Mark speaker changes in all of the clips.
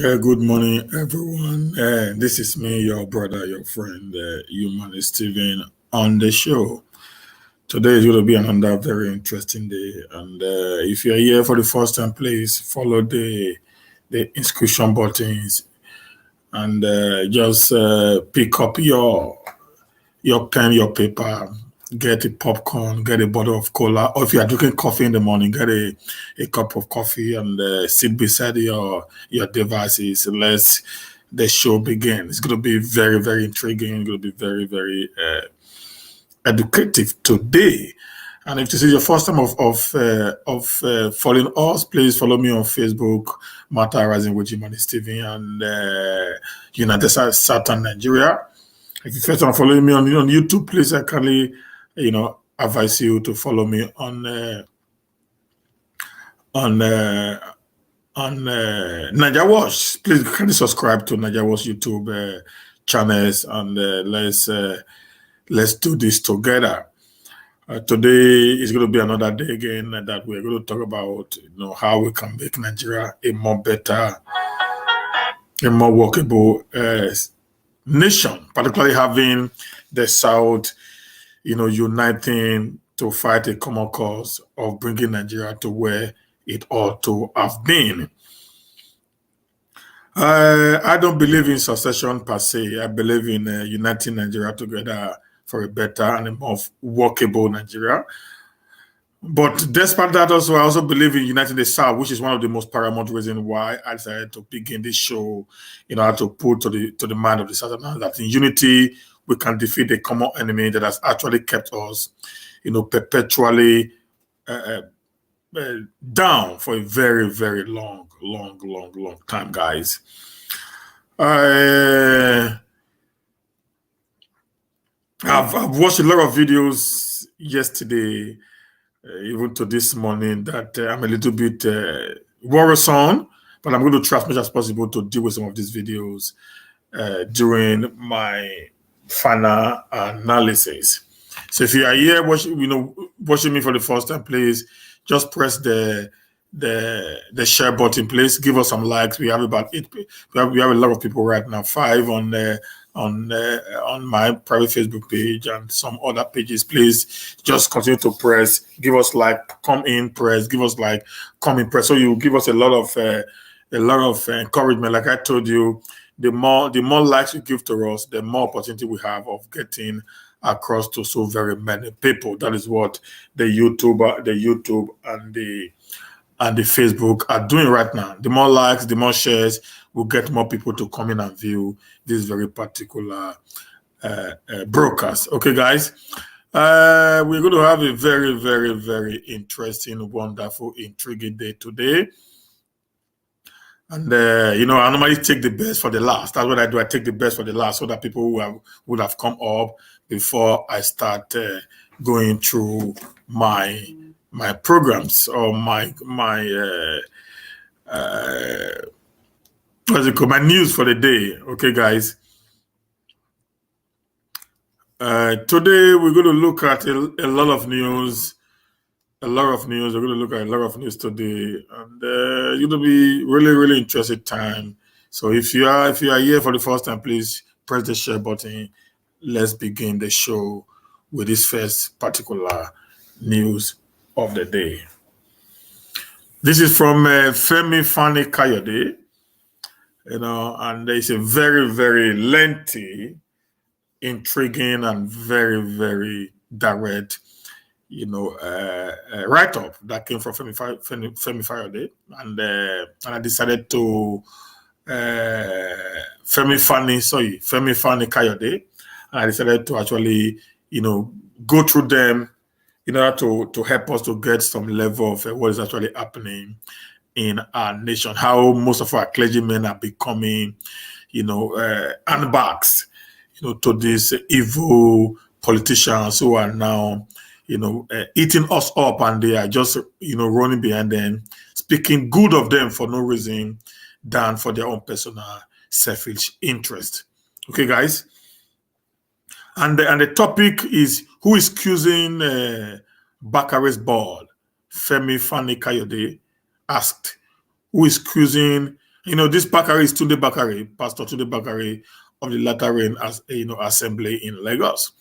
Speaker 1: Okay, good morning, everyone. This is me, your brother, your friend, Human Steven, on the show. Today is going to be another very interesting day. And if you're here for the first time, please follow the inscription buttons and just pick up your pen, your paper, get a popcorn, get a bottle of cola, or if you are drinking coffee in the morning, get a cup of coffee and sit beside your devices. Let's the show begin. It's going to be very, very intriguing. It's going to be very, very educative today. And if this is your first time of following us, please follow me on Facebook, Matter Rising with Jimmy Steven, and United Southern Nigeria. If you first time following me on YouTube, please I kindly, advise you to follow me on Naija Watch. Please kindly subscribe to Naija Watch YouTube channels, and let's do this together. Today is going to be another day again that we're going to talk about how we can make Nigeria a more better, a more workable nation, particularly having the South, uniting to fight a common cause of bringing Nigeria to where it ought to have been. I don't believe in secession per se. I believe in uniting Nigeria together for a better and a more workable Nigeria. But despite that, I also believe in uniting the South, which is one of the most paramount reasons why I decided to begin this show, to put to the mind of the Southerners that in unity we can defeat the common enemy that has actually kept us, perpetually down for a very, very long time, guys. I've watched a lot of videos yesterday, even to this morning, that I'm a little bit worrisome, but I'm going to try as much as possible to deal with some of these videos during my final analysis. So if you are here watching me for the first time, please just press the share button. Please give us some likes. We have about 8. We have a lot of people right now. 5 on my private Facebook page and some other pages. Please just continue to press. Give us like, come in, press. Give us like, come in, press. So you give us a lot of encouragement. Like I told you, the more likes you give to us, the more opportunity we have of getting across to so very many people. That is what the YouTube and the Facebook are doing right now. The more likes, the more shares, we'll get more people to come in and view this very particular broadcast. Okay, guys, we're going to have a very, very, very interesting, wonderful, intriguing day today. And, I normally take the best for the last. That's what I do. I take the best for the last so that people who would have come up before I start going through my programs or my news for the day. Okay, guys. Today we're going to look at a lot of news. We're going to look at a lot of news today, and it'll be really, really interesting time. So if you are here for the first time, please press the share button. Let's begin the show with this first particular news of the day. This is from Femi Fani-Kayode, and it's a very, very lengthy, intriguing, and very, very direct write-up that came from Femi Kayode, and I decided to Femi Fani-Kayode, and I decided to actually go through them in order to help us to get some level of what is actually happening in our nation, how most of our clergymen are becoming handbags to these evil politicians who are now eating us up, and they are just, running behind them, speaking good of them for no reason than for their own personal selfish interest. Okay, guys? And the topic is, who is accusing Bakare's board? Femi Fani-Kayode asked, who is accusing This Bakare is Tunde Bakare, Pastor Tunde Bakare of the Lateran Assembly in Lagos.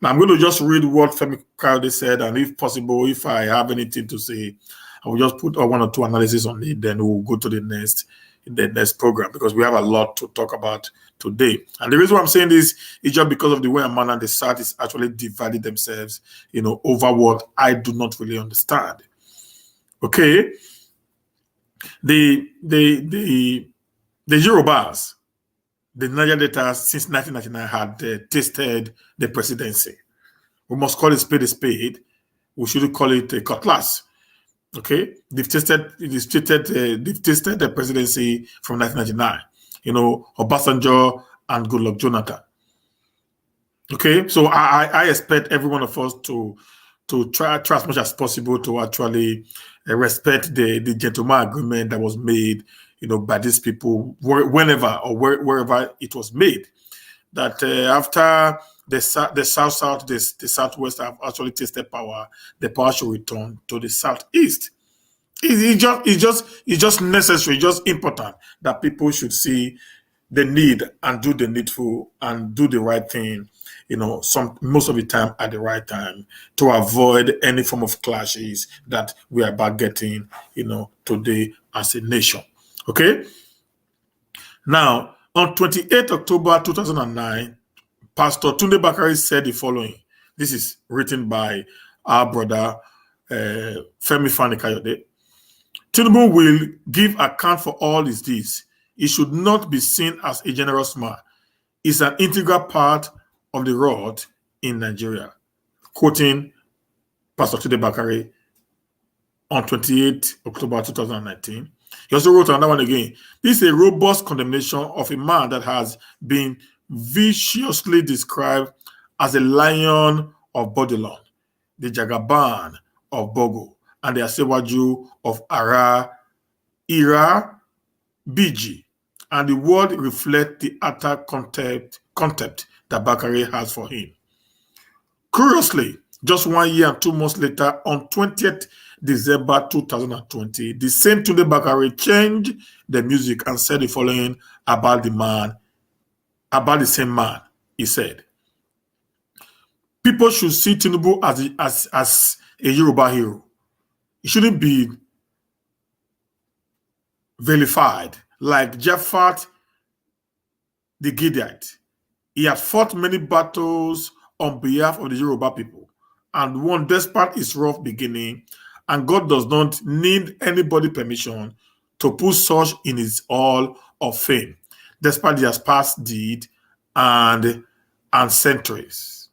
Speaker 1: Now I'm going to just read what Femi-Kayode said, and if possible, if I have anything to say, I will just put one or two analysis on it, then we'll go to the next program, because we have a lot to talk about today. And the reason why I'm saying this is just because of the way and manner the South is actually dividing themselves, over what I do not really understand. Okay, the Yorubas, the Niger Delta since 1999 had tasted the presidency. We must call it a spade. We shouldn't call it a cutlass. Okay, they've tasted the presidency from 1999. Obasanjo and Goodluck Jonathan. Okay, so I expect every one of us to try as much as possible to actually respect the gentleman agreement that was made, by these people whenever or wherever it was made. That after the South, the Southwest have actually tasted power, the power should return to the Southeast. It's just necessary, just important that people should see the need and do the needful and do the right thing, most of the time at the right time, to avoid any form of clashes that we are about getting, today as a nation. Okay. Now, on 28th October 2009, Pastor Tunde Bakare said the following. This is written by our brother Femi Fani-Kayode. Tinubu will give account for all his deeds. It should not be seen as a generous man. It's an integral part of the rod in Nigeria. Quoting Pastor Tunde Bakare on 28 October 2019. He also wrote another one again. This is a robust condemnation of a man that has been viciously described as a lion of Bodilon, the Jagaban of Bogo, and the Asewaju of Ira Biji. And the word reflects the utter contempt that Bakare has for him. Curiously, just 1 year and 2 months later, on 20th December 2020, the same Tunde Bakare changed the music and said the following about the same man. He said, people should see Tinubu as a Yoruba hero. He shouldn't be vilified like Japhet the Gileadite. He had fought many battles on behalf of the Yoruba people and won despite his rough beginning, and God does not need anybody's permission to put such in his hall of fame, despite his past deed and centuries.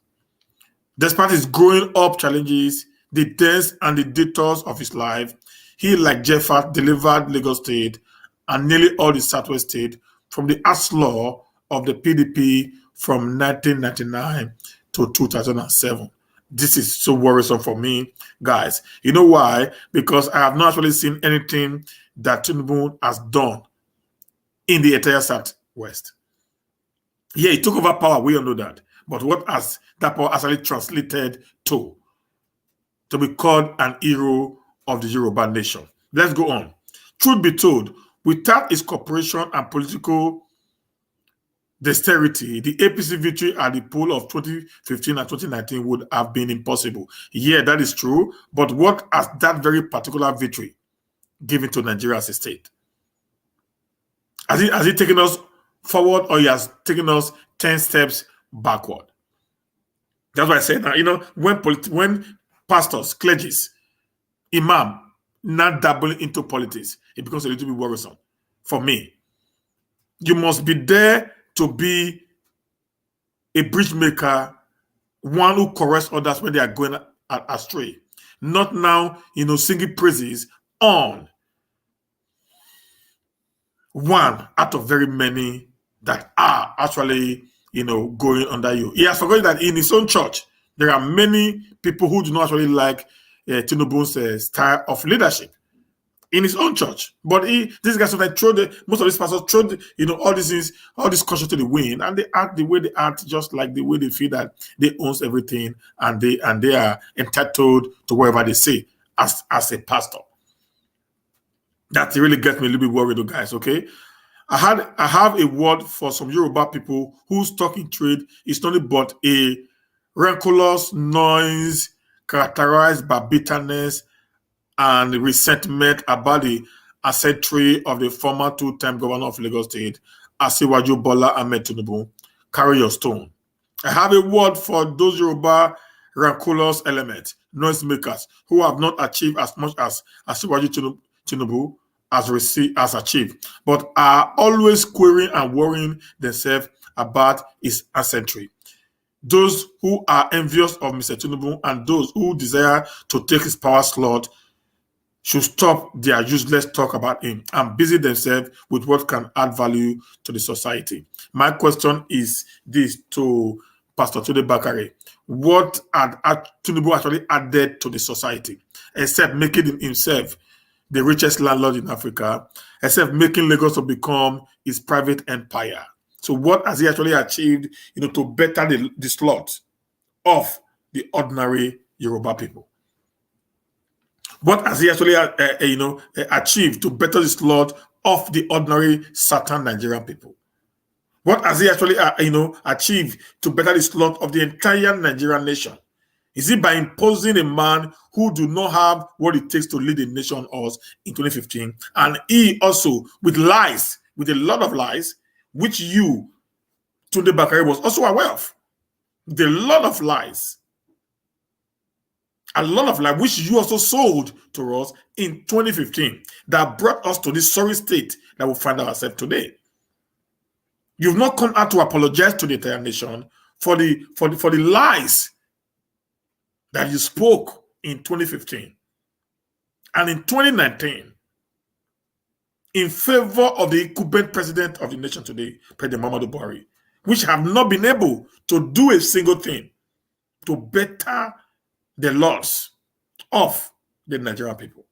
Speaker 1: Despite his growing up challenges, the deaths and the detours of his life, he, like Japhet, delivered Lagos State and nearly all the Southwest State from the onslaught of the PDP from 1999 to 2007. This is so worrisome for me, guys. You know why? Because I have not actually seen anything that Tinubu has done in the entire Southwest. Yeah, he took over power, we all know that. But what has that power actually translated to be called an hero of the Yoruba nation? Let's go on. Truth be told, without his cooperation and political dexterity, the APC victory at the poll of 2015 and 2019 would have been impossible. Yeah, that is true. But what has that very particular victory given to Nigeria as a state? Has it taken us forward, or he has taken us 10 steps backward? That's why I said that, when pastors, clergies, imam, not dabbling into politics, it becomes a little bit worrisome for me. You must be there to be a bridge maker, one who corrects others when they are going astray. Not now, singing praises on one out of very many that are actually, going under you. He has forgotten that in his own church, there are many people who do not actually like Tinubu's style of leadership in his own church. But these guys, most of these pastors throw all these things, all this caution to the wind, and they act the way they act, just like the way they feel that they own everything and they are entitled to whatever they say as a pastor. That really gets me a little bit worried, guys, okay? I have a word for some Yoruba people whose stock in trade is nothing but a rancorous noise characterized by bitterness and resentment about the ancestry of the former two-time governor of Lagos State, Asiwaju Bola Ahmed Tinubu. Carry your stone. I have a word for those Yoruba rancorous elements, noisemakers, who have not achieved as much as Asiwaju Tinubu as achieved, but are always querying and worrying themselves about his ancestry. Those who are envious of Mr. Tinubu and those who desire to take his power slot should stop their useless talk about him and busy themselves with what can add value to the society. My question is this to Pastor Tunde Bakare. What had Tinubu actually added to the society, except making himself the richest landlord in Africa, except making Lagos to become his private empire? So what has he actually achieved, to better the slot of the ordinary Yoruba people? What has he actually, achieved to better the slot of the ordinary Southern Nigerian people? What has he actually, achieved to better the slot of the entire Nigerian nation? Is it by imposing a man who do not have what it takes to lead the nation us in 2015? And he also, with lies, with a lot of lies, which you, Tunde Bakare, was also aware of. The lot of lies. A lot of lies, which you also sold to us in 2015, that brought us to this sorry state that we find ourselves today. You've not come out to apologize to the entire nation for the lies that you spoke in 2015 and in 2019 in favor of the incumbent president of the nation today, President Muhammadu Buhari, which have not been able to do a single thing to better the laws of the Nigerian people.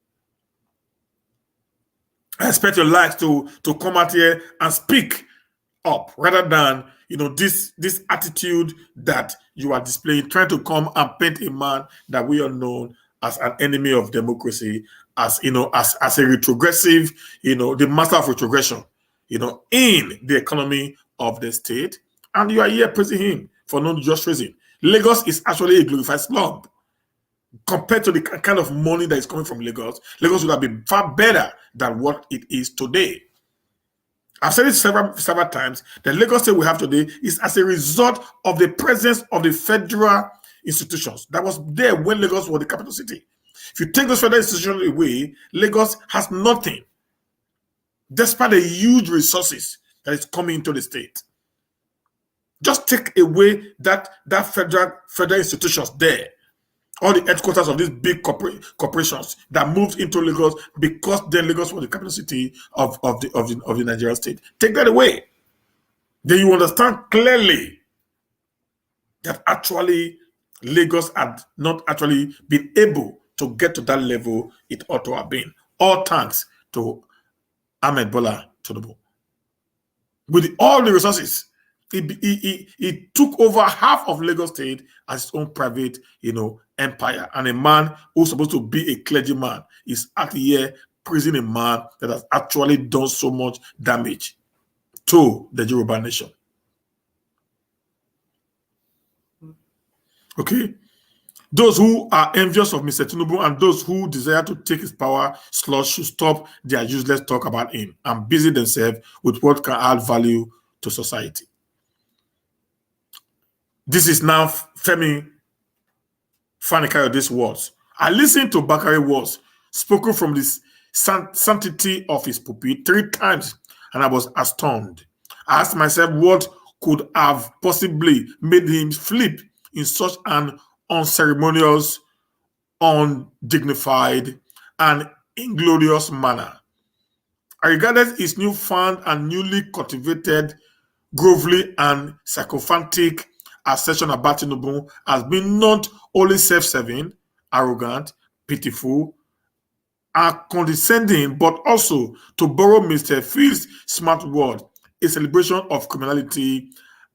Speaker 1: I expect your lives to come out here and speak up rather than this attitude that you are displaying, trying to come and paint a man that we all know as an enemy of democracy, as as a retrogressive, the master of retrogression, in the economy of the state, and you are here praising him for no just reason. Lagos is actually a glorified slum. Compared to the kind of money that is coming from Lagos, Lagos would have been far better than what it is today. I've said it several times. The Lagos state we have today is as a result of the presence of the federal institutions that was there when Lagos was the capital city. If you take those federal institutions away, Lagos has nothing, despite the huge resources that is coming into the state. Just take away that federal institutions there, all the headquarters of these big corporations that moved into Lagos because then Lagos was the capital city of the Nigerian state. Take that away. Then you understand clearly that actually Lagos had not actually been able to get to that level it ought to have been. All thanks to Ahmed Bola Tinubu. With all the resources, he took over half of Lagos State as his own private, empire. And a man who's supposed to be a clergyman is out here praising a man that has actually done so much damage to the Yoruba nation. Okay? Those who are envious of Mr. Tinubu and those who desire to take his power slot should stop their useless talk about him and busy themselves with what can add value to society. This is now Femi Fani-Kayode's words. I listened to Bakare's words spoken from the sanctity of his pulpit 3 times, and I was astounded. I asked myself what could have possibly made him flip in such an unceremonious, undignified, and inglorious manner. I regarded his newfound and newly cultivated, grovelly and sycophantic assertion about Tinubu as being not only self-serving, arrogant, pitiful, and condescending, but also, to borrow Mr. Field's smart word, a celebration of criminality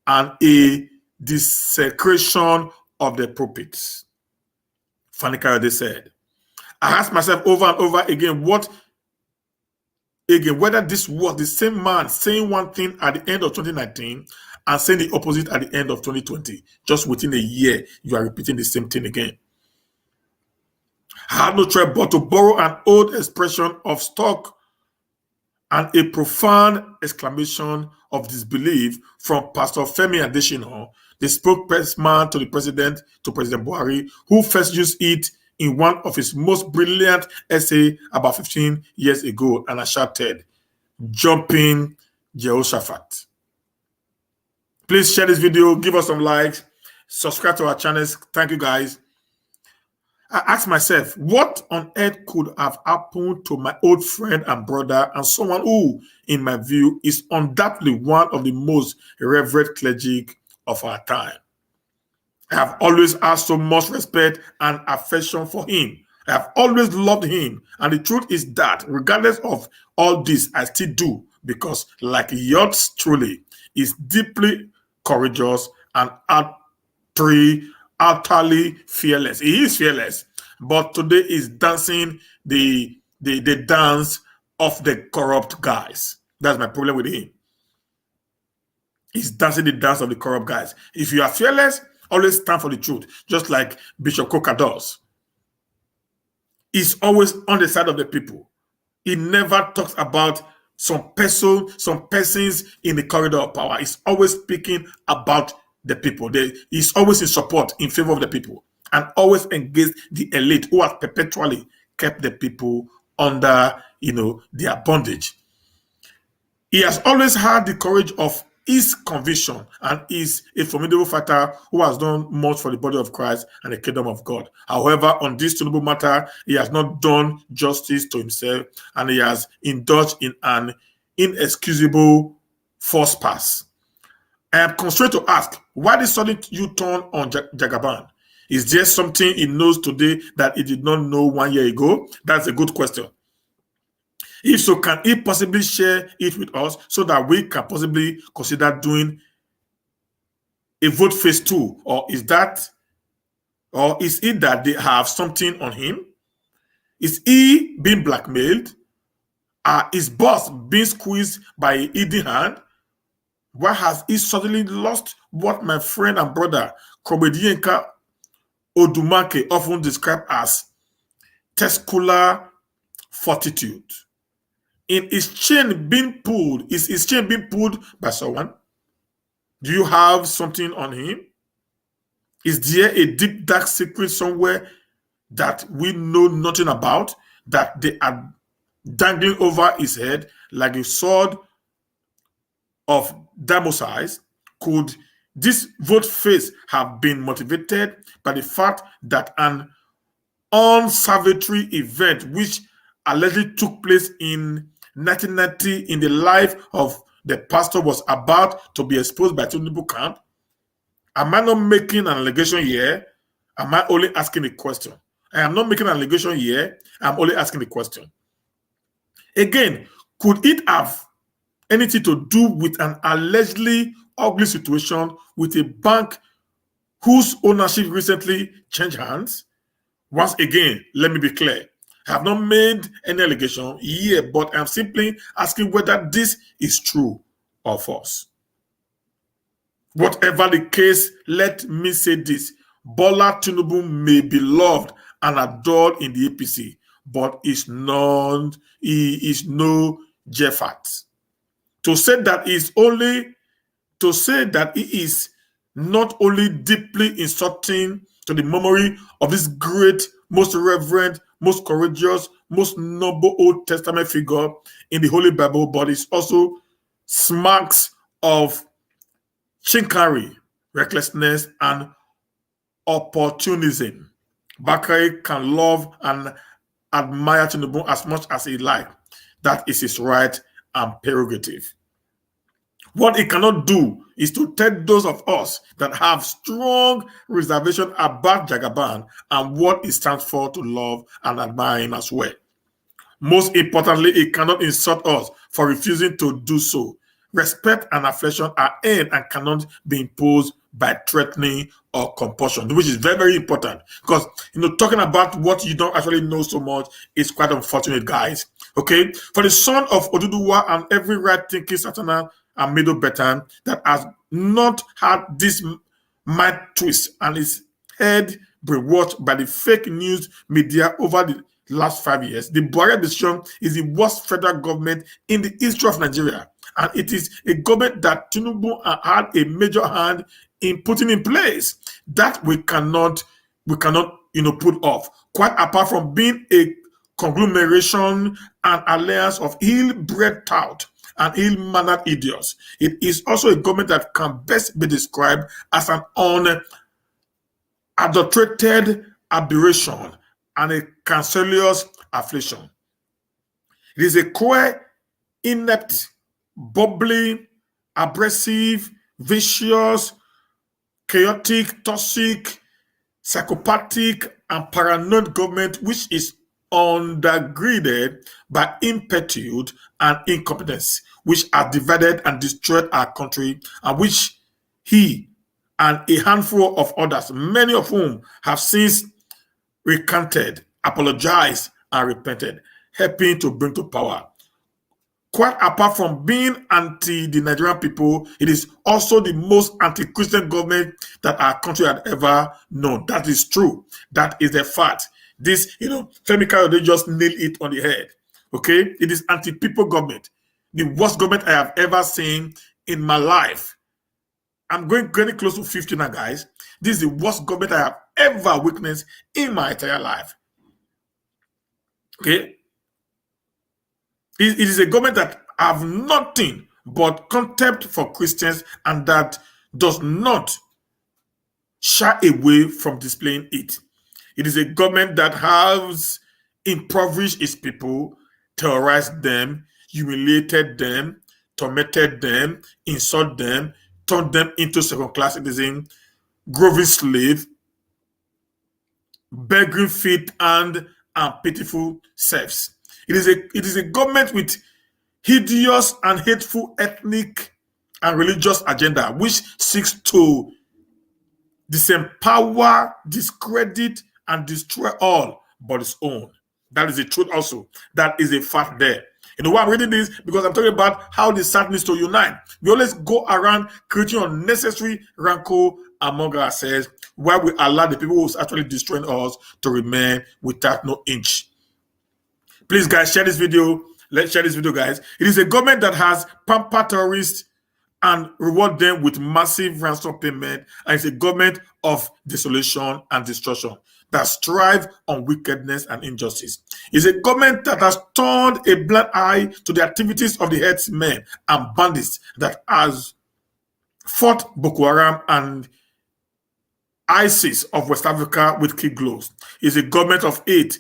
Speaker 1: and a desecration of the pulpits. Fani-Kayode said, I asked myself over and over again what again whether this was the same man saying one thing at the end of 2019 and saying the opposite at the end of 2020. Just within a year, you are repeating the same thing again. I had no choice but to borrow an old expression of stock and a profound exclamation of disbelief from Pastor Femi Adesina, the spokesman to the president, to President Buhari, who first used it in one of his most brilliant essays about 15 years ago, and I shouted, "Jumping Jehoshaphat." Please share this video, give us some likes, subscribe to our channels. Thank you, guys. I asked myself, what on earth could have happened to my old friend and brother and someone who, in my view, is undoubtedly one of the most revered clergy of our time? I have always had so much respect and affection for him. I have always loved him. And the truth is that, regardless of all this, I still do, because like yours truly, is deeply courageous and utterly fearless. He is fearless, but today is dancing the dance of the corrupt guys. That's my problem with him. He's dancing the dance of the corrupt guys. If you are fearless, always stand for the truth, just like Bishop Kukah does. He's always on the side of the people. He never talks about some persons in the corridor of power. He's always speaking about the people. He's always in support, in favor of the people, and always engaged the elite who have perpetually kept the people under, their bondage. He has always had the courage of his conviction and is a formidable fighter who has done much for the body of Christ and the kingdom of God. However, on this terrible matter, he has not done justice to himself, and he has indulged in an inexcusable false pass. I am constrained to ask, why the sudden U-turn on Jagaban? Is there something he knows today that he did not know 1 year ago? That's a good question. If so, can he possibly share it with us so that we can possibly consider doing a vote phase 2? Or is it that they have something on him? Is he being blackmailed? Is boss being squeezed by a hidden hand? Why has he suddenly lost what my friend and brother Kobedienka Odumake often described as testicular fortitude? Is his chain being pulled by someone? Do you have something on him? Is there a deep, dark secret somewhere that we know nothing about, that they are dangling over his head like a sword of Damocles? Could this vote phase have been motivated by the fact that an unsavatory event which allegedly took place in 1990 in the life of the pastor was about to be exposed by Tinubu camp? Am I not making an allegation here? Am I only asking a question? I am not making an allegation here. I'm only asking the question. Again, could it have anything to do with an allegedly ugly situation with a bank whose ownership recently changed hands? Once again, let me be clear. I have not made any allegation here, but I'm simply asking whether this is true or false. Whatever the case, let me say this. Bola Tinubu may be loved and adored in the APC, but he is no Jeffat. To say that he is not only deeply insulting to the memory of this great, most reverend, most courageous, most noble Old Testament figure in the Holy Bible, but it also smacks of chicanery, recklessness, and opportunism. Bakari can love and admire Tinubu as much as he likes. That is his right and prerogative. What he cannot do is to tell those of us that have strong reservation about Jagaban and what he stands for to love and admire him as well. Most importantly, he cannot insult us for refusing to do so. Respect and affection are earned and cannot be imposed by threatening or compulsion, which is very, very important. Because, talking about what you don't actually know so much is quite unfortunate, guys. Okay? For the son of Oduduwa and every right-thinking Satana and Middle Betan that has not had this mind twist and is head brainwashed by the fake news media over the last 5 years, the Buhari decision is the worst federal government in the history of Nigeria. And it is a government that Tinubu had a major hand in putting in place that we cannot put off. Quite apart from being a conglomeration and alliance of ill-bred tout and ill-mannered idiots, it is also a government that can best be described as an unadulterated aberration and a cancellous affliction. It is a queer, inept, bubbly, abrasive, vicious, chaotic, toxic, psychopathic, and paranoid government which is undergirded by ineptitude and incompetence, which have divided and destroyed our country, and which he and a handful of others, many of whom have since recanted, apologized, and repented, helping to bring to power. Quite apart from being anti the Nigerian people, it is also the most anti-Christian government that our country had ever known. That is true. That is a fact. This, Femi-Kayode just nailed it on the head. Okay? It is anti-people government. The worst government I have ever seen in my life. I'm getting close to 50 now, guys. This is the worst government I have ever witnessed in my entire life. Okay? It is a government that have nothing but contempt for Christians and that does not shy away from displaying it. It is a government that has impoverished its people, terrorized them, humiliated them, tormented them, insulted them, turned them into second-class citizens, groving slaves, begging feet and pitiful serfs. It is a government with hideous and hateful ethnic and religious agenda which seeks to disempower, discredit, and destroy all but its own. That is the truth also. That is a fact there. Why I'm reading this? Because I'm talking about how the South needs to unite. We always go around creating unnecessary rancor among ourselves while we allow the people who's actually destroying us to remain without no inch. Please, guys, share this video. Let's share this video, guys. It is a government that has pampered terrorists and reward them with massive ransom payment. And it's a government of desolation and destruction that strive on wickedness and injustice. It's a government that has turned a blind eye to the activities of the headsmen and bandits that has fought Boko Haram and ISIS of West Africa with kid gloves. It's a government of hate,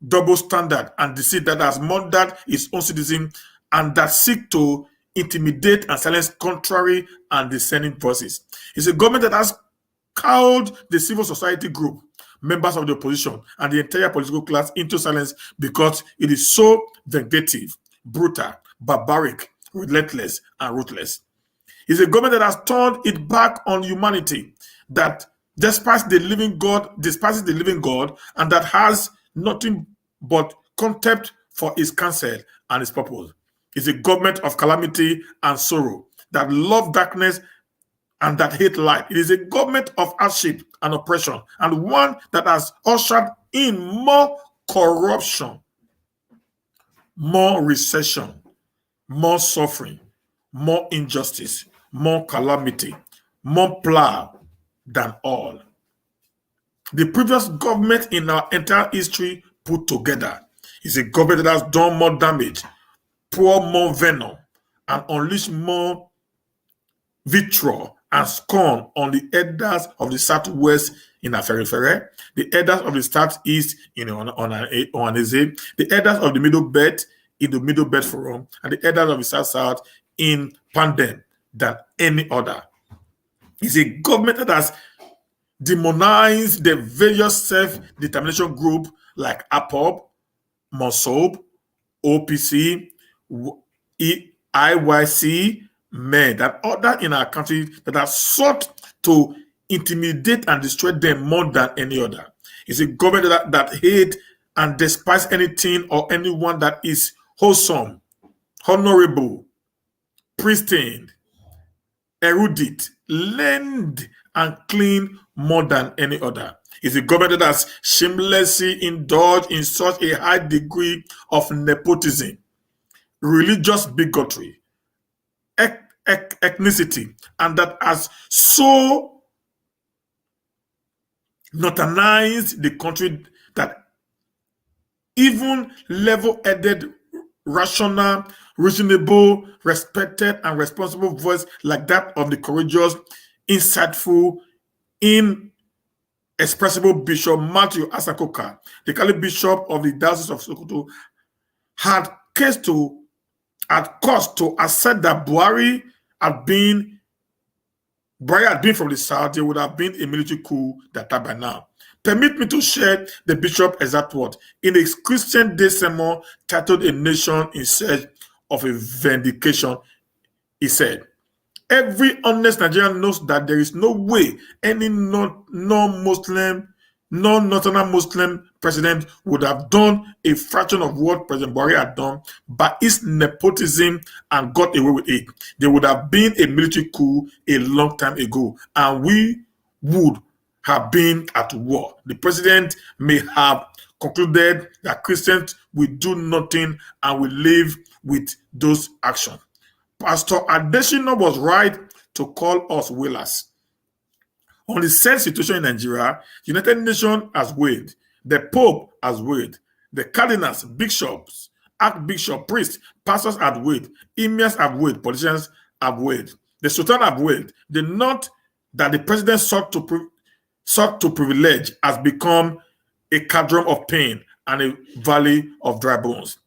Speaker 1: double standard, and deceit that has murdered its own citizens and that seek to intimidate and silence contrary and dissenting voices. It's a government that has cowed the civil society group, members of the opposition, and the entire political class into silence because it is so vindictive, brutal, barbaric, relentless, and ruthless. It's a government that has turned its back on humanity, that despises the living God, and that has nothing but contempt for his counsel and his purpose. It's a government of calamity and sorrow that love darkness and that hate light. It is a government of hardship and oppression, and one that has ushered in more corruption, more recession, more suffering, more injustice, more calamity, more plow than all. The previous government in our entire history put together is a government that has done more damage, poured more venom, and unleashed more vitriol and scorn on the elders of the Southwest in Aferifere, the elders of the Southeast in Ohaneze, the elders of the Middle Belt in the Middle Belt Forum, and the elders of the South in Pandem than any other. It's a government that has demonized the various self-determination groups like IPOB, MOSOB, OPC, IYC, men, that other in our country that have sought to intimidate and destroy them more than any other. It's a government that hate and despise anything or anyone that is wholesome, honorable, pristine, erudite, learned, and clean more than any other. It's a government that has shamelessly indulged in such a high degree of nepotism, religious bigotry, ethnicity, and that has so northernized the country that even level-headed, rational, reasonable, respected, and responsible voice like that of the courageous, insightful, inexpressible Bishop Matthew Kukah, the Catholic Bishop of the Diocese of Sokoto, had cause to assert that Buhari had been from the south, there would have been a military coup that by now. Permit me to share the bishop's exact word. In a Christian Day sermon titled A Nation in Search of a Vindication, he said, every honest Nigerian knows that there is no way any non-Muslim, non-Northern Muslim president would have done a fraction of what President Buhari had done by his nepotism and got away with it. There would have been a military coup a long time ago, and we would have been at war. The president may have concluded that Christians will do nothing and will live with those actions. Pastor Adesina was right to call us wailers. On the said situation in Nigeria, the United Nations has wailed, the Pope has wailed, the cardinals, bishops, archbishop, priests, pastors have wailed, emirs have wailed, politicians have wailed, the Sultan have wailed. The North that the president sought to privilege has become a cauldron of pain and a valley of dry bones.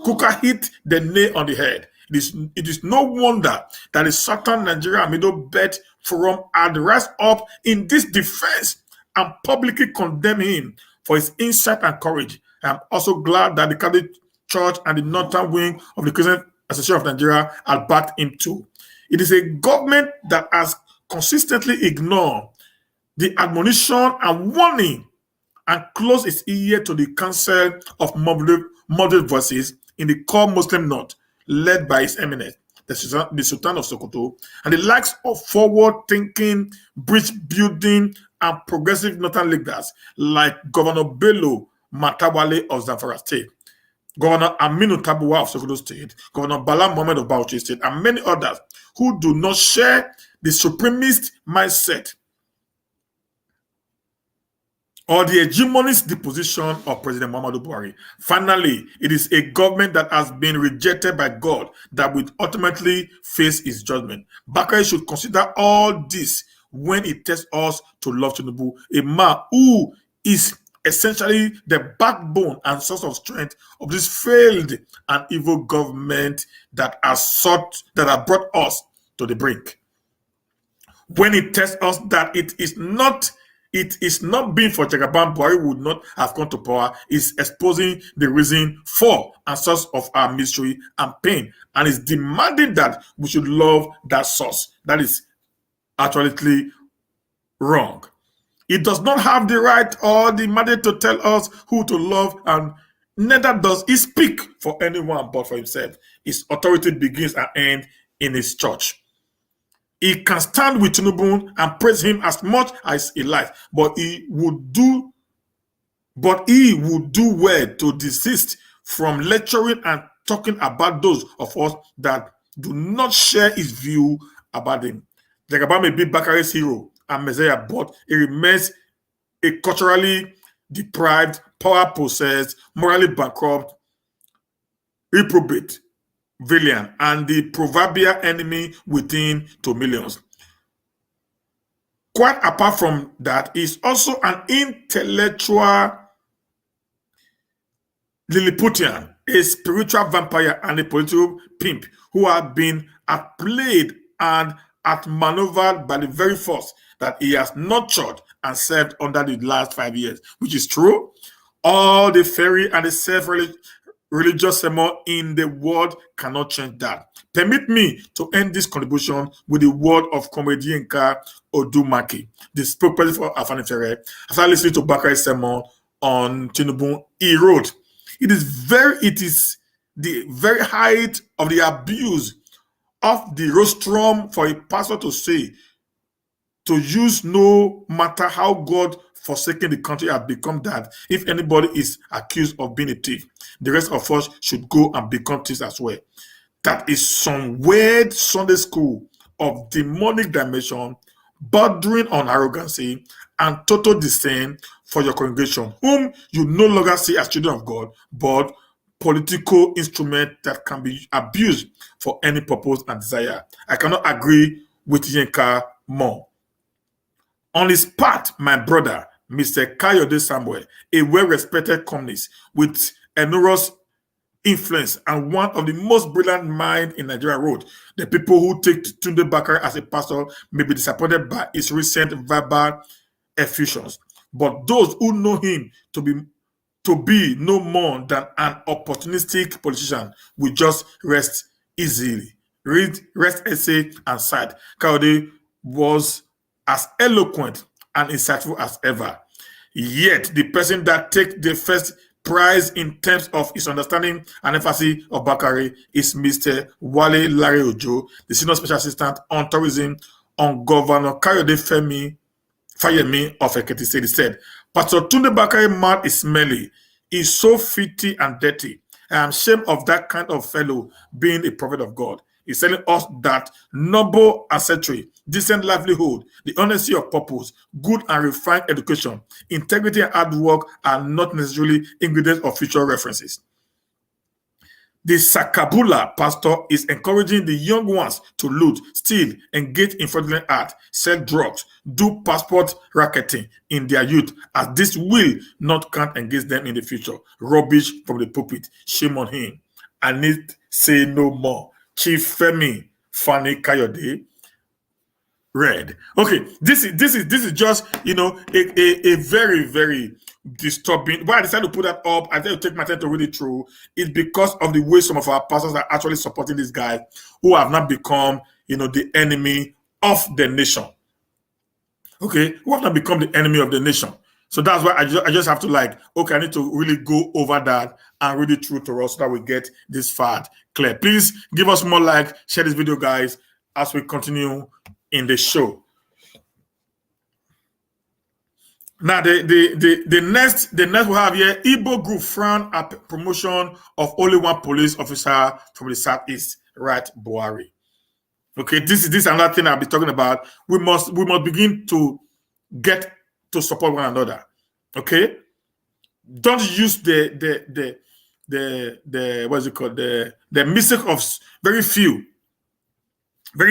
Speaker 1: Kukah hit the nail on the head. It is no wonder that the Southern Nigeria Middle Belt Forum had rise up in this defense and publicly condemn him for his insight and courage. I am also glad that the Catholic Church and the Northern wing of the Christian Association of Nigeria have backed him too. It is a government that has consistently ignored the admonition and warning and closed its ear to the counsel of moderate voices in the core Muslim North, led by His Eminence, the Sultan of Sokoto, and the likes of forward-thinking, bridge-building, and progressive northern leaders like Governor Bello Matawale of Zamfara State, Governor Aminu Tabuwa of Sokoto State, Governor Bala Mohammed of Bauchi State, and many others who do not share the supremacist mindset or the hegemonist disposition of President Muhammadu Buhari. Finally, it is a government that has been rejected by God that will ultimately face its judgment. Bakari should consider all this when he tells us to love Tinubu, a man who is essentially the backbone and source of strength of this failed and evil government that has brought us to the brink. When he tells us that it is not being for Jagaban, Buhari would not have come to power, is exposing the reason for and source of our misery and pain, and is demanding that we should love that source. That is actually wrong. It does not have the right or the mandate to tell us who to love, and neither does he speak for anyone but for himself. His authority begins and ends in his church. He can stand with Tinubu and praise him as much as he likes, but he would do well to desist from lecturing and talking about those of us that do not share his view about him. Jagaban may be Bakari's hero and Messiah, but he remains a culturally deprived, power-possessed, morally bankrupt, reprobate villain, and the proverbial enemy within to millions. Quite apart from that, he's also an intellectual Lilliputian, a spiritual vampire, and a political pimp who have been outplayed and outmaneuvered by the very force that he has nurtured and served under the last 5 years, which is true. All the fairy and the religious sermon in the world cannot change that. Permit me to end this contribution with the word of Comrade Yinka Odumaki, the spokesperson for Fani-Kayode. After listening to Bakari's sermon on Tinubu, he wrote, it is the very height of the abuse of the rostrum for a pastor to say, to use no matter how God forsaken the country has become, that if anybody is accused of being a thief, the rest of us should go and become thieves as well. That is some weird Sunday school of demonic dimension, bordering on arrogancy and total disdain for your congregation, whom you no longer see as children of God, but political instrument that can be abused for any purpose and desire. I cannot agree with Yinka more. On his part, my brother, Mr. Kayode Samuel, a well-respected communist with enormous influence and one of the most brilliant minds in Nigeria, wrote, the people who take Tunde Bakare as a pastor may be disappointed by his recent verbal effusions, but those who know him to be no more than an opportunistic politician will just rest easily. Rest essay and sad. Kayode was as eloquent and insightful as ever. Yet the person that takes the first prize in terms of his understanding and emphasis of Bakare is Mr. Wale Larry Ojo, the Senior Special Assistant on Tourism on Governor Kayode Fayemi of Ekiti State. He said, Pastor Tunde Bakare mouth is smelly. He's so filthy and dirty. I am ashamed of that kind of fellow being a prophet of God. He's telling us that noble ancestry, decent livelihood, the honesty of purpose, good and refined education, integrity and hard work are not necessarily ingredients of future references. The Sakabula pastor is encouraging the young ones to loot, steal, engage in fraudulent art, sell drugs, do passport racketing in their youth, as this will not count against them in the future. Rubbish from the pulpit. Shame on him. I need say no more. Chief Femi Fani-Kayode read. Okay, this is just a very, very disturbing. Why I decided to put that up, I decided to take my time to read it through, is because of the way some of our pastors are actually supporting this guy who have not become the enemy of the nation. Okay, who have not become the enemy of the nation. So that's why I just have to I need to really go over that and read it through to us so that we get this fact clear. Please give us more share this video, guys, as we continue in the show. Now, the next we have here, Igbo group frown at promotion of only one police officer from the southeast, right, Buhari. Okay, this is another thing I'll be talking about. We must begin to get to support one another. Okay, don't use the what's it called, the mistake of very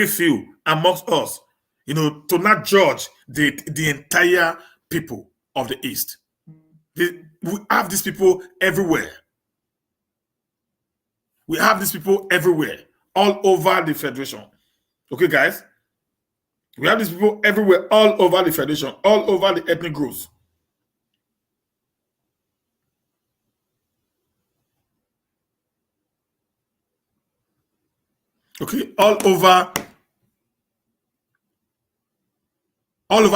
Speaker 1: few amongst us, to not judge the entire people of the East. We have these people everywhere. We have these people everywhere, all over the Federation. Okay, guys? We have these people everywhere, all over the Federation, all over the ethnic groups. Okay, all over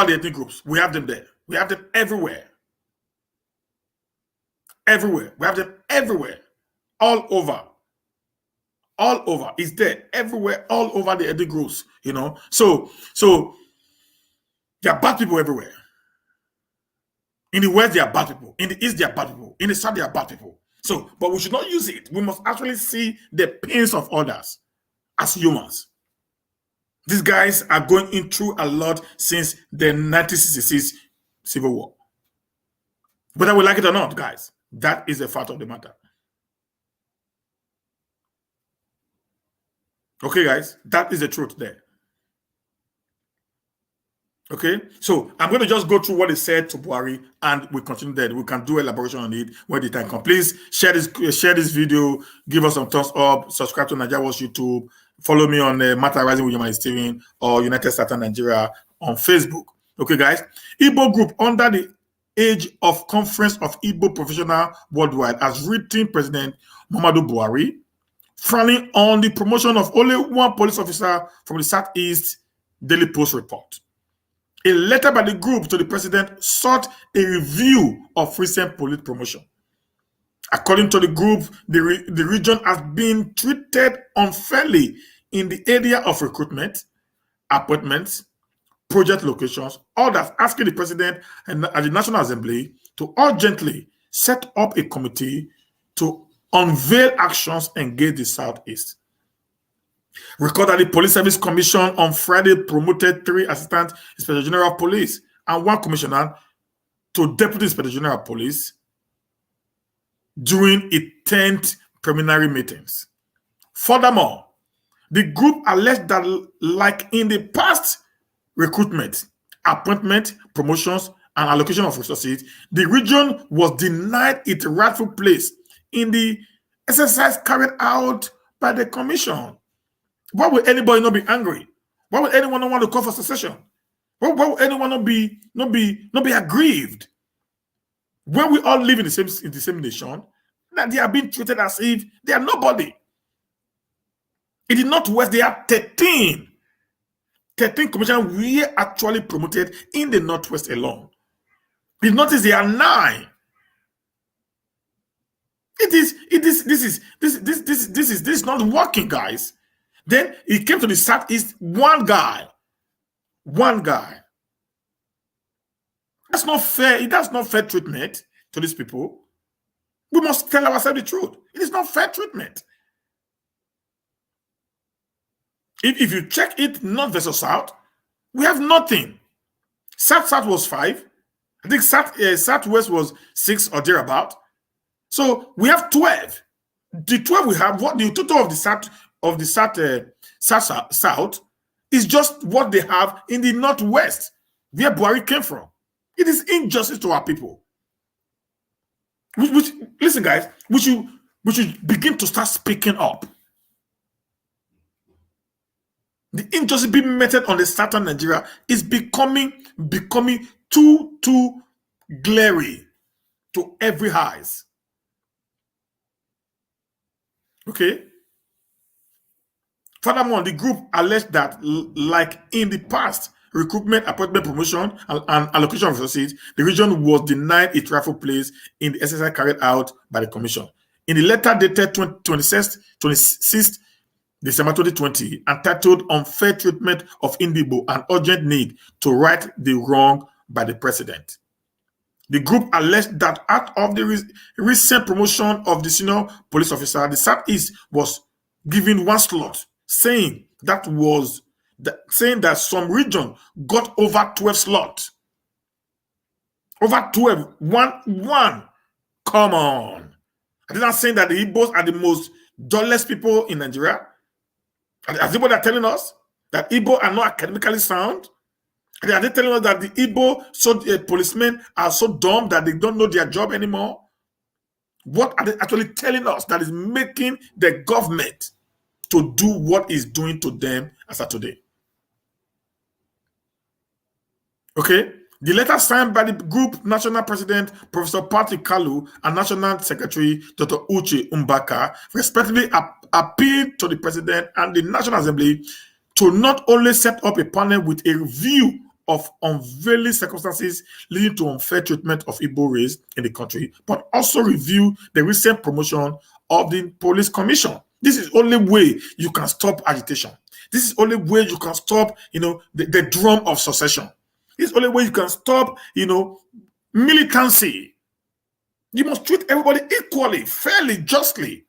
Speaker 1: the ethnic groups. We have them there. We have them everywhere. Everywhere. We have them everywhere. All over. All over. It's there. Everywhere. All over the ethnic groups. So there are bad people everywhere. In the West, there are bad people. In the East, there are bad people. In the South, there are bad people. So, but we should not use it. We must actually see the pains of others as humans. These guys are going in through a lot since the 1966 Civil War. Whether we like it or not, guys, that is a fact of the matter. Okay, guys, that is the truth there. Okay, so I'm going to just go through what he said to Buhari, and we continue there. We can do elaboration on it when the time comes. Please share this video, give us some thumbs up, subscribe to Nigeria Watch YouTube, follow me on Matter Rising with Umahi Steven or United States and Nigeria on Facebook. Okay, guys, Igbo group under the Age of Conference of Igbo Professionals Worldwide has written President Muhammadu Buhari, frowning on the promotion of only one police officer from the Southeast. Daily Post report. A letter by the group to the president sought a review of recent police promotion. According to the group, the region has been treated unfairly in the area of recruitment, appointments, project locations, others asking the president and the National Assembly to urgently set up a committee to unveil actions engage the Southeast. Record that the Police Service Commission on Friday promoted 3 Assistant Inspector General of Police and 1 Commissioner to Deputy Inspector General of Police during its 10th preliminary meetings. Furthermore, the group alleged that, like in the past recruitment, appointment, promotions, and allocation of resources, the region was denied its rightful place in the exercise carried out by the commission. Why would anybody not be angry? Why would anyone not want to call for secession? Why would anyone not be aggrieved? When we all live in the same nation, that they are being treated as if they are nobody. In the Northwest, they are 13 commissioners were actually promoted in the Northwest alone. In the Northeast, there are 9. This is not working, guys. Then it came to the Southeast, one guy. That's not fair. That's not fair treatment to these people. We must tell ourselves the truth. It is not fair treatment. If you check it, North versus South, we have nothing. South was 5. I think Southwest was 6 or thereabout. So we have 12. The 12 we have, what the total of the South is just what they have in the Northwest, where Buhari came from. It is injustice to our people. Listen, guys, we should begin to start speaking up. The injustice being meted on the southern Nigeria is becoming too glaring to every eyes. Okay. Furthermore, the group alleged that, like in the past, recruitment, appointment, promotion, and allocation of resources, the region was denied its rightful place in the exercise carried out by the commission. In the letter dated 26th December 2020, entitled Unfair Treatment of Indibo, an Urgent Need to Right the Wrong by the President, the group alleged that out of the recent promotion of the senior police officer, the Southeast was given 1 slot, saying that some region got over 12 slots. Over 12. One. Come on. Are they not saying that the Igbos are the most dullest people in Nigeria? Are they telling us that Igbo are not academically sound? Are they telling us that the Igbo policemen are so dumb that they don't know their job anymore? What are they actually telling us that is making the government to do what is doing to them as of today? Okay, the letter signed by the group National President Professor Patrick Kalu and National Secretary Dr. Uche Mbaka respectively appealed to the President and the National Assembly to not only set up a panel with a review of unveiling circumstances leading to unfair treatment of Igbo race in the country, but also review the recent promotion of the police commission. This is the only way you can stop agitation. This is the only way you can stop, the drum of secession. This is the only way you can stop, militancy. You must treat everybody equally, fairly, justly.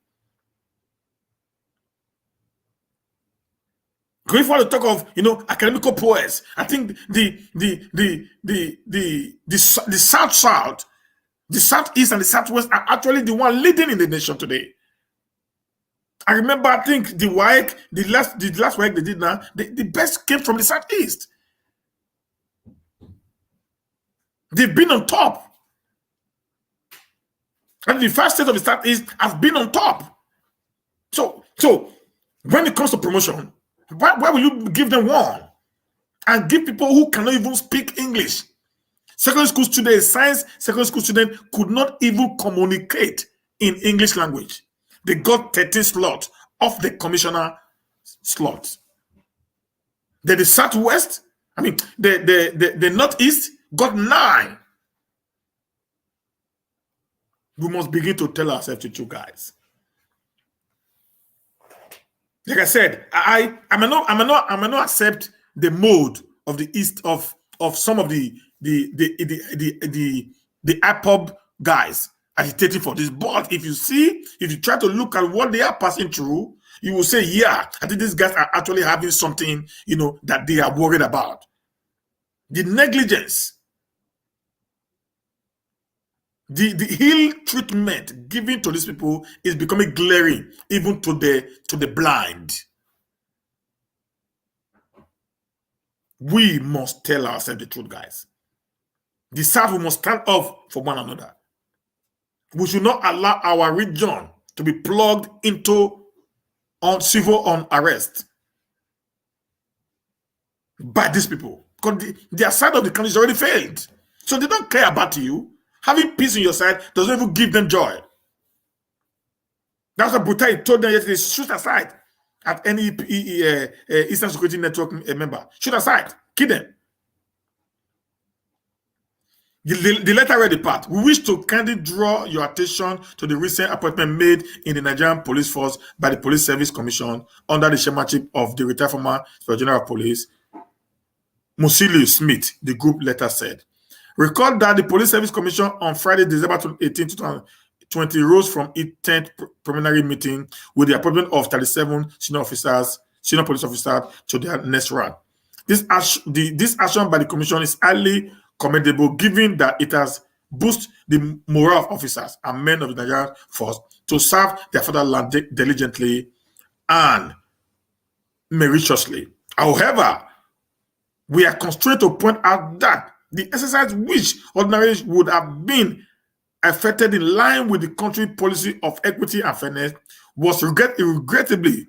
Speaker 1: Going for the talk of, academical poets, I think the South, the Southeast and the Southwest are actually the one leading in the nation today. I remember, I think the last WAEC they did now, the best came from the Southeast. They've been on top. And the first state of the Southeast has been on top. So when it comes to promotion, why will you give them one and give people who cannot even speak English? Secondary school students, science secondary school students could not even communicate in English language. They got 13 slots of the commissioner slots. Then the Southwest, the Northeast got 9. We must begin to tell ourselves the truth, guys. Like I said, I may not accept the mode of the East of some of the IPOB guys agitating for this. But if you try to look at what they are passing through, you will say, yeah, I think these guys are actually having something, that they are worried about. The negligence, the ill treatment given to these people is becoming glaring even to the blind. We must tell ourselves the truth, guys. The South, we must stand up for one another. We should not allow our region to be plugged into civil unrest by these people. Because their side of the country is already failed. So they don't care about you. Having peace in your side doesn't even give them joy. That's what Butai told them yesterday. Shoot aside at any Eastern Security Network member. Shoot aside. Kill them. The letter read the part. We wish to kindly draw your attention to the recent appointment made in the Nigerian Police Force by the Police Service Commission under the chairmanship of the retired former Inspector General of Police, Musili Smith, the group letter said. Recall that the Police Service Commission on Friday, December 18, 2020, rose from its 10th preliminary meeting with the appointment of 37 senior police officers to their next rank. This action by the Commission is highly commendable, given that it has boosted the morale of officers and men of the Nigerian force to serve their fatherland diligently and meritoriously. However, we are constrained to point out that the exercise, which ordinarily would have been affected in line with the country policy of equity and fairness, was regrettably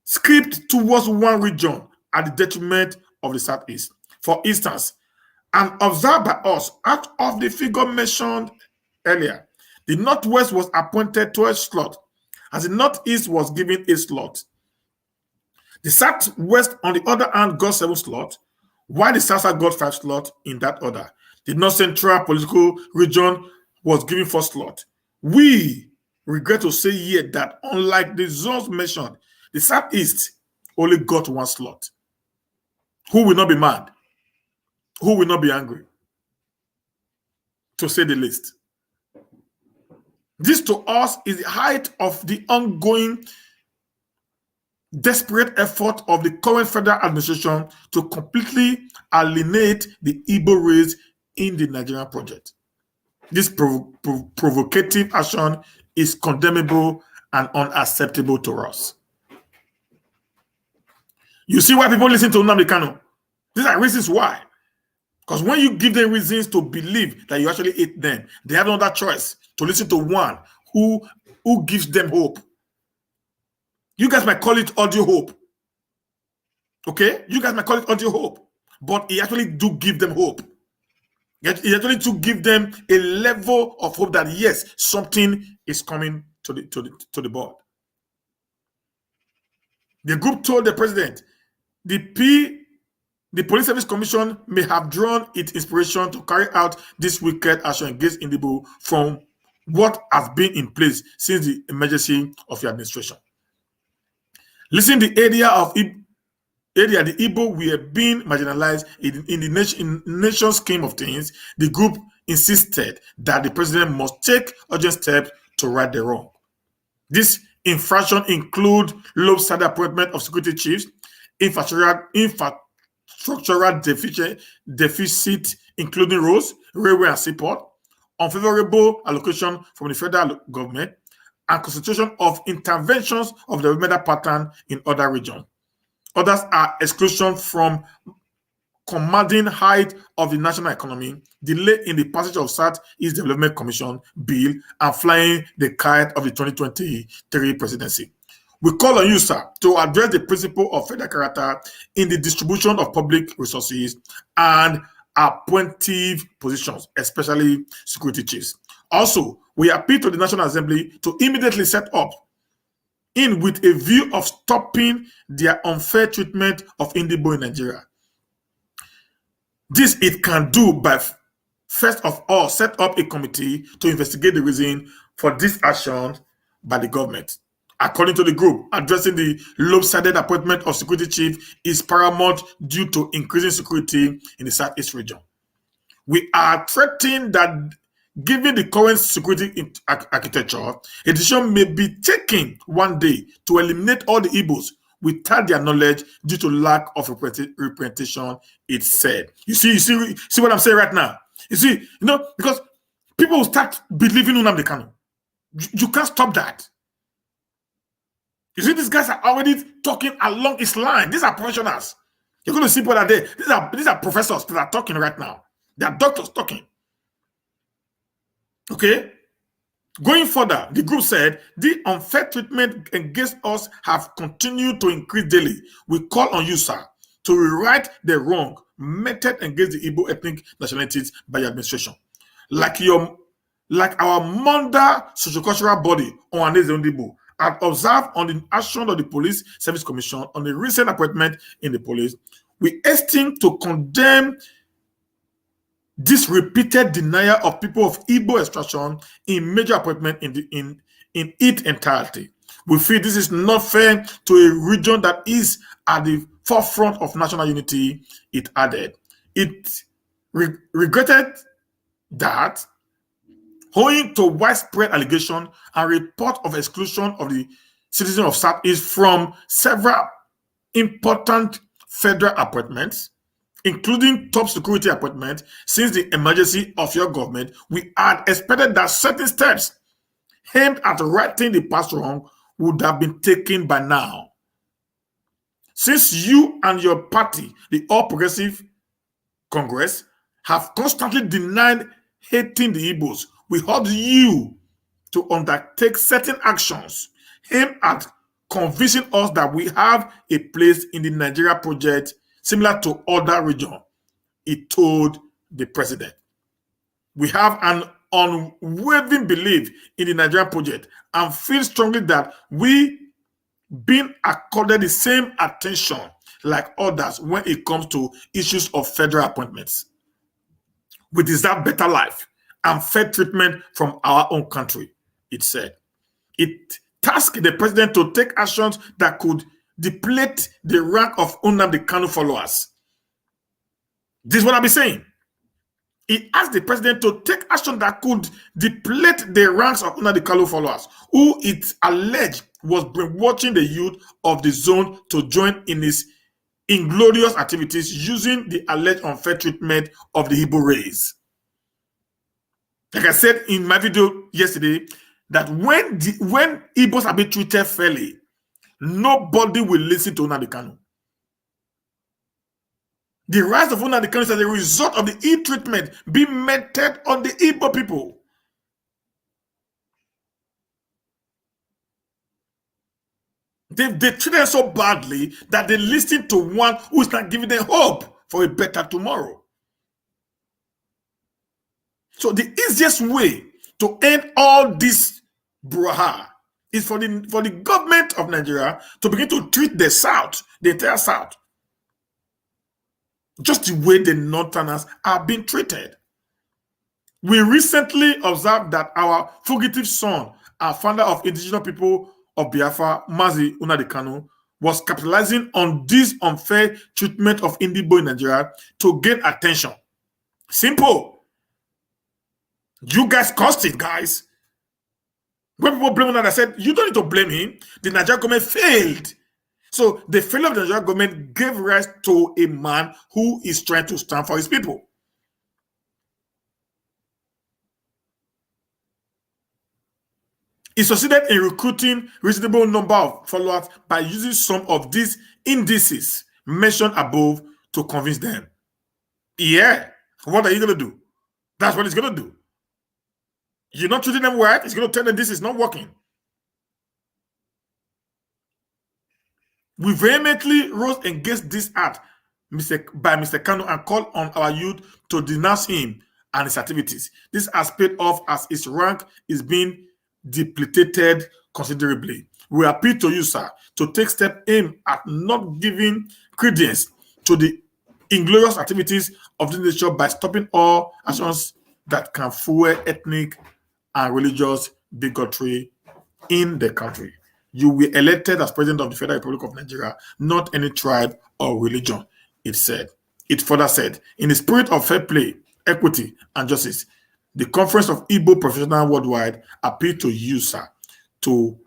Speaker 1: skipped towards one region at the detriment of the Southeast. For instance, and observed by us, out of the figure mentioned earlier, the Northwest was appointed to a slot, as the Northeast was given a slot. The Southwest, on the other hand, got 7 slots, while the South got 5 slots in that order. The North Central political region was given 4 slots. We regret to say here that, unlike the zones mentioned, the Southeast only got 1 slot. Who will not be mad? Who will not be angry? To say the least. This to us is the height of the ongoing desperate effort of the current federal administration to completely alienate the Igbo race in the Nigerian project. This provocative action is condemnable and unacceptable to us. You see why people listen to Nnamdi Kanu? These are reasons why. Because when you give them reasons to believe that you actually hate them, they have no other choice to listen to one who gives them hope. You guys might call it audio hope. Okay? You guys might call it audio hope. But he actually do give them hope. He actually do give them a level of hope that, yes, something is coming to the board. The group told the president, the Police Service Commission may have drawn its inspiration to carry out this wicked action against Indibo from what has been in place since the emergency of the administration. Listen, the area the Igbo were being marginalized in the nation's scheme of things. The group insisted that the president must take urgent steps to right the wrong. This infraction include lopsided appointment of security chiefs, infrastructural deficit, including roads, railway and seaport, unfavorable allocation from the federal government, and concentration of interventions of the weather pattern in other regions. Others are exclusion from commanding height of the national economy, delay in the passage of Southeast Development Commission bill, and flying the kite of the 2023 presidency. We call on you, sir, to address the principle of federal character in the distribution of public resources and appointive positions, especially security chiefs. Also, we appeal to the National Assembly to immediately set up in with a view of stopping their unfair treatment of Indibo in Nigeria. This it can do by, first of all, set up a committee to investigate the reason for this action by the government. According to the group, addressing the lopsided appointment of security chief is paramount due to increasing security in the Southeast region. We are threatening that given the current security architecture, a decision may be taken one day to eliminate all the Igbos without their knowledge due to lack of representation, it said. You see what I'm saying right now? You see, because people will start believing Nnamdi Kanu. You can't stop that. You see, these guys are already talking along his line. These are professionals. You're going to see people that day. These are professors that are talking right now. They are doctors talking. Okay? Going further, the group said, the unfair treatment against us have continued to increase daily. We call on you, sir, to rewrite the wrong method against the Igbo ethnic nationalities by your administration. Like our Manda sociocultural body, Ohaneze Ndigbo, had observed on the action of the Police Service Commission on the recent appointment in the police, we esteem to condemn this repeated denial of people of Igbo extraction in major appointment in its entirety. We feel this is not fair to a region that is at the forefront of national unity, it added. It regretted that, owing to widespread allegation and report of exclusion of the citizens of Southeast from several important federal appointments, including top security appointments, since the emergency of your government, we had expected that certain steps aimed at righting the past wrong would have been taken by now. Since you and your party, the All Progressive Congress, have constantly denied hating the Igbos, we urge you to undertake certain actions aimed at convincing us that we have a place in the Nigeria project similar to other regions, he told the president. We have an unwavering belief in the Nigerian project and feel strongly that we been accorded the same attention like others when it comes to issues of federal appointments. We deserve better life and fair treatment from our own country, it said. It tasked the president to take actions that could deplete the rank of Nnamdi Kanu followers. This is what I've been saying. He asked the president to take action that could deplete the ranks of Nnamdi Kanu followers, who it alleged was brainwashing the youth of the zone to join in his inglorious activities using the alleged unfair treatment of the Igbo race. Like I said in my video yesterday, that when Igbos are being treated fairly, nobody will listen to Nnamdi Kanu. The rise of Nnamdi Kanu is as a result of the ill-treatment being meted on the Igbo people. They treat them so badly that they listen to one who is not giving them hope for a better tomorrow. So the easiest way to end all this brouhaha is for the government of Nigeria to begin to treat the South, the entire South, just the way the Northerners are being treated. We recently observed that our fugitive son, our founder of indigenous people of Biafra, Mazi Nnamdi Kanu, was capitalizing on this unfair treatment of Indibo in Nigeria to gain attention. Simple. You guys caused it, guys. When people blame Nnamdi, I said, you don't need to blame him. The Nigerian government failed. So the failure of the Nigerian government gave rise to a man who is trying to stand for his people. He succeeded in recruiting a reasonable number of followers by using some of these indices mentioned above to convince them. Yeah, what are you going to do? That's what he's going to do. You're not treating them right, he's going to tell them this is not working. We vehemently rose against this act Mr. Kanu and called on our youth to denounce him and his activities. This has paid off as his rank is being depleted considerably. We appeal to you, sir, to take steps aimed at not giving credence to the inglorious activities of the nation by stopping all actions that can fuel ethnic and religious bigotry in the country. You were elected as president of the Federal Republic of Nigeria, not any tribe or religion, it said. It further said, in the spirit of fair play, equity, and justice, the Conference of Igbo Professionals Worldwide appealed to you, sir, to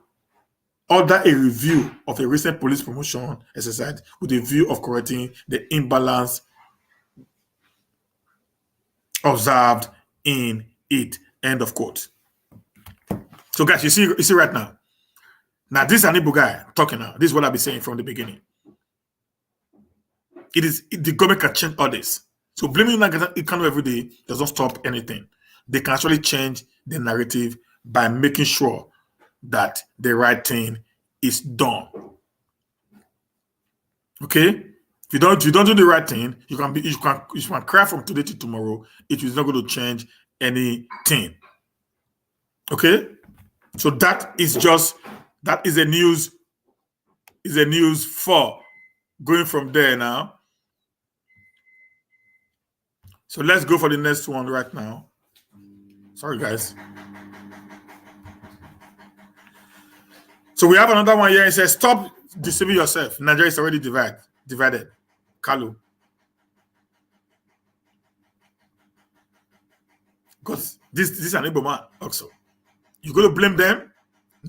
Speaker 1: order a review of a recent police promotion exercise with a view of correcting the imbalance observed in it. End of quote. So, guys, you see right now. Now, this is an Igbo guy talking now. This is what I've been saying from the beginning. The government can change all this. So blaming Ikano every day doesn't stop anything. They can actually change the narrative by making sure that the right thing is done. Okay? If you don't do the right thing, you can cry from today to tomorrow. It is not going to change anything. Okay? So that is a news for going from there now. So let's go for the next one right now. Sorry, guys. So we have another one here. It says, stop deceiving yourself. Nigeria is already divided. Kalu. Because this is an Igbo man also. You're going to blame them?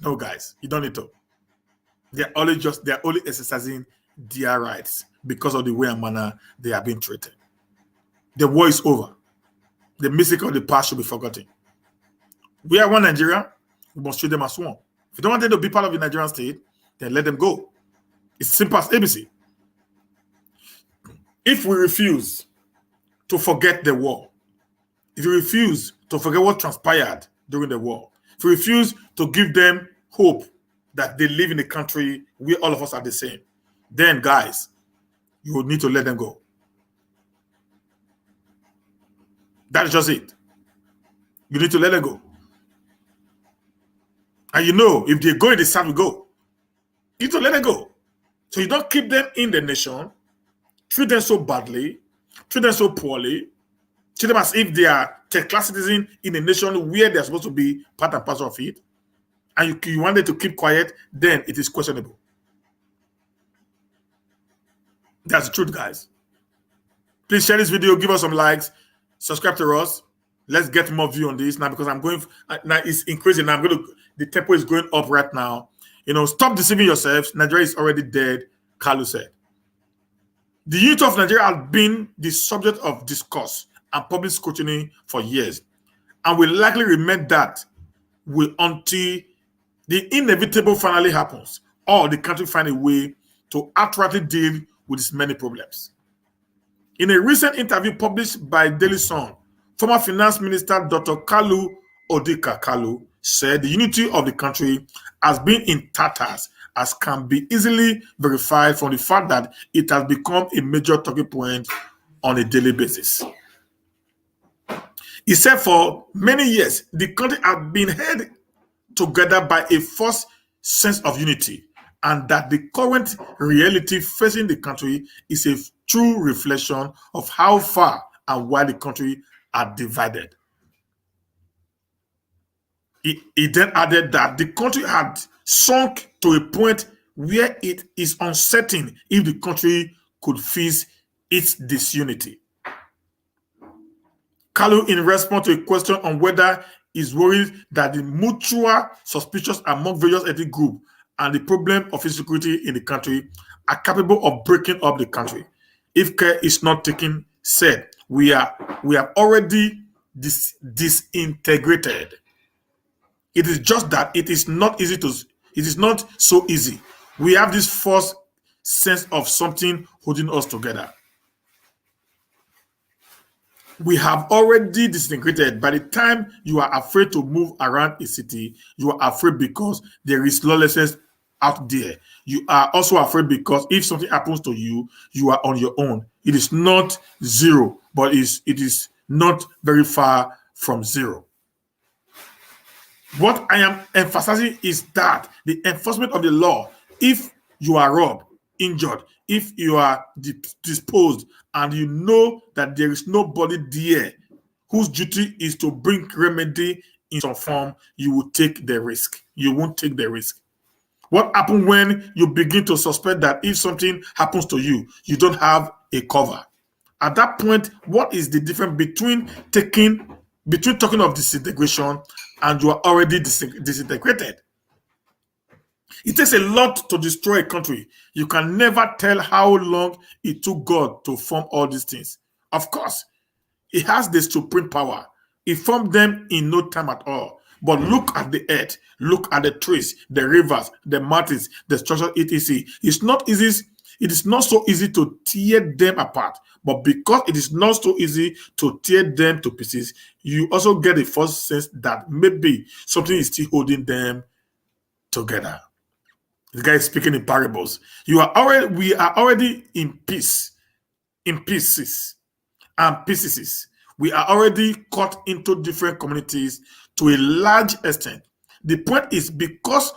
Speaker 1: No, guys. You don't need to. They're only exercising their rights because of the way and manner they are being treated. The war is over. The mistake of the past should be forgotten. We are one Nigeria. We must treat them as one. If you don't want them to be part of the Nigerian state, then let them go. It's simple as ABC. If we refuse to forget the war, if we refuse to forget what transpired during the war, if we refuse to give them hope that they live in a country where all of us are the same, then, guys, you will need to let them go. That's just it. You need to let them go. And you know, if they go in the south, we go. You need to let them go. So you don't keep them in the nation, treat them so badly, treat them so poorly, treat them as if they are third-class citizens in a nation where they're supposed to be part and parcel of it, and you want them to keep quiet, then it is questionable. That's the truth, guys. Please share this video, give us some likes, subscribe to us. Let's get more view on this now, because I'm going now. It's increasing now. The tempo is going up right now. Stop deceiving yourselves. Nigeria is already dead, Kalu said. The youth of Nigeria has been the subject of discourse and public scrutiny for years, and will likely remain that until the inevitable finally happens, or the country find a way to outrightly deal with its many problems. In a recent interview published by Daily Sun, former Finance Minister Dr. Kalu Odika Kalu said the unity of the country has been in tatters, as can be easily verified from the fact that it has become a major talking point on a daily basis. He said for many years, the country has been held together by a false sense of unity, and that the current reality facing the country is a true reflection of how far and wide the country are divided. He then added that the country had sunk to a point where it is uncertain if the country could face its disunity. Kalu, in response to a question on whether he's worried that the mutual suspicions among various ethnic groups and the problem of insecurity in the country are capable of breaking up the country if care is not taken, said, we have already disintegrated. It is just that it is not so easy. We have this false sense of something holding us together. We have already disintegrated. By the time you are afraid to move around a city, you are afraid because there is lawlessness out there. You are also afraid because if something happens to you, you are on your own. It is not zero, but it is not very far from zero. What I am emphasizing is that the enforcement of the law, if you are robbed, injured, if you are disposed, and you know that there is nobody there whose duty is to bring remedy in some form, you will take the risk. You won't take the risk. What happens when you begin to suspect that if something happens to you, you don't have a cover? At that point, what is the difference between talking of disintegration and you are already disintegrated? It takes a lot to destroy a country. You can never tell how long it took God to form all these things. Of course, He has the supreme power. He formed them in no time at all. But look at the earth, look at the trees, the rivers, the mountains, the structure, etc. It's not easy. It is not so easy to tear them apart. But because it is not so easy to tear them to pieces, you also get a false sense that maybe something is still holding them together. The guy is speaking in parables. We are already in pieces and pieces. We are already cut into different communities to a large extent. The point is, because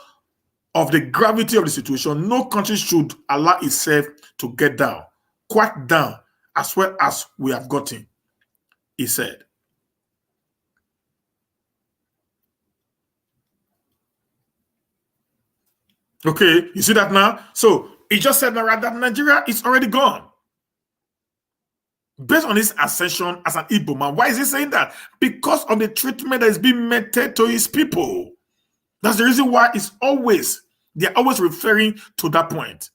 Speaker 1: of the gravity of the situation, no country should allow itself to get down, quite down, as well as we have gotten, he said. Okay, you see that now? So he just said that Nigeria is already gone. Based on his ascension as an Igbo man, why is he saying that? Because of the treatment that is being meted to his people. That's the reason why they're always referring to that point.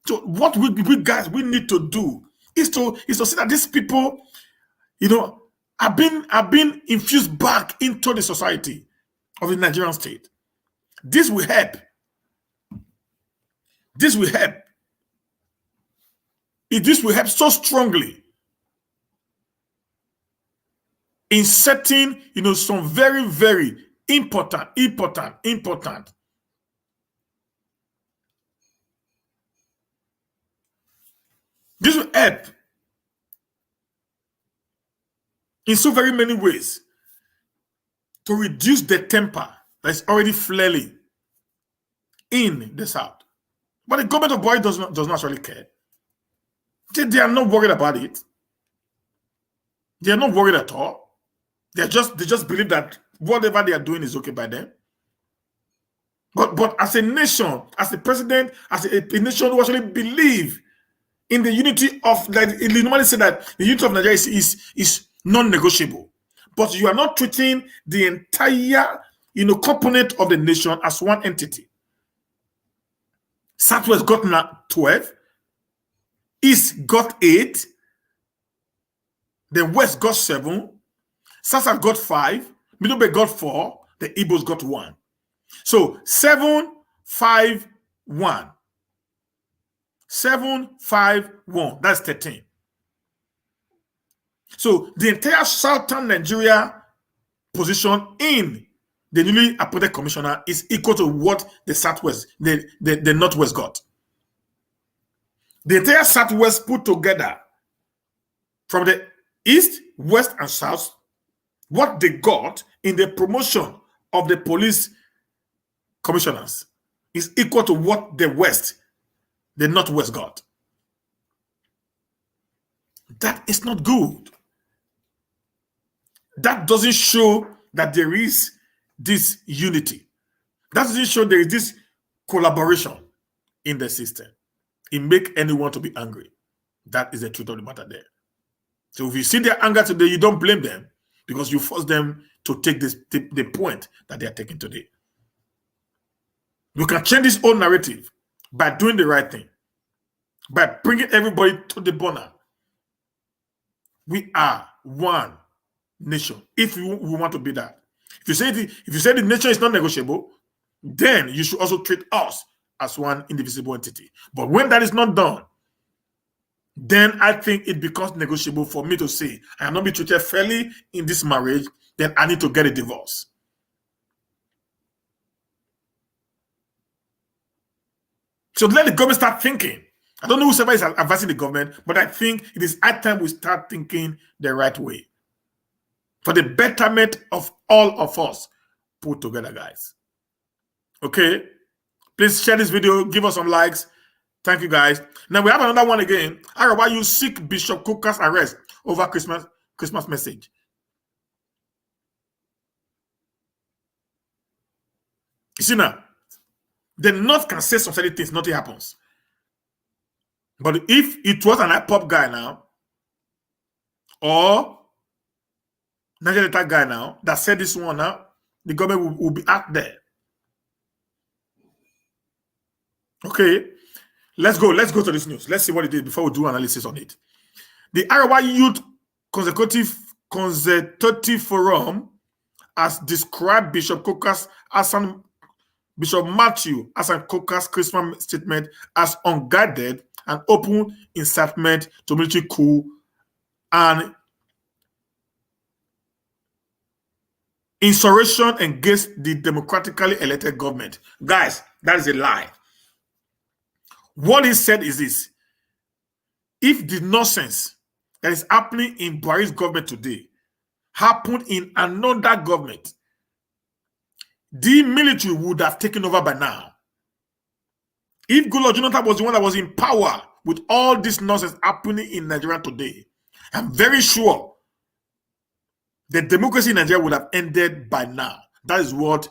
Speaker 1: So what we guys need to do is to see that these people, have been infused back into the society of the Nigerian state. This will help. This will help. This will help so strongly in setting, some very, very important. This will help in so very many ways to reduce the temper that is already flaring in the South. But the government of Buhari does not actually care. They are not worried about it. They are not worried at all. They just believe that whatever they are doing is okay by them. But as a nation, as a president, as a nation who actually believe in the unity of, like they normally say that the unity of Nigeria is non-negotiable. But you are not treating the entire component of the nation as one entity. Southwest got 12, East got 8, the West got 7, South got 5, Middle Belt got 4, the Igbos got 1. So 7, 5, 1. 7, 5, 1. That's 13. So the entire southern Nigeria position in the newly appointed commissioner is equal to what the Southwest, the Northwest got. The entire Southwest put together from the East, West, and South, what they got in the promotion of the police commissioners is equal to what the Northwest got. That is not good. That doesn't show that there is this unity. That doesn't show there is this collaboration in the system. It makes anyone to be angry. That is the truth of the matter there. So if you see their anger today, you don't blame them because you force them to take the point that they are taking today. You can change this whole narrative by doing the right thing, by bringing everybody to the border. We are one nation. If we want to be that, if you say the nation is not negotiable, then you should also treat us as one indivisible entity. But when that is not done, then I think it becomes negotiable for me to say I am not being treated fairly in this marriage. Then I need to get a divorce. So let the government start thinking. I don't know whoever is advising the government, but I think it is high time we start thinking the right way for the betterment of all of us put together, guys. Okay? Please share this video. Give us some likes. Thank you, guys. Now we have another one again. Why you seek Bishop Kukah's arrest over Christmas message. You see now, the North can say some certain things, nothing happens. But if it was an IPOB guy now, or Nigeria guy now, that said this one now, the government will be out there. Okay, let's go to this news. Let's see what it is before we do analysis on it. The Arewa Youth Consultative Forum has described Bishop Matthew Hassan Kukah's Christmas statement as unguided and open incitement to military coup and insurrection against the democratically elected government. Guys, that is a lie. What he said is this: if the nonsense that is happening in Buhari's government today happened in another government, the military would have taken over by now. If Goodluck Jonathan was the one that was in power with all this nonsense happening in Nigeria today, I'm very sure the democracy in Nigeria would have ended by now. That is what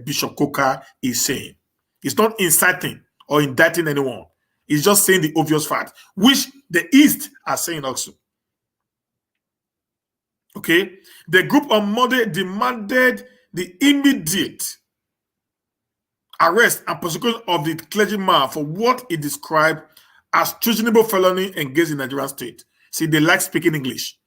Speaker 1: Bishop Kukah is saying. It's not inciting or indicting anyone. It's just saying the obvious fact, which the East are saying also. Okay? The group on Monday demanded the immediate arrest and prosecution of the clergyman for what he described as treasonable felony against the Nigerian state. See, they like speaking English.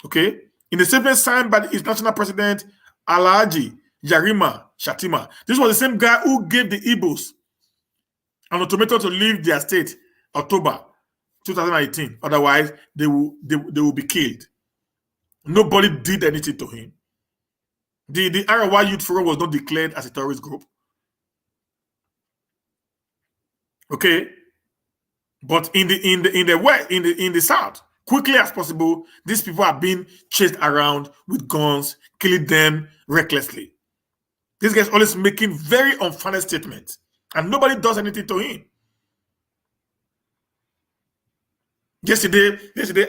Speaker 1: Okay? In the statement signed by the international president, Alhaji Yarima Shatima, this was the same guy who gave the Igbos an ultimatum to leave their state October 2018. Otherwise, they will be killed. Nobody did anything to him. The Arewa Youth Forum was not declared as a terrorist group. Okay, but in the south, quickly as possible, these people are being chased around with guns, killing them recklessly. This guy's always making very unfunny statements, and nobody does anything to him. Yesterday,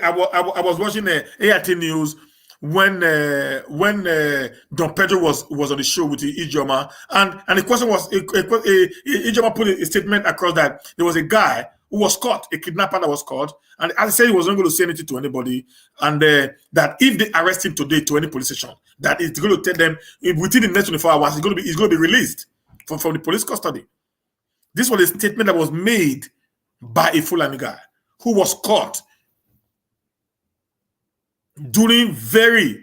Speaker 1: I was watching AIT News when Don Pedro was on the show with Ijoma, and the question was, Ijoma put a statement across that there was a guy who was caught, a kidnapper that was caught, and as I said, he was not going to say anything to anybody, and that if they arrest him today to any police station, that it's going to tell them within the next 24 hours, he's going to be released from the police custody. This was a statement that was made by a Fulani guy who was caught doing very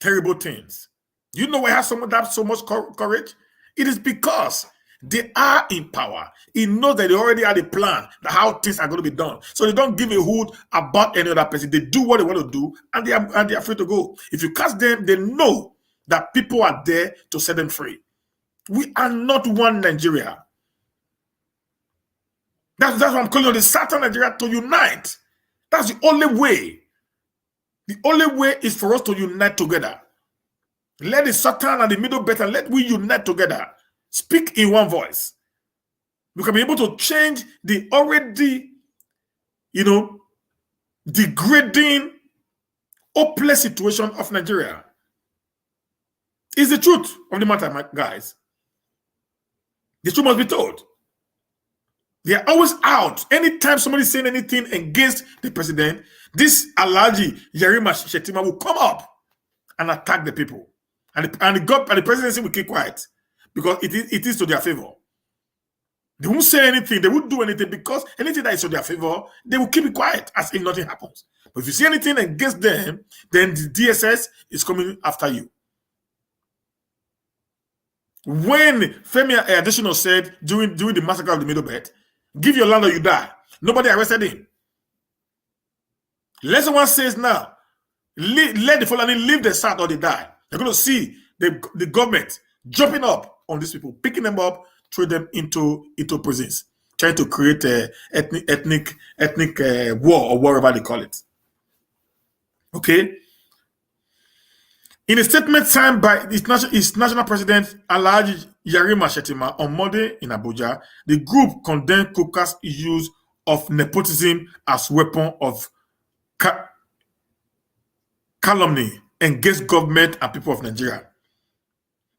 Speaker 1: terrible things. You know why someone that has so much courage? It is because they are in power. He knows that they already had a plan that how things are going to be done. So they don't give a hoot about any other person. They do what they want to do, and they are free to go. If you catch them, they know that people are there to set them free. We are not one Nigeria. That's what I'm calling on the Southern Nigeria to unite. That's the only way. The only way is for us to unite together. Let the Southern and the Middle Belt, and let we unite together. Speak in one voice. We can be able to change the already, degrading, hopeless situation of Nigeria. It's the truth of the matter, my guys. The truth must be told. They are always out. Anytime somebody is saying anything against the president, this Alhaji Yarima Shatima will come up and attack the people. And the presidency will keep quiet because it is to their favor. They won't say anything. They won't do anything because anything that is to their favor, they will keep it quiet as if nothing happens. But if you see anything against them, then the DSS is coming after you. When Femi additional said during the massacre of the Middle Belt, give your land or you die. Nobody arrested him. Let someone says now, let the Fulani leave the South or they die. You're going to see the government jumping up on these people, picking them up, throw them into prisons trying to create a ethnic war or whatever they call it. Okay. In a statement signed by its national president Alhaji Yarima Shettima on Monday in Abuja, the group condemned Kukah's use of nepotism as weapon of calumny against government and people of Nigeria.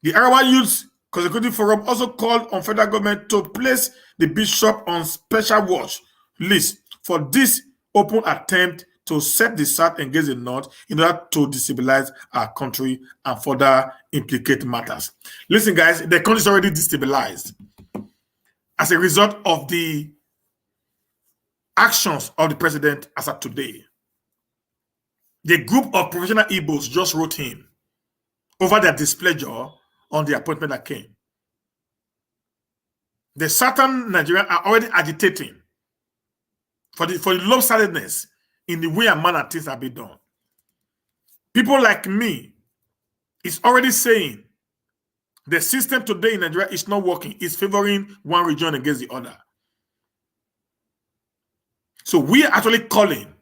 Speaker 1: The Arawa Youth Consecutive Forum also called on federal government to place the bishop on special watch list for this open attempt to set the South against the North in order to destabilize our country and further implicate matters. Listen, guys, the country is already destabilized as a result of the actions of the president as of today. The group of professional Igbos just wrote him over their displeasure on the appointment that came. The southern Nigerians are already agitating for the lopsidedness in the way and manner things have been done. People like me is already saying the system today in Nigeria is not working. It's favoring one region against the other. So we are actually calling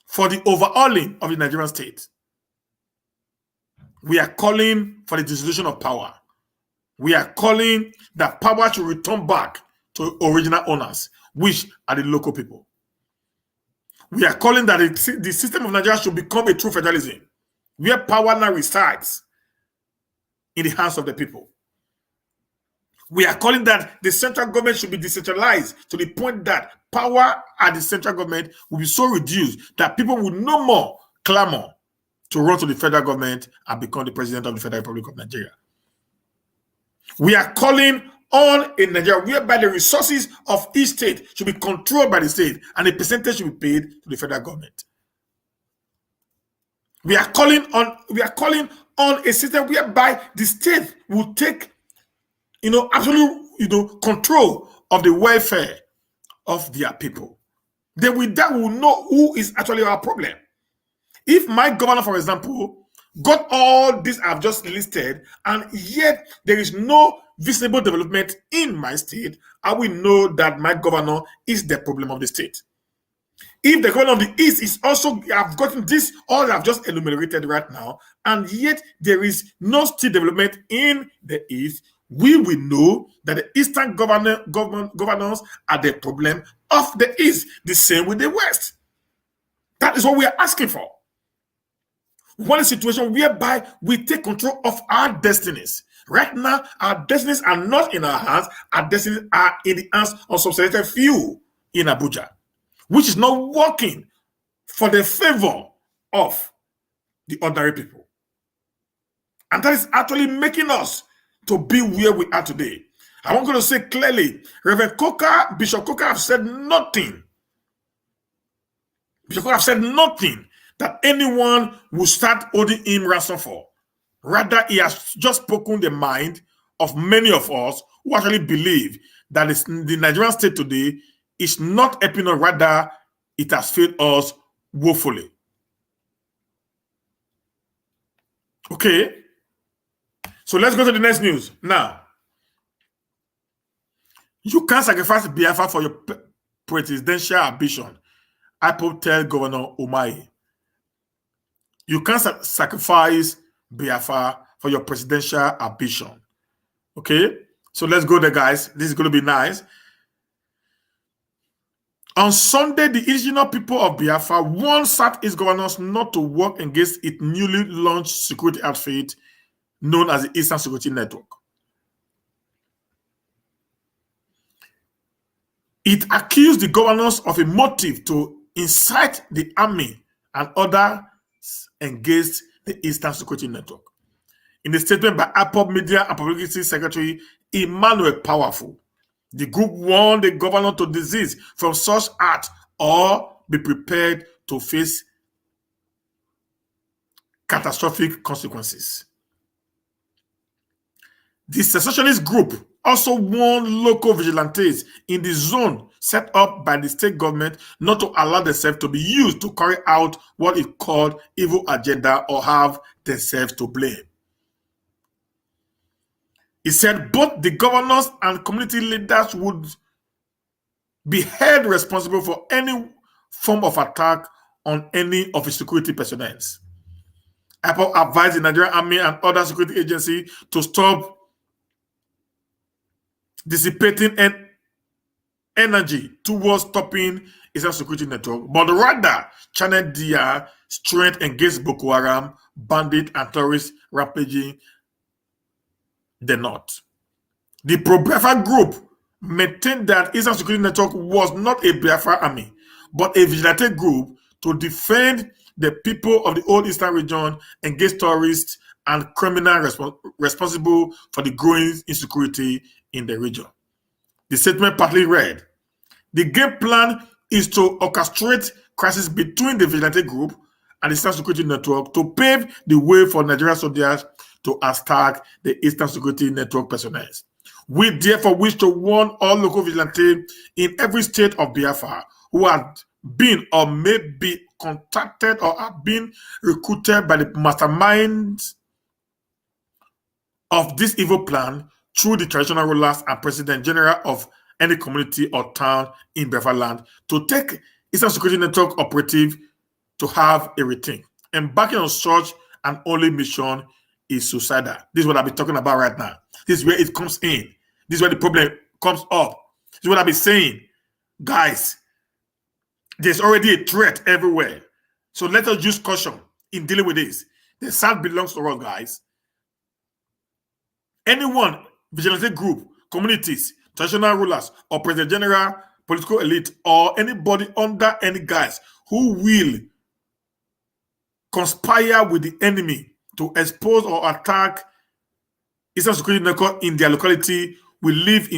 Speaker 1: for the overhauling of the Nigerian state. We are calling for the dissolution of power. We are calling that power to return back to original owners, which are the local people. We are calling that the system of Nigeria should become a true federalism, where power now resides in the hands of the people. We are calling that the central government should be decentralized to the point that power at the central government will be so reduced that people will no more clamor to run to the federal government and become the president of the Federal Republic of Nigeria. We are calling on a Nigeria whereby the resources of each state should be controlled by the state and a percentage should be paid to the federal government. We are calling on a system whereby the state will take absolute control of the welfare of their people. Then with that, we will know who is actually our problem. If my governor, for example, got all this I've just listed, and yet there is no visible development in my state, I will know that my governor is the problem of the state. If the governor of the East is also, I've gotten this, all I've just enumerated right now, and yet there is no state development in the East, we will know that the Eastern governors are the problem of the East, the same with the West. That is what we are asking for. We want a situation whereby we take control of our destinies. Right now, our destinies are not in our hands. Our destinies are in the hands of some selected few in Abuja, which is not working for the favor of the ordinary people. And that is actually making us to be where we are today. I want to say clearly, Reverend Kukah, Bishop Kukah have said nothing. Bishop Kukah have said nothing that anyone will start holding him ransom for. Rather, he has just spoken the mind of many of us who actually believe that the Nigerian state today is not helping us, rather, it has failed us woefully. Okay, so let's go to the next news. Now, you can't sacrifice Biafra for your presidential ambition, IPOB tells Governor Umahi. You can't sacrifice Biafra for your presidential ambition. Okay, so let's go there, guys. This is going to be nice. On Sunday, the indigenous people of Biafra warned Southeast governors not to work against its newly launched security outfit known as the Eastern Security Network. It accused the governors of a motive to incite the army and others engaged the Eastern Security Network. In a statement by IPOB Media and Publicity Secretary Emmanuel Powerful, the group warned the governor to desist from such act or be prepared to face catastrophic consequences. The secessionist group also warned local vigilantes in the zone set up by the state government not to allow themselves to be used to carry out what it called evil agenda or have themselves to blame. He said both the governors and community leaders would be held responsible for any form of attack on any of its security personnel. IPOB advised the Nigerian Army and other security agencies to stop dissipating energy towards stopping Islam security network, but rather channel their strength against Boko Haram, bandit, and terrorists rampaging the north. The pro-Biafra group maintained that Islam security network was not a Biafra army, but a vigilante group to defend the people of the old eastern region against terrorists and criminals responsible for the growing insecurity in the region. The statement partly read, the game plan is to orchestrate crisis between the vigilante group and the Eastern Security Network to pave the way for Nigerian soldiers to attack the Eastern Security Network personnel. We therefore wish to warn all local vigilantes in every state of Biafra who have been or may be contacted or have been recruited by the masterminds of this evil plan through the traditional rulers and president general of any community or town in Biafra land to take Eastern Security Network operative to have a rethink. Embarking on such an only mission is suicidal. This is what I'll be talking about right now. This is where it comes in. This is where the problem comes up. This is what I'll be saying. Guys, there's already a threat everywhere. So let us use caution in dealing with this. The South belongs to us, guys. Anyone, vigilante group, communities, traditional rulers, or president general, political elite, or anybody under any guise who will conspire with the enemy to expose or attack Eastern Security Network in their locality will live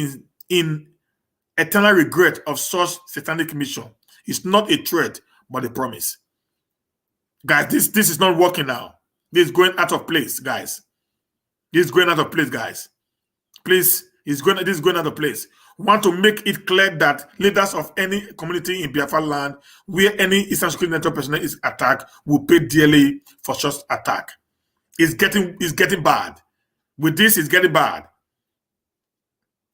Speaker 1: in eternal regret of such satanic mission. It's not a threat, but a promise. Guys, this is not working now. This is going out of place, guys. This is going out of place, guys. Please, this is going out of place. We want to make it clear that leaders of any community in Biafra land where any Eastern Security Network personnel is attacked will pay dearly for such attack. It's getting bad. With this, it's getting bad.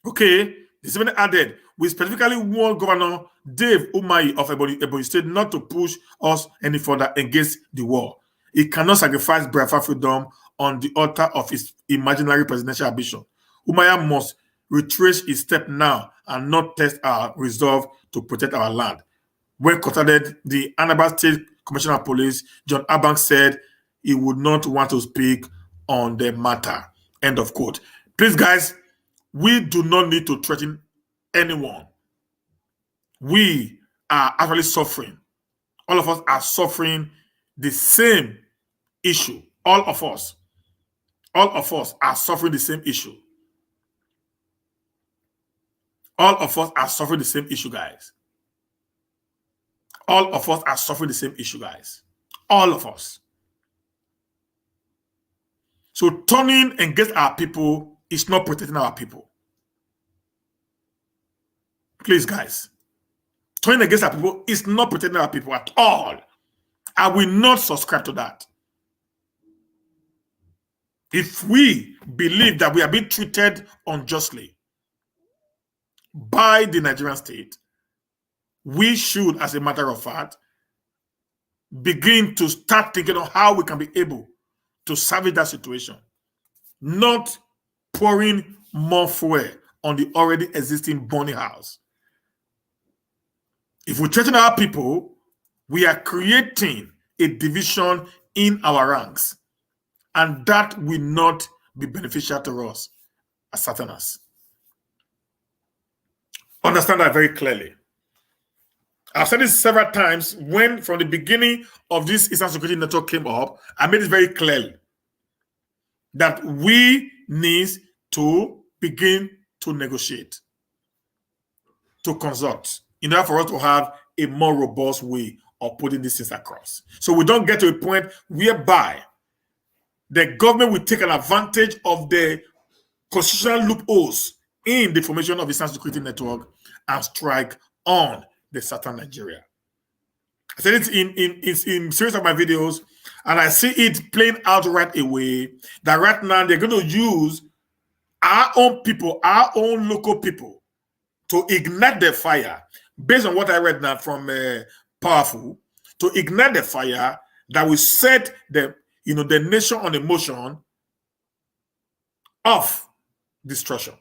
Speaker 1: Okay, the statement added, we specifically warn Governor Dave Umahi of Ebonyi State not to push us any further against the war. He cannot sacrifice Biafra freedom on the altar of his imaginary presidential ambition. Umahi must retrace his step now and not test our resolve to protect our land. When consulted, the Anambra State Commissioner of Police, John Abang, said he would not want to speak on the matter. End of quote. Please, guys, we do not need to threaten anyone. We are actually suffering. All of us are suffering the same issue. All of us are suffering the same issue. All of us are suffering the same issue, guys. All of us are suffering the same issue, guys. All of us. So turning against our people is not protecting our people. Please, guys. Turning against our people is not protecting our people at all. I will not subscribe to that. If we believe that we are being treated unjustly by the Nigerian state, we should, as a matter of fact, begin to start thinking of how we can be able to salvage that situation, not pouring more fuel on the already existing burning house. If we threaten our people, we are creating a division in our ranks, and that will not be beneficial to us as Southerners. Understand that very clearly. I've said this several times. When from the beginning of this Eastern Security Network came up, I made it very clear that we need to begin to negotiate, to consult, in order for us to have a more robust way of putting these things across. So we don't get to a point whereby the government will take an advantage of the constitutional loopholes in the formation of the Eastern Security Network and strike on the Southern Nigeria. I said it in series of my videos, and I see it playing out right away, that right now they're going to use our own people, our own local people, to ignite the fire, based on what I read now from Powerful, to ignite the fire that will set the nation on a motion of destruction.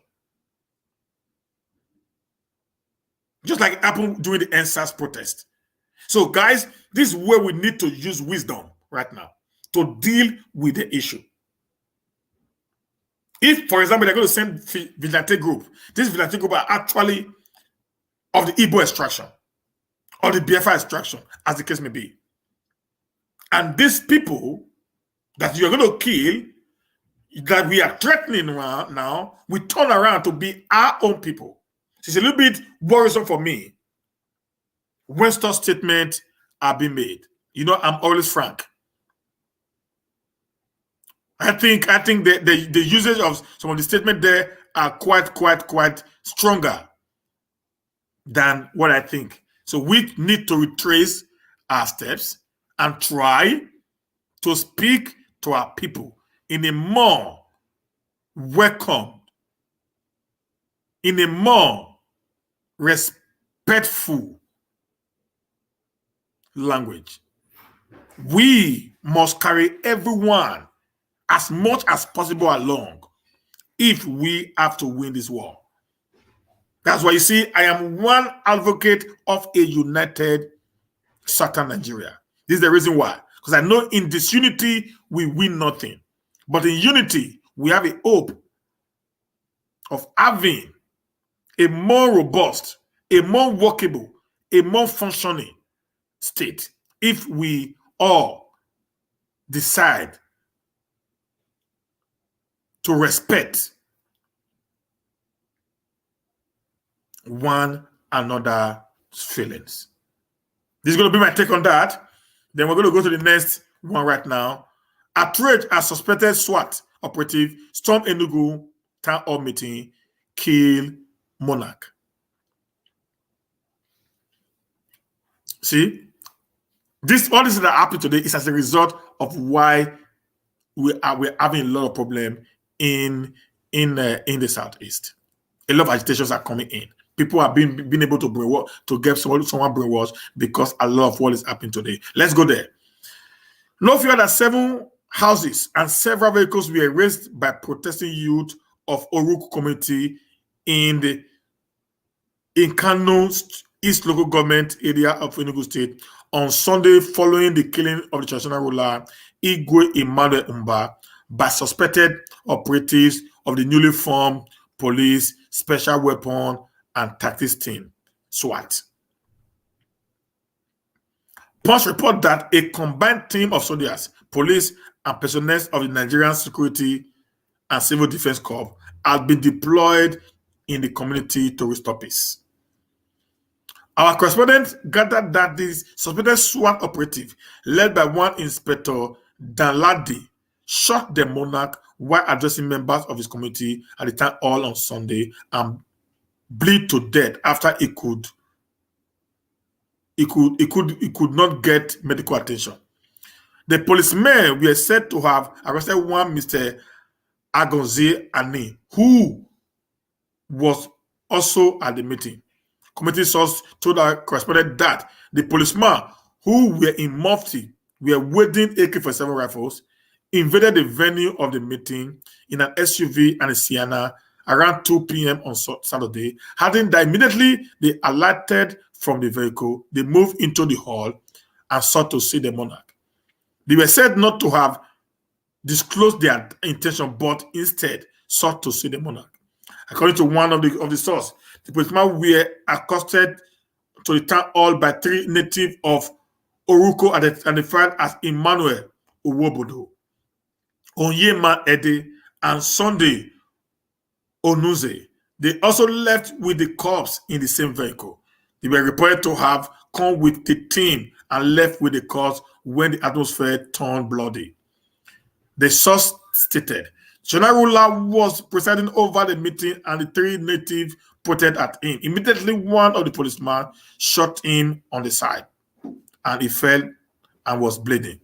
Speaker 1: Just like it happened during the NSAS protest. So, guys, this is where we need to use wisdom right now to deal with the issue. If, for example, they're going to send vigilante group, this vigilante group are actually of the Igbo extraction or the Biafra extraction, as the case may be. And these people that you're going to kill, that we are threatening now, we turn around to be our own people. It's a little bit worrisome for me when such statements are being made. I'm always frank. I think the usage of some of the statements there are quite stronger than what I think. So we need to retrace our steps and try to speak to our people in a more welcome, in a more respectful language. We must carry everyone as much as possible along if we have to win this war. That's why you see, I am one advocate of a united Southern Nigeria. This is the reason why. Because I know in disunity, we win nothing. But in unity, we have a hope of having a more robust, a more workable, a more functioning state if we all decide to respect one another's feelings. This is going to be my take on that. Then we're going to go to the next one right now. Outrage as suspected SWAT operative storm Enugu town hall meeting, kill Monarch. See, all this that happened today is as a result of why we're having a lot of problem in the Southeast. A lot of agitations are coming in. People are being able to get someone brainwashed because a lot of what is happening today. Let's go there. No fewer than 7 houses and several vehicles were razed by protesting youth of Oruk community in Kano East local government area of Enugu State on Sunday following the killing of the traditional ruler Igwe Emmanuel Umba by suspected operatives of the newly formed police special weapon and tactics team, SWAT. Punch report that a combined team of soldiers, police, and personnel of the Nigerian Security and Civil Defense Corps has been deployed in the community to restore peace. Our correspondent gathered that this suspected SWAT operative, led by one Inspector Danladi, shot the Monarch while addressing members of his community at the town hall on Sunday and bleed to death after he could not get medical attention. The policemen were said to have arrested one Mr. Agonze Ani, who was also at the meeting. Committee source told our correspondent that the policemen who were in mufti were wielding AK-47 rifles, invaded the venue of the meeting in an SUV and a Sienna around 2 p.m. on Saturday. Having that, immediately they alighted from the vehicle, they moved into the hall and sought to see the Monarch. They were said not to have disclosed their intention, but instead sought to see the Monarch. According to one of the source, the policemen were accosted to the town hall by 3 natives of Oruko identified as Emmanuel Uwobodo, Onyema Ede, and Sunday Onuze. They also left with the corpse in the same vehicle. They were reported to have come with the team and left with the corpse when the atmosphere turned bloody. The source stated, General Ruler was presiding over the meeting and the 3 natives pointed at him. Immediately, one of the policemen shot him on the side and he fell and was bleeding.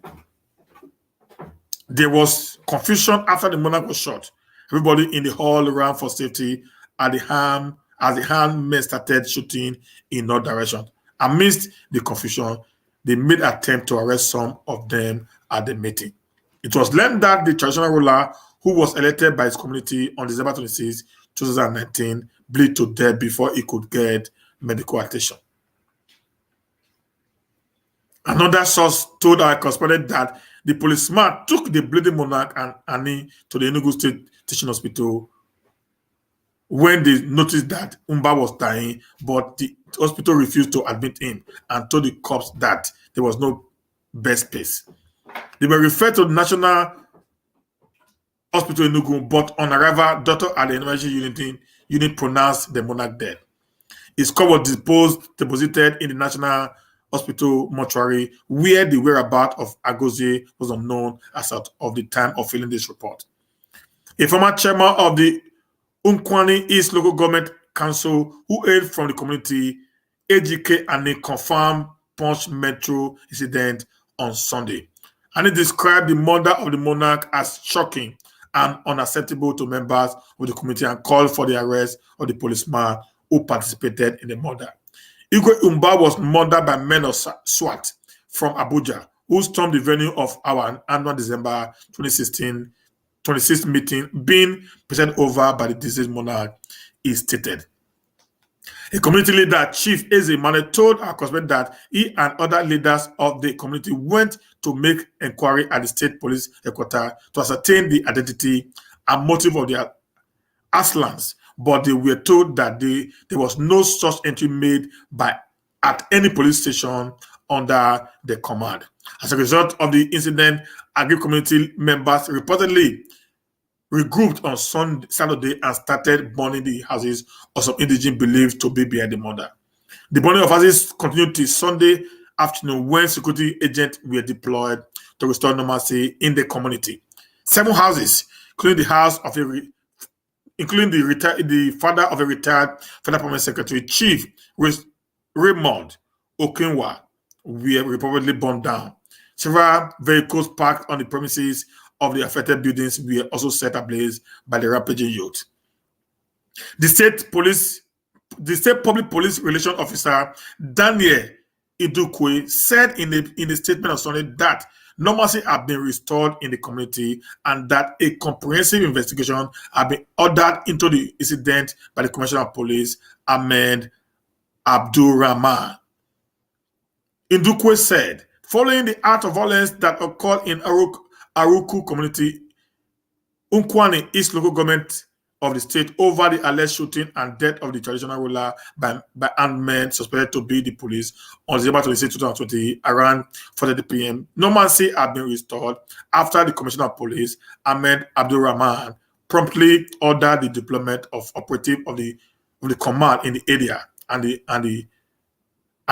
Speaker 1: There was confusion after the Monarch was shot. Everybody in the hall ran for safety as the harm as the handmen started shooting in all directions. Amidst the confusion, they made attempt to arrest some of them at the meeting. It was learned that the traditional ruler, who was elected by his community on December 26, 2019, bleed to death before he could get medical attention. Another source told our correspondent that the policeman took the bleeding monarch and Annie to the Enugu State Teaching Hospital when they noticed that Umba was dying, but the hospital refused to admit him and told the cops that there was no bed space. They were referred to the National Hospital in Enugu, but on arrival, doctor at the emergency unit pronounced the monarch dead. His corpse was deposited in the National Hospital mortuary, where the whereabouts of Agozie was unknown as of the time of filing this report. A former chairman of the Unkwani East Local Government Council, who hailed from the community, AGK, and confirmed Punch Metro incident on Sunday. And he described the murder of the monarch as shocking and unacceptable to members of the community and called for the arrest of the policeman who participated in the murder. Igwe Umba was murdered by men of SWAT from Abuja, who stormed the venue of our annual December 2016 26th meeting being presided over by the deceased monarch, is stated. A community leader, Chief Eze Mane, told our correspondent that he and other leaders of the community went to make inquiry at the state police headquarters to ascertain the identity and motive of the Aslans, but they were told that there was no such entry made at any police station under the command. As a result of the incident, Agri community members reportedly regrouped on Saturday and started burning the houses of some indigenes believed to be behind the murder. The burning of houses continued till Sunday afternoon when security agents were deployed to restore normalcy in the community. 7 houses, including the house of the father of a retired federal permanent secretary, Chief Raymond Okinwa, were reportedly burned down. Several vehicles parked on the premises of the affected buildings were also set ablaze by the rampaging youth. The state public police relations officer Daniel Idukwe said in a statement on Sunday that normalcy had been restored in the community and that a comprehensive investigation had been ordered into the incident by the Commissioner of Police, Ahmed Abdulrahman. Idukwe said, following the act of violence that occurred in Aruku community, Unkwani East Local Government of the state over the alleged shooting and death of the traditional ruler by armed men suspected to be the police on December 26, 2020, around 4:30 p.m. Normalcy had been restored after the Commissioner of Police, Ahmed Abdulrahman, promptly ordered the deployment of operatives of the command in the area and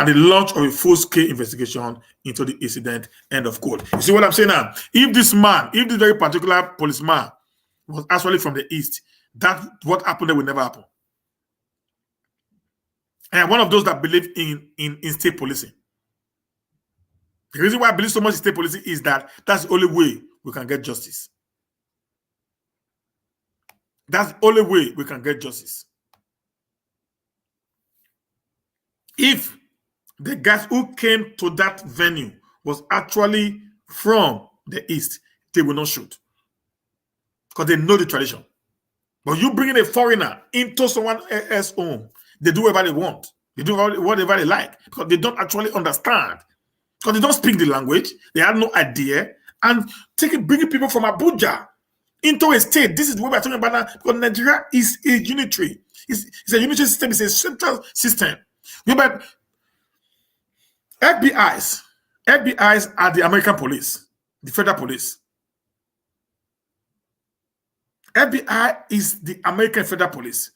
Speaker 1: the launch of a full-scale investigation into the incident. End of quote. You see what I'm saying now? If this very particular policeman was actually from the East, that what happened there will never happen. And I'm one of those that believe in state policing. The reason why I believe so much in state policing is that that's the only way we can get justice. That's the only way we can get justice. If the guys who came to that venue was actually from the East, they will not shoot. Because they know the tradition. But you bring in a foreigner into someone else's home, they do whatever they want. They do whatever they like. Because they don't actually understand. Because they don't speak the language. They have no idea. And bringing people from Abuja into a state. This is what we're talking about now. Because Nigeria is a unitary. It's a unitary system. It's a central system. Remember, FBIs are the American police, the federal police. FBI is the American federal police,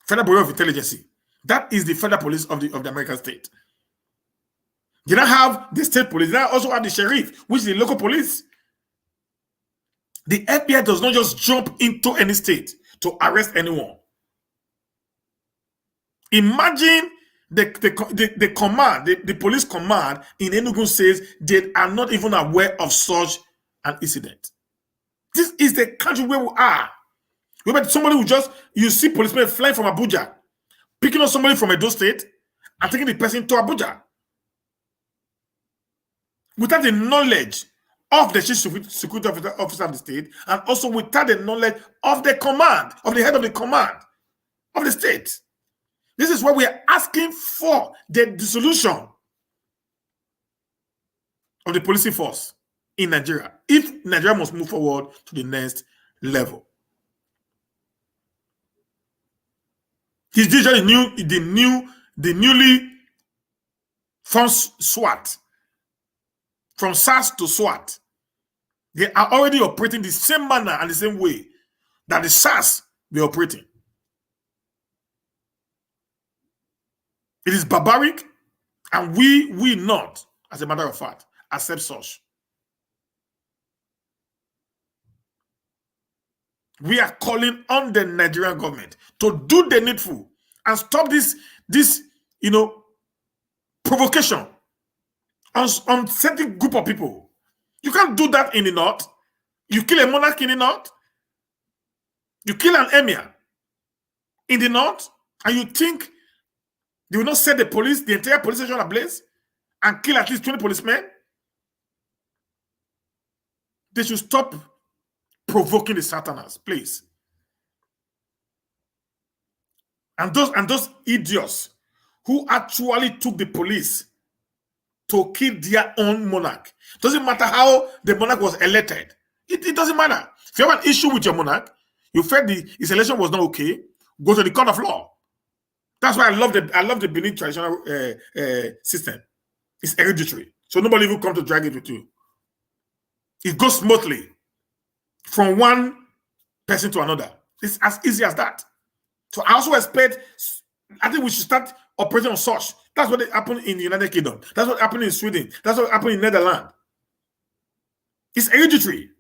Speaker 1: Federal Bureau of Intelligence. That is the federal police of the American state. You now have the state police. You now also have the sheriff, which is the local police. The FBI does not just jump into any state to arrest anyone. Imagine the command, the police command in Enugu says they are not even aware of such an incident. This is the country where we are. We met somebody who you see policemen flying from Abuja, picking up somebody from Edo State and taking the person to Abuja without the knowledge of the chief security officer of the state, and also without the knowledge of the command, of the head of the command of the state. This is why we are asking for the dissolution of the policing force in Nigeria, if Nigeria must move forward to the next level. He's usually the newly formed SWAT, from SARS to SWAT. They are already operating the same manner and the same way that the SARS were operating. It is barbaric, and we not, as a matter of fact, accept such. We are calling on the Nigerian government to do the needful and stop this provocation on certain group of people. You can't do that in the north. You kill a monarch in the north. You kill an emir in the north, and you think they will not set the entire police station ablaze and kill at least 20 policemen? They should stop provoking the Southerners, please. And those idiots who actually took the police to kill their own monarch. Doesn't matter how the monarch was elected. It doesn't matter. If you have an issue with your monarch, you felt his election was not okay, go to the court of law. That's why I love the Bini traditional system. It's hereditary, so nobody will come to drag it with you. It goes smoothly from one person to another. It's as easy as that. So I also expect, I think we should start operating on such. That's what happened in the United Kingdom. That's what happened in Sweden. That's what happened in Netherlands. It's hereditary.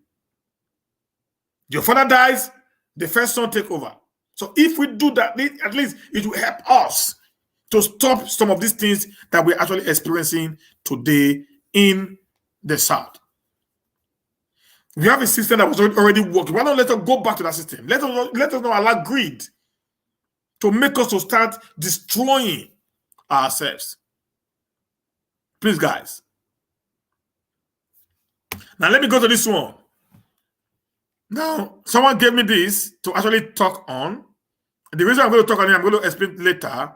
Speaker 1: Your father dies, the first son take over. So if we do that, at least it will help us to stop some of these things that we're actually experiencing today in the South. We have a system that was already working. Why not let us go back to that system? Let us not allow greed to make us to start destroying ourselves. Please, guys. Now, let me go to this one. Now, someone gave me this to actually talk on. The reason I'm going to talk on it, I'm going to explain later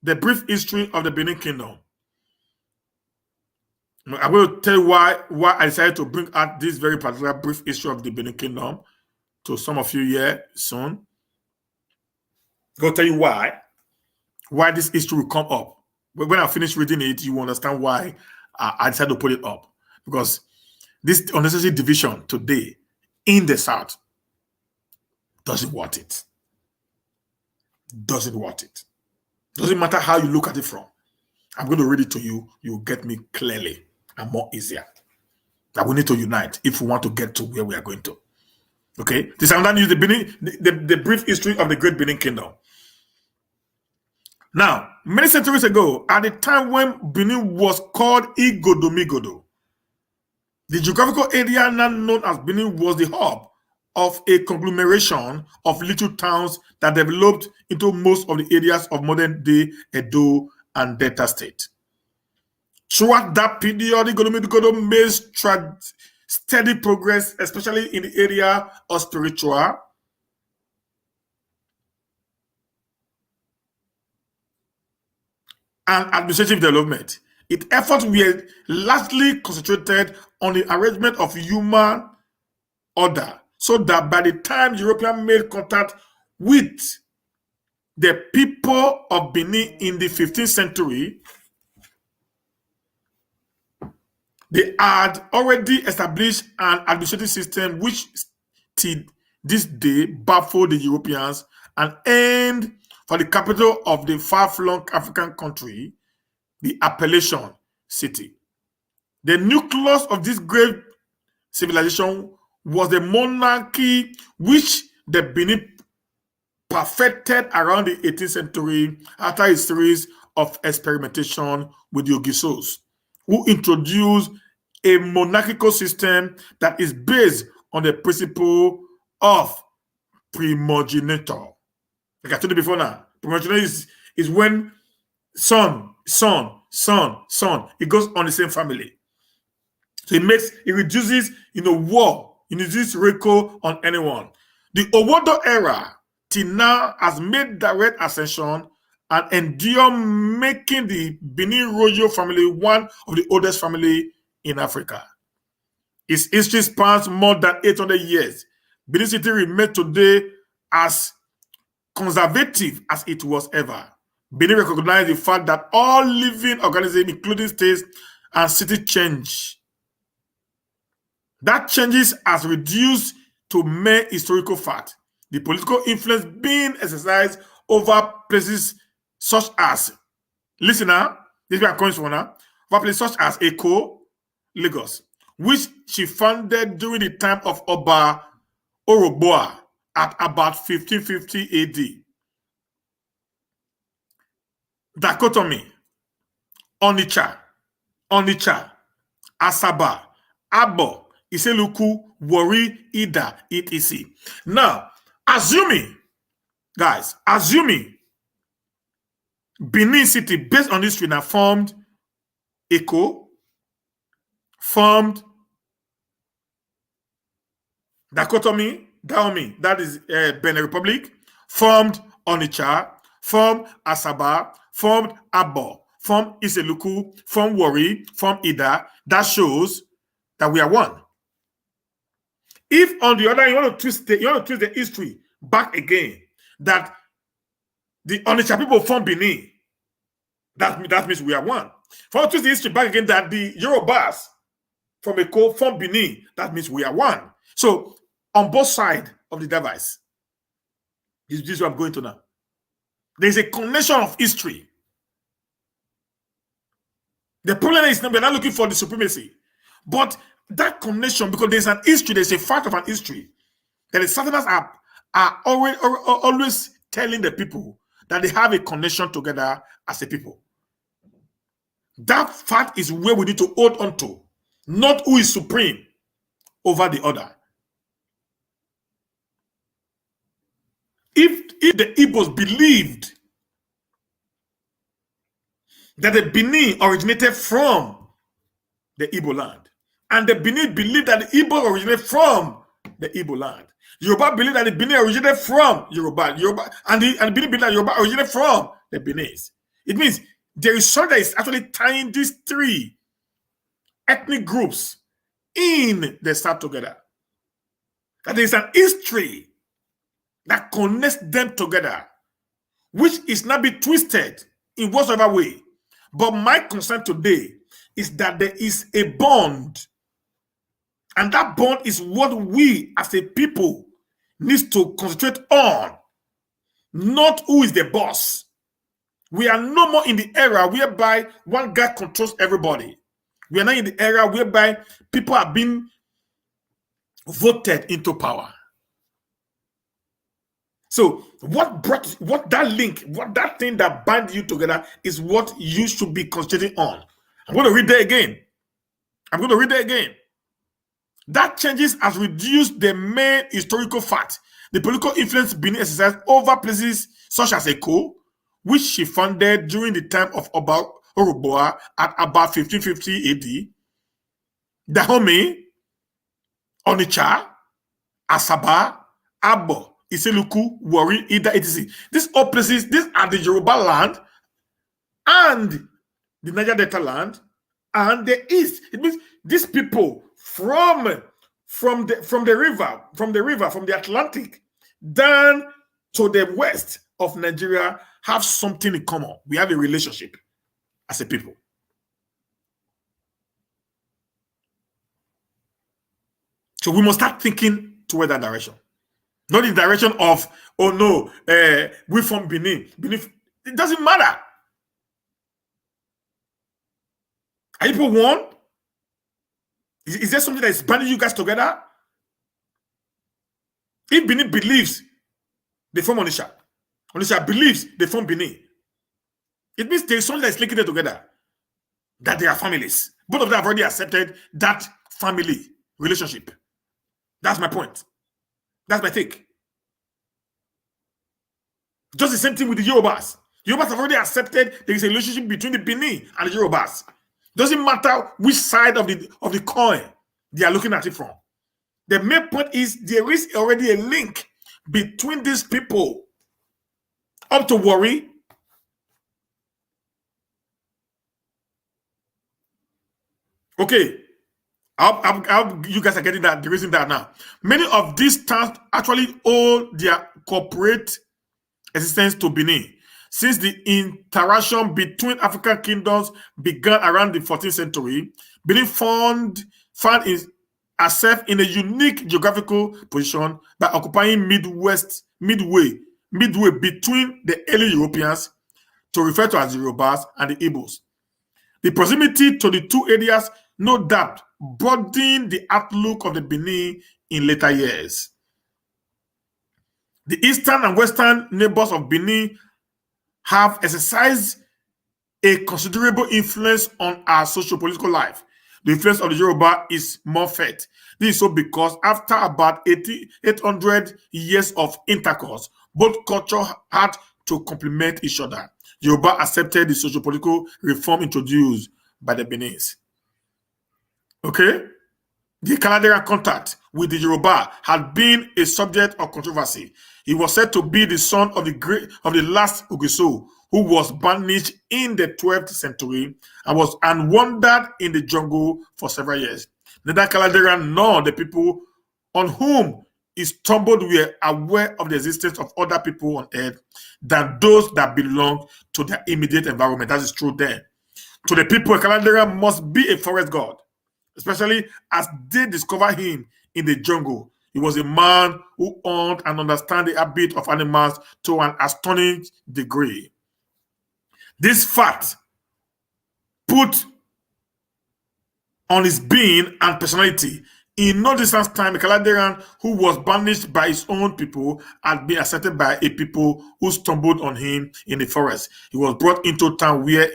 Speaker 1: the brief history of the Benin Kingdom. I'm going to tell you why I decided to bring out this very particular brief history of the Benin Kingdom to some of you here soon. I'm going to tell you why this history will come up. But when I finish reading it, you will understand why I decided to put it up. Because this unnecessary division today in the South doesn't worth it. Doesn't worth it. Doesn't matter how you look at it from. I'm going to read it to you. You'll get me clearly and more easier. That we need to unite if we want to get to where we are going to. Okay? This I'm going to use the brief history of the Great Benin Kingdom. Now, many centuries ago, at the time when Benin was called Igodomigodo, the geographical area now known as Benin was the hub of a conglomeration of little towns that developed into most of the areas of modern-day Edo and Delta State. Throughout that period, Igodomigodo made steady progress, especially in the area of spiritual, and administrative development. Its efforts were largely concentrated on the arrangement of human order, so that by the time Europeans made contact with the people of Benin in the 15th century, they had already established an administrative system which till this day baffled the Europeans and aimed for the capital of the far-flung African country, the Appalachian city. The nucleus of this great civilization was the monarchy which the Benin perfected around the 18th century after a series of experimentation with the Ogisos, who introduced a monarchical system that is based on the principle of primogenitor. Like I told you before now, primogenitor is when son. It goes on the same family. So it reduces, war. It reduces RICO on anyone. The Owodo era till now has made direct ascension and endure, making the Bini royal family one of the oldest family in Africa. Its history spans more than 800 years. Benin City remains today as conservative as it was ever. Benin recognized the fact that all living organisms, including states and cities, change. That changes has reduced to mere historical fact. The political influence being exercised over places such as, listen now, this is where I'm coming from now, over places such as Eko, Lagos, which she founded during the time of Oba Oroboa at about 1550 AD. Dichotomy, Onitsha, Asaba, Abo, Iseluku, Wari, Ida, etc. Now, assuming Benin City, based on history, now formed Eko, formed Dichotomy, Dahomey, that is Benin Republic, formed Onitsha, formed Asaba, formed Abo, formed Iseluku, formed Wari, formed Ida. That shows that we are one. If on the other hand, you want to twist the history back again, that the Onitsha people formed Bini, that means we are one. For twist the history back again, that the Yorubas from Eko formed Bini, that means we are one. So on both sides of the device, this is what I'm going to now. There's a connection of history. The problem is we're not looking for the supremacy, but that connection, because there's an history, there's a fact of an history that the Southerners are always telling the people that they have a connection together as a people. That fact is where we need to hold on to, not who is supreme over the other. If the Igbos believed that the Bini originated from the Igbo land, and the Bini believed that the Igbo originated from the Igbo land, Yoruba believed that the Bini originated from Yoruba, and the Bini believed that Yoruba originated from the Benis. It means there is something that is actually tying these three ethnic groups in the South together. That there is an history that connects them together, which is not be twisted in whatsoever way. But my concern today is that there is a bond, and that bond is what we as a people need to concentrate on, not who is the boss. We are no more in the era whereby one guy controls everybody. We are not in the era whereby people are being voted into power. So what that thing that binds you together is what you should be concentrating on. I'm going to read that again. That changes has reduced the main historical fact, the political influence being exercised over places such as Eko, which she founded during the time of Oba Oroboa at about 1550 AD, Dahomey, Onitsha, Asaba, Abo, Iseluku, Wari, Ida, etc. These all places, these are the Yoruba land and the Niger Delta land and the East. It means these people from the river, from the Atlantic down to the west of Nigeria have something in common. We have a relationship as a people. So we must start thinking toward that direction. Not in the direction of, oh no, we're from Benin. It doesn't matter. Are people one? Is there something that is binding you guys together? If Benin believes they form Onitsha believes they form Benin, it means there's something that is linking them together, that they are families. Both of them have already accepted that family relationship. That's my point. That's my take. Just the same thing with the Yorubas. Yorubas have already accepted there is a relationship between the Bini and the Yorubas. Doesn't matter which side of the coin they are looking at it from. The main point is there is already a link between these people. Up to worry. Okay, you guys are getting that, the reason that now. Many of these towns actually owe their corporate existence to Benin. Since the interaction between African kingdoms began around the 14th century, Benin found herself in a unique geographical position by occupying midway between the early Europeans, to refer to as the Yorubas, and the Igbos. The proximity to the two areas, no doubt, broadened the outlook of the Benin in later years. The eastern and western neighbors of Benin have exercised a considerable influence on our socio-political life. The influence of the Yoruba is more felt. This is so because after about 800 years of intercourse, both cultures had to complement each other. Yoruba accepted the socio-political reform introduced by the Beninese. Okay? The Canadian contact with the Yoruba had been a subject of controversy. He was said to be the son of the last Ogiso, who was banished in the 12th century and wandered in the jungle for several years. Neither Canadian nor the people on whom he stumbled were aware of the existence of other people on earth than those that belonged to their immediate environment. That is true then. To the people, a Canadian must be a forest god, especially as they discover him in the jungle. He was a man who owned and understood the habit of animals to an astonishing degree. This fact put on his being and personality. In no distant time, a Chaldean who was banished by his own people had been accepted by a people who stumbled on him in the forest. He was brought into town where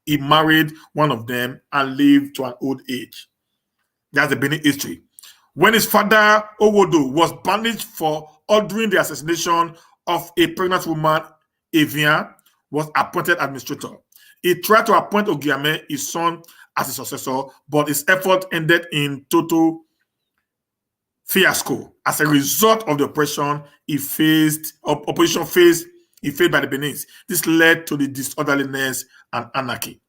Speaker 1: he married one of them and lived to an old age. That's the Bini history. When his father, Owodo, was banished for ordering the assassination of a pregnant woman, Evian was appointed administrator. He tried to appoint Ogiame, his son, as his successor, but his effort ended in total fiasco as a result of the opposition he faced by the Beninese. This led to the disorderliness and anarchy.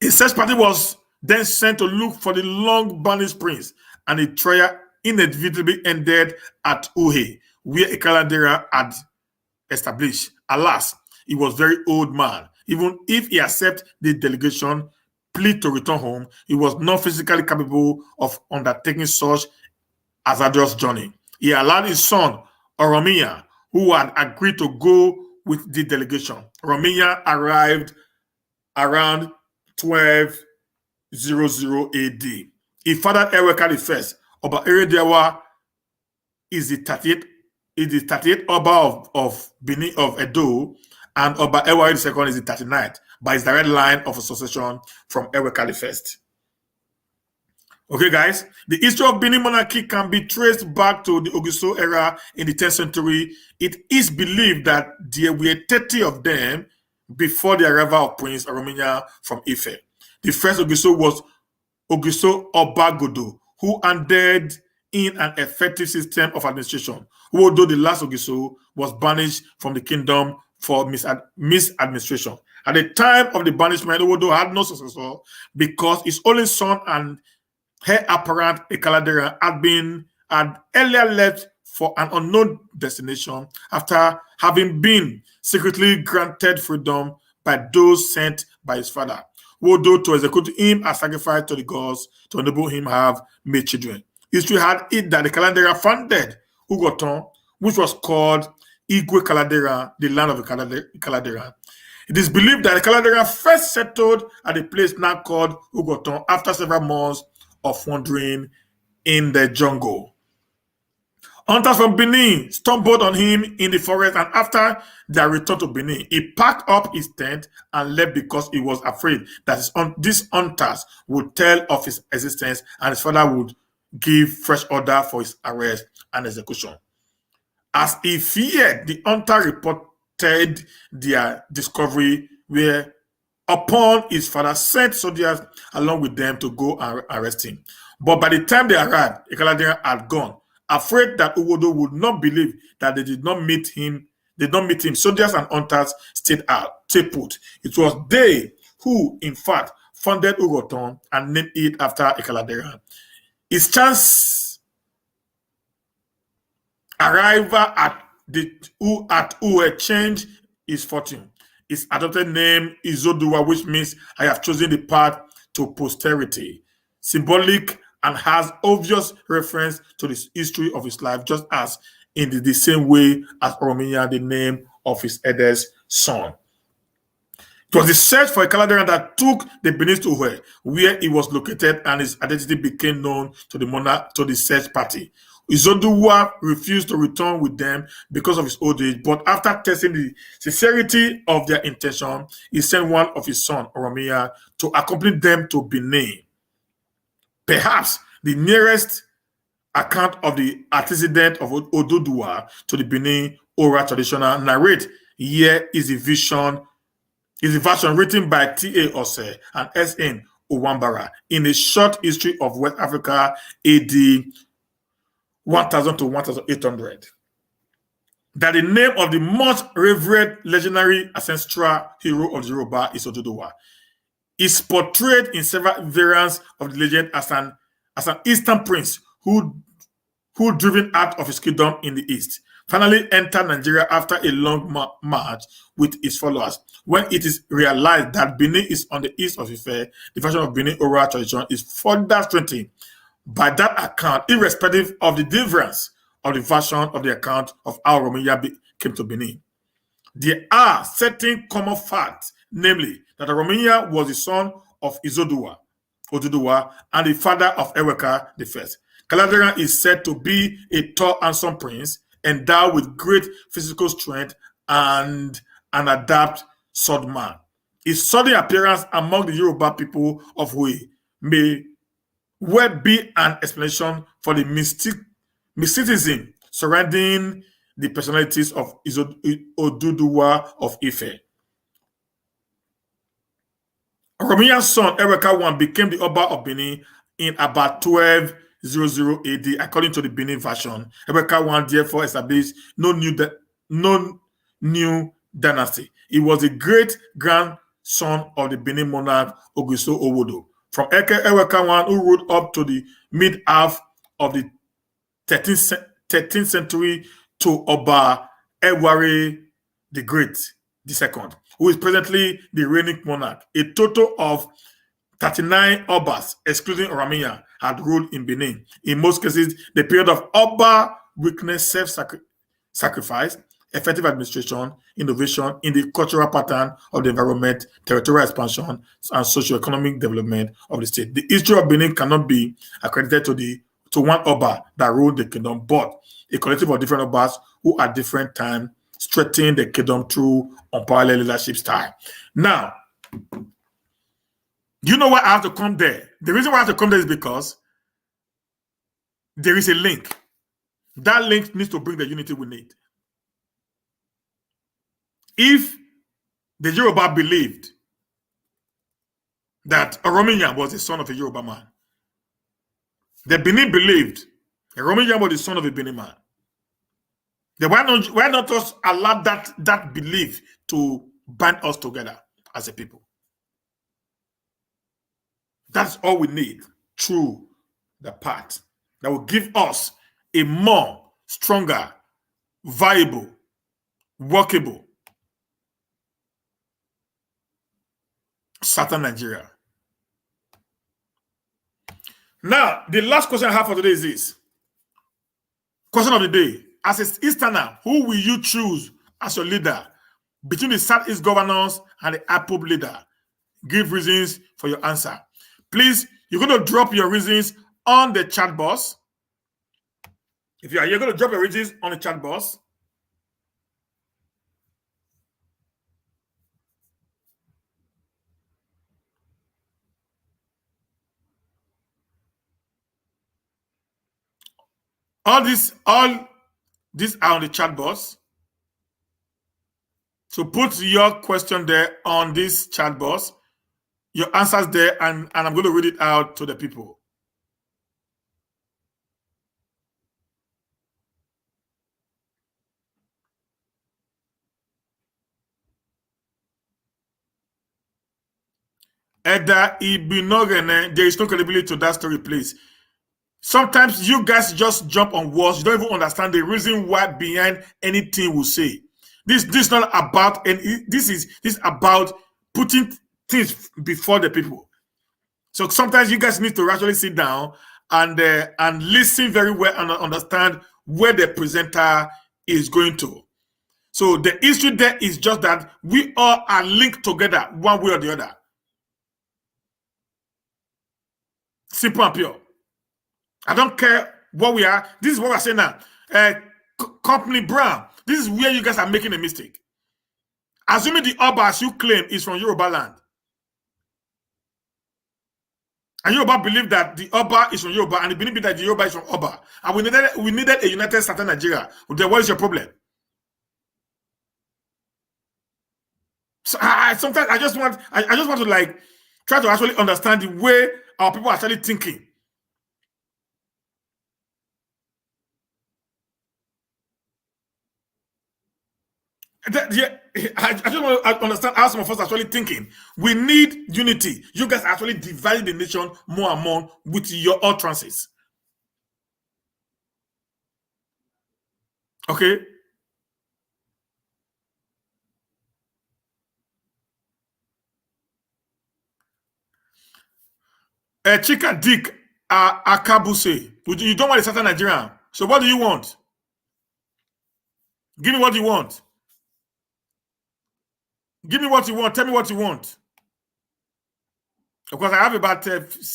Speaker 1: A search party was then sent to look for the long banished prince, and the trial inevitably ended at Uhe, where a Calandera had established. Alas, he was a very old man. Even if he accepted the delegation plea to return home, he was not physically capable of undertaking such hazardous journey. He allowed his son, Oromiya, who had agreed to go with the delegation. Oromiya arrived around 1200 AD. He fathered Eweka I. Oba Eredewa is the 38th Oba of Bini of Edo, and Oba Ewa II is the 39th, by his direct line of succession from Eweka I. Okay, guys, the history of Bini monarchy can be traced back to the Ogiso era in the 10th century. It is believed that there were 30 of them before the arrival of Prince Oromiya from Ife. The first Ogiso was Ogiso Obagodo, who handed in an effective system of administration, although the last Ogiso was banished from the kingdom for misadministration. At the time of the banishment, Owodo had no successor because his only son and heir apparent, Ekaladera, had earlier left for an unknown destination after having been secretly granted freedom by those sent by his father, Owodo, to execute him as sacrifice to the gods to enable him have made children. History had it that the Kalandera founded Ugoton, which was called Igwe Kaladera, the land of the Kaladera. It is believed that the Kaladera first settled at a place now called Ugoton after several months of wandering in the jungle. Hunters from Benin stumbled on him in the forest, and after their return to Benin, he packed up his tent and left because he was afraid that these hunters would tell of his existence and his father would give fresh order for his arrest and execution. as he feared the hunter reported their discovery, where upon his father sent soldiers along with them to go and arrest him. But by the time they arrived, Ekaladera had gone. Afraid that Uwodo would not believe that they did not meet him, soldiers and hunters stayed put. It was they who, in fact, founded Uroton and named it after Ekaladera. His chance arrival at Uwe changed his fortune. His adopted name is Oduwa, which means I have chosen the path to posterity. Symbolic and has obvious reference to the history of his life, just as in the same way as Oromiyan, the name of his eldest son. It was the search for a Caladeran that took the Benin to where he was located, and his identity became known to the monarch, to the search party. Izoduwa refused to return with them because of his old age, but after testing the sincerity of their intention, he sent one of his sons, Oromiyan, to accompany them to Benin. Perhaps the nearest account of the antecedent of Oduduwa to the Benin oral traditional narrate here is a version written by T.A. Ose and S.N. Owambara in a short history of West Africa AD 1000 to 1800. That the name of the most revered legendary ancestral hero of the Yoruba is Oduduwa. Is portrayed in several variants of the legend as an eastern prince who driven out of his kingdom in the east, finally entered Nigeria after a long march with his followers. When it is realized that Bini is on the east of Ife, the version of Bini oral tradition is further strengthened by that account, irrespective of the difference of the version of the account of how Oromiyan came to Benin. There are certain common facts, namely that Oromiyan was the son of Oduduwa, and the father of Eweka I. Caladeran is said to be a tall, handsome prince, endowed with great physical strength and an adept swordman. His sudden appearance among the Yoruba people of Hui may well be an explanation for the mysticism surrounding the personalities of Oduduwa of Ife. Oromiyan's son, Eweka I, became the Oba of Benin in about 1200 AD, according to the Benin version. Eweka I therefore established no new dynasty. He was the great grandson of the Benin monarch Oguso Owodo. From Eweka I, who ruled up to the mid-half of the 13th century, to Oba Eware the Great II, who is presently the reigning monarch. A total of 39 Obas, excluding Oromiyan, had ruled in Benin. In most cases, the period of Oba weakness, self-sacrifice, effective administration, innovation in the cultural pattern of the environment, territorial expansion, and socio-economic development of the state. The history of Benin cannot be accredited to one Oba that ruled the kingdom, but a collective of different Obas who at different times strengthened the kingdom through unparalleled leadership style. Now, you know why I have to come there? The reason why I have to come there is because there is a link. That link needs to bring the unity we need. If the Yoruba believed that Oromiyan was the son of a Yoruba man, the Benin believed Oromiyan was the son of a Benin man, then why not us allow that belief to bind us together as a people? That's all we need through the path that will give us a more stronger, viable, workable Southern Nigeria. Now, the last question I have for today is this. Question of the day. As an Easterner, who will you choose as your leader between the Southeast governors and the IPOB leader? Give reasons for your answer. Please, you're going to drop your reasons on the chat box. If you're going to drop your reasons on the chat box. All These are on the chat box. So put your question there on this chat box, your answers there, and I'm going to read it out to the people. Eda Ibinogene, there is no credibility to that story, please. Sometimes you guys just jump on words. You don't even understand the reason why behind anything we say. This is not about, and this is about putting things before the people. So sometimes you guys need to actually sit down and listen very well and understand where the presenter is going to. So the issue there is just that we all are linked together one way or the other. Simple and pure. I don't care what we are. This is what we're saying now. Company Brown, this is where you guys are making a mistake. Assuming the Oba, as you claim, is from Yoruba land. And Yoruba believe that the Oba is from Yoruba, and the Bini believe that the Yoruba is from Oba. And we needed a united Southern Nigeria. Then what is your problem? So sometimes I just want to like try to actually understand the way our people are actually thinking. Yeah, I just want to understand how some of us are actually thinking. We need unity. You guys are actually dividing the nation more and more with your utterances. Okay? Chika Dick Akabuse. You don't want a certain Nigerian. So what do you want? Give me what you want. Give me what you want. Tell me what you want. Of course, I have about. Nnamdi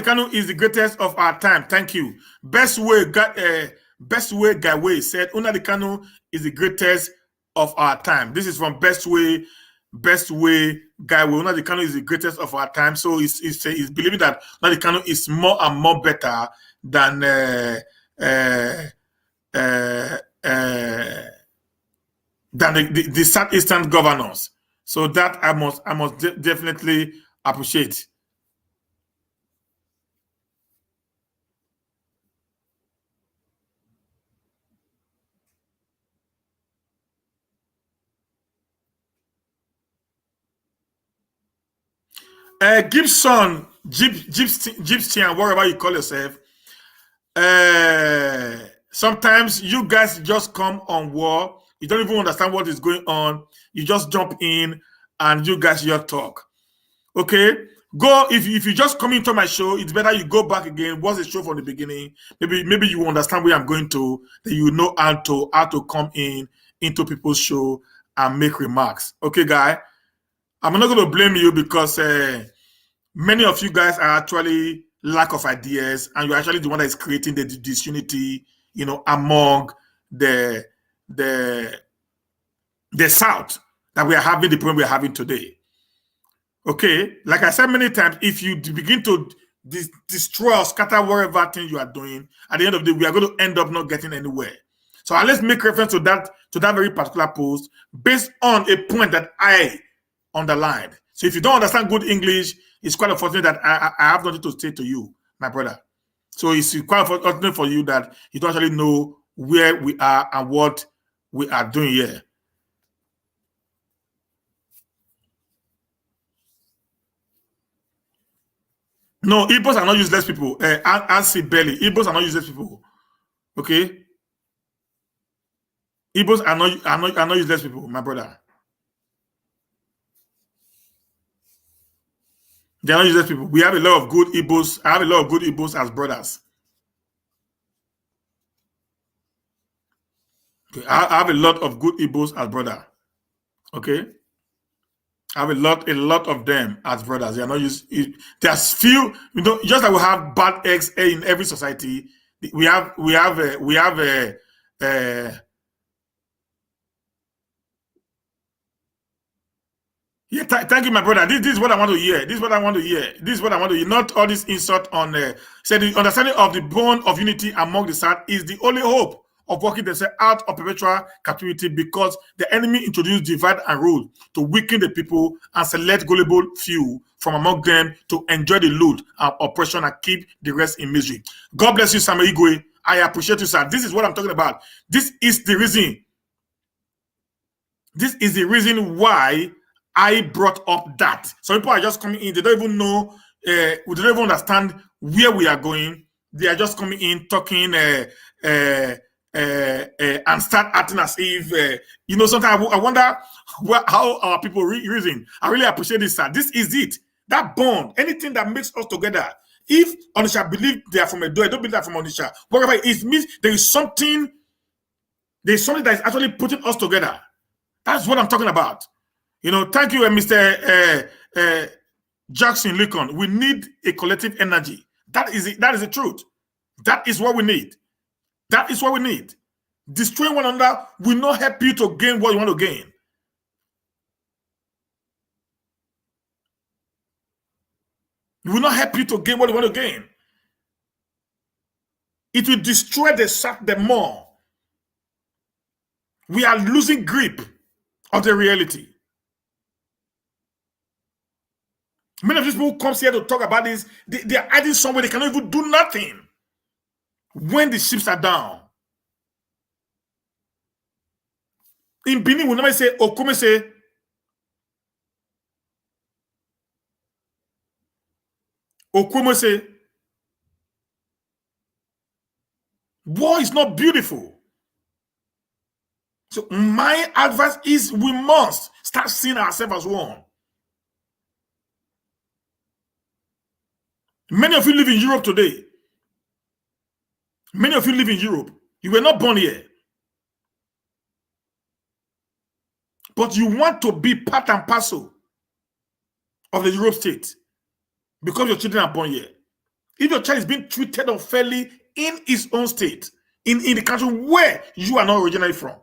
Speaker 1: Kanu is the greatest of our time. Thank you. Best way Gaiwe said Nnamdi Kanu is the greatest of our time. This is from Best way Gaiwe. Nnamdi Kanu is the greatest of our time. So he's believing that Nnamdi Kanu is more and more better than the Southeastern governors. So that I must definitely appreciate. Gibson, Gypsian, whatever you call yourself. Sometimes you guys just come on war. You don't even understand what is going on. You just jump in and you guys your talk. Okay? Go if you just come into my show, it's better you go back again. What's the show from the beginning? Maybe you understand where I'm going to, that you know how to come into people's show and make remarks. Okay, guy? I'm not going to blame you because many of you guys are actually lack of ideas, and you're actually the one that is creating the disunity, among the South that we are having, the problem we are having today. Okay, like I said many times, if you begin to destroy or scatter whatever thing you are doing, at the end of the day, we are going to end up not getting anywhere. So let's make reference to that very particular post based on a point that I underlined. So if you don't understand good English, it's quite unfortunate that I have nothing to say to you, my brother. So it's quite unfortunate for you that you don't actually know where we are and what we are doing here. No, Igbos are not useless people. Answer belly. Igbos are not useless people. Okay? Igbos are not useless people, my brother. They are not useless people. We have a lot of good Igbos. I have a lot of good Igbos as brothers. Okay? I have a lot of good Igbos as brother. Okay? I have a lot of them as brothers. They are not used. There's few, just like we have bad eggs in every society. We have yeah, thank you, my brother. This is what I want to hear. This is what I want to hear. This is what I want to hear. Not all this insult on. Say the understanding of the bond of unity among the South is the only hope of working themselves out of perpetual captivity because the enemy introduced divide and rule to weaken the people and select gullible few from among them to enjoy the loot and oppression and keep the rest in misery. God bless you, Samuel Igwe. I appreciate you, sir. This is what I'm talking about. This is the reason. This is the reason why I brought up that. Some people are just coming in. They don't even know. We don't even understand where we are going. They are just coming in, talking, and start acting as if, sometimes I wonder how our people reason. I really appreciate this, sir. This is it. That bond, anything that makes us together. If Onisha believe they are from Edo, I don't believe they are from Onisha. Whatever it is, means there is something that is actually putting us together. That's what I'm talking about. Thank you, Mr. Jackson Lincoln. We need a collective energy. That is the truth. That is what we need. That is what we need. Destroying one another will not help you to gain what you want to gain. It will not help you to gain what you want to gain. It will destroy the more. We are losing grip of the reality. Many of these people who come here to talk about this, they are hiding somewhere. They cannot even do nothing when the ships are down. In Bini, we never say, Okome say, war is not beautiful. So my advice is we must start seeing ourselves as one. Many of you live in Europe today. Many of you live in Europe. You were not born here. But you want to be part and parcel of the Europe state because your children are born here. If your child is being treated unfairly in his own state, in the country where you are not originally from,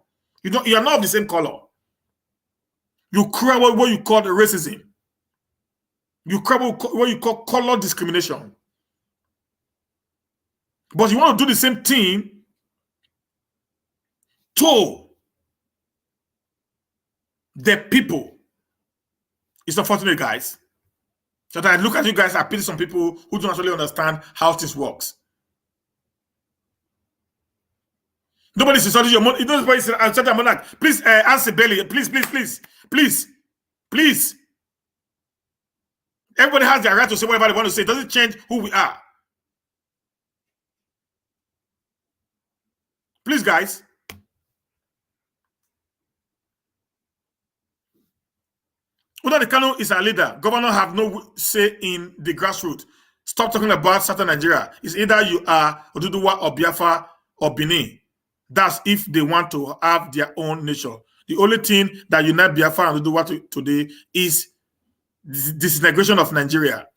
Speaker 1: you are not of the same color. You cry what you call racism. You cry what you call color discrimination. But you want to do the same thing to the people. It's unfortunate, guys. So that I look at you guys, I pity some people who don't actually understand how this works. Nobody's insulting your monarch. Nobody's insulting your monarch. Please answer Bailey. Please. Everybody has their right to say whatever they want to say. It doesn't change who we are. Please, guys. Nnamdi Kanu is our leader. Governor have no say in the grassroots. Stop talking about Southern Nigeria. It's either you are Oduduwa or Biafra or Bini. That's if they want to have their own nation. The only thing that unites Biafra and Oduduwa today is disintegration of Nigeria.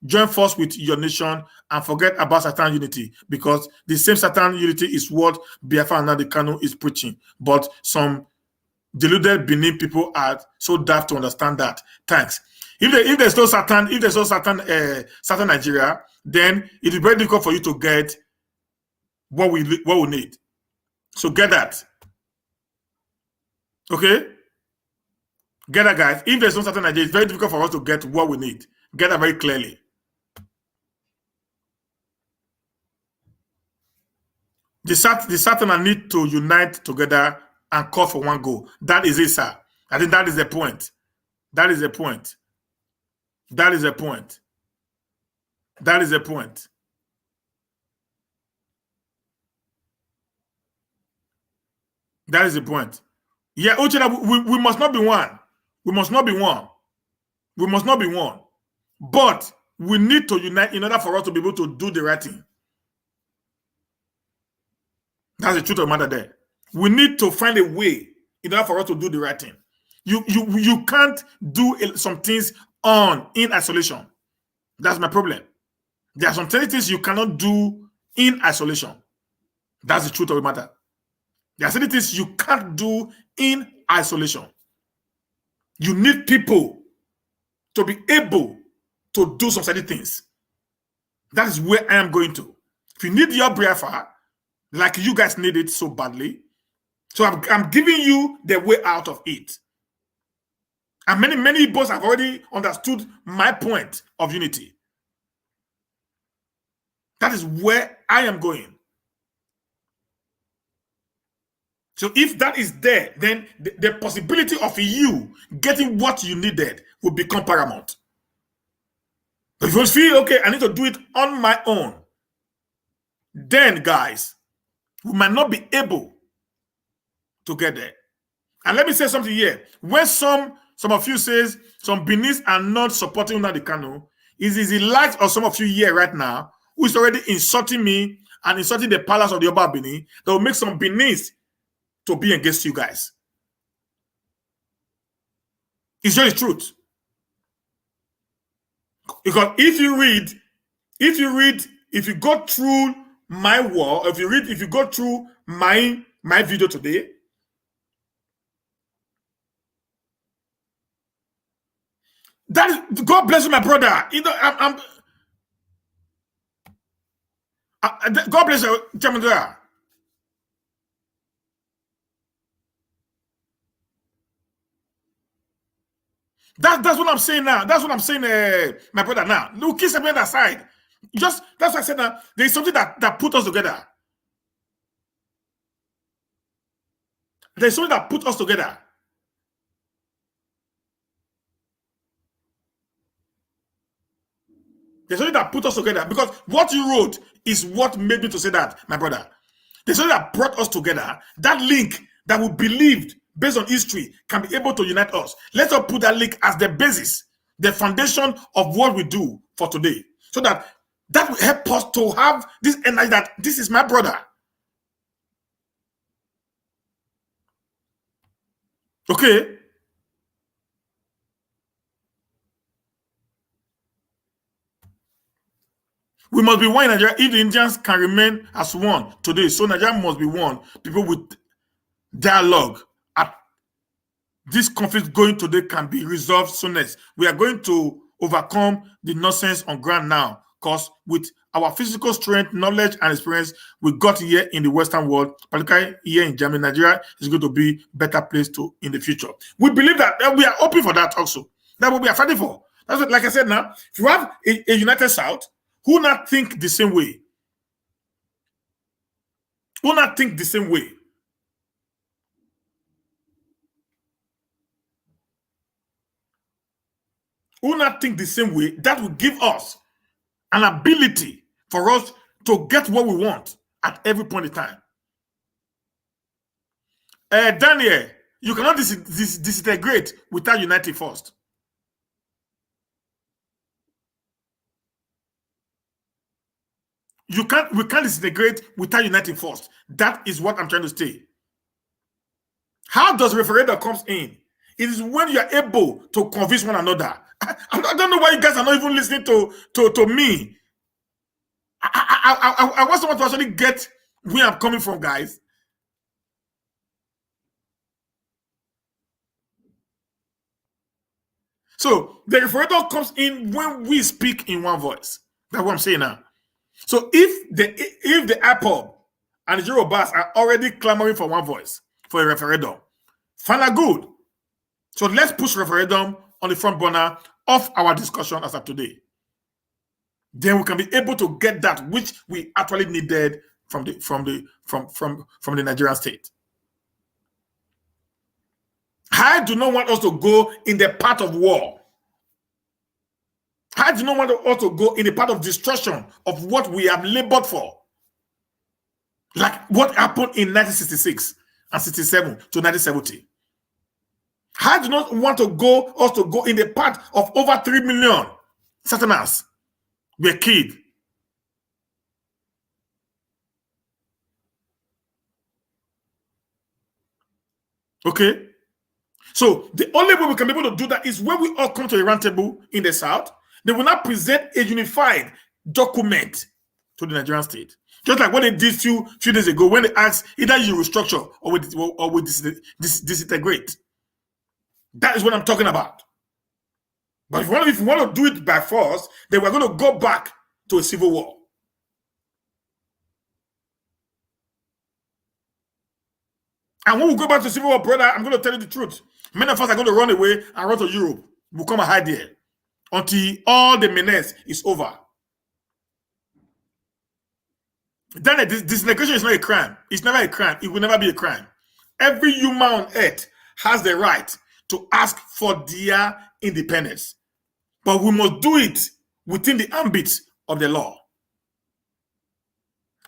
Speaker 1: Join force with your nation and forget about Satan unity, because the same Satan unity is what Biafra and Nnamdi Kanu is preaching. But some deluded Benin people are so daft to understand that. Thanks. If there's no Satan Nigeria, then it is very difficult for you to get what we need. So get that. Okay? Get that, guys. If there's no Satan Nigeria, it's very difficult for us to get what we need. Get that very clearly. The Satan need to unite together and call for one goal. That is it, sir. I think that is the point. That is the point. That is the point. That is the point. That is the point. Yeah, we must not be one. We must not be one. We must not be one. But we need to unite in order for us to be able to do the right thing. That's the truth of the matter there. We need to find a way in order for us to do the right thing. You can't do some things in isolation. That's my problem. There are some things you cannot do in isolation. That's the truth of the matter. There are certain things you can't do in isolation. You need people to be able to do some certain things. That is where I am going to. If you need your Biafra, like you guys need it so badly. So I'm giving you the way out of it. And many Igbos have already understood my point of unity. That is where I am going. So if that is there, then the possibility of you getting what you needed will become paramount. But if you feel, okay, I need to do it on my own, then, guys, we might not be able to get there. And let me say something here. When some of you says some Benis are not supporting Nnamdi Kanu, is the likes of some of you here right now who is already insulting me and insulting the palace of the Oba Bini that will make some Benis to be against you guys. It's just the truth. Because if you go through my wall, if you go through my video today, that is, God bless you, my brother. You know, God bless you, Chamandra. That's what I'm saying now. That's what I'm saying, my brother. Now, no kiss me aside. Just that's what I said. Now there's something that put us together. There's something that put us together. There's something that put us together because what you wrote is what made me to say that, my brother. There's something that brought us together. That link that we believed based on history can be able to unite us. Let's all put that link as the basis, the foundation of what we do for today. So that will help us to have this energy that this is my brother. Okay? We must be one in Nigeria. If the Indians can remain as one today, so Nigeria must be one. People with dialogue at this conflict going today can be resolved soonest. We are going to overcome the nonsense on ground now because with our physical strength, knowledge, and experience we got here in the Western world, particularly here in Germany, Nigeria is going to be a better place to in the future. We believe that we are open for that also. That's what we are fighting for. That's what, like I said now, if you have a united South, who not think the same way? Who not think the same way? Who not think the same way? That will give us an ability for us to get what we want at every point in time. Daniel, you cannot disintegrate without uniting first. We can't disintegrate without uniting first. That is what I'm trying to say. How does referendum comes in? It is when you are able to convince one another. I don't know why you guys are not even listening to me. I want someone to actually get where I'm coming from, guys. So the referendum comes in when we speak in one voice. That's what I'm saying now. So if the IPOB and the Yorubas are already clamoring for one voice for a referendum, fine and good. So let's push referendum on the front burner of our discussion as of today. Then we can be able to get that which we actually needed from the Nigerian state. I do not want us to go in the path of war. I do not want us to go in the path of destruction of what we have labored for. Like what happened in 1966 and 67 to 1970. I do not want to go in the path of over 3 million Southerners were killed. Okay? So the only way we can be able to do that is when we all come to a round table in the South. They will not present a unified document to the Nigerian state. Just like what they did few days ago when they asked either you restructure or we disintegrate. That is what I'm talking about. But if you want to do it by force, then we're going to go back to a civil war. And when we go back to civil war, brother, I'm going to tell you the truth. Many of us are going to run away and run to Europe. We'll come and hide there until all the menace is over. Then this negotiation is not a crime. It's never a crime. It will never be a crime. Every human on earth has the right to ask for their independence. But we must do it within the ambit of the law.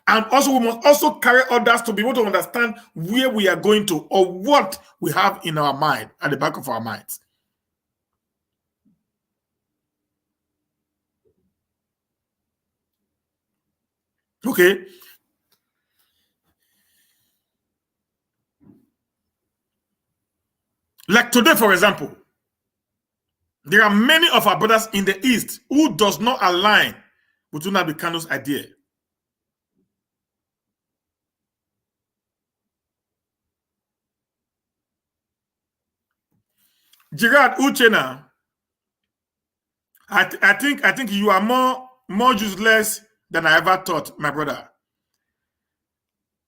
Speaker 1: And also, we must also carry others to be able to understand where we are going to or what we have in our mind, at the back of our minds. Okay? Like today, for example, there are many of our brothers in the East who does not align with Nnamdi Kanu's idea. Gerard Uchena, I think you are more useless than I ever thought, my brother.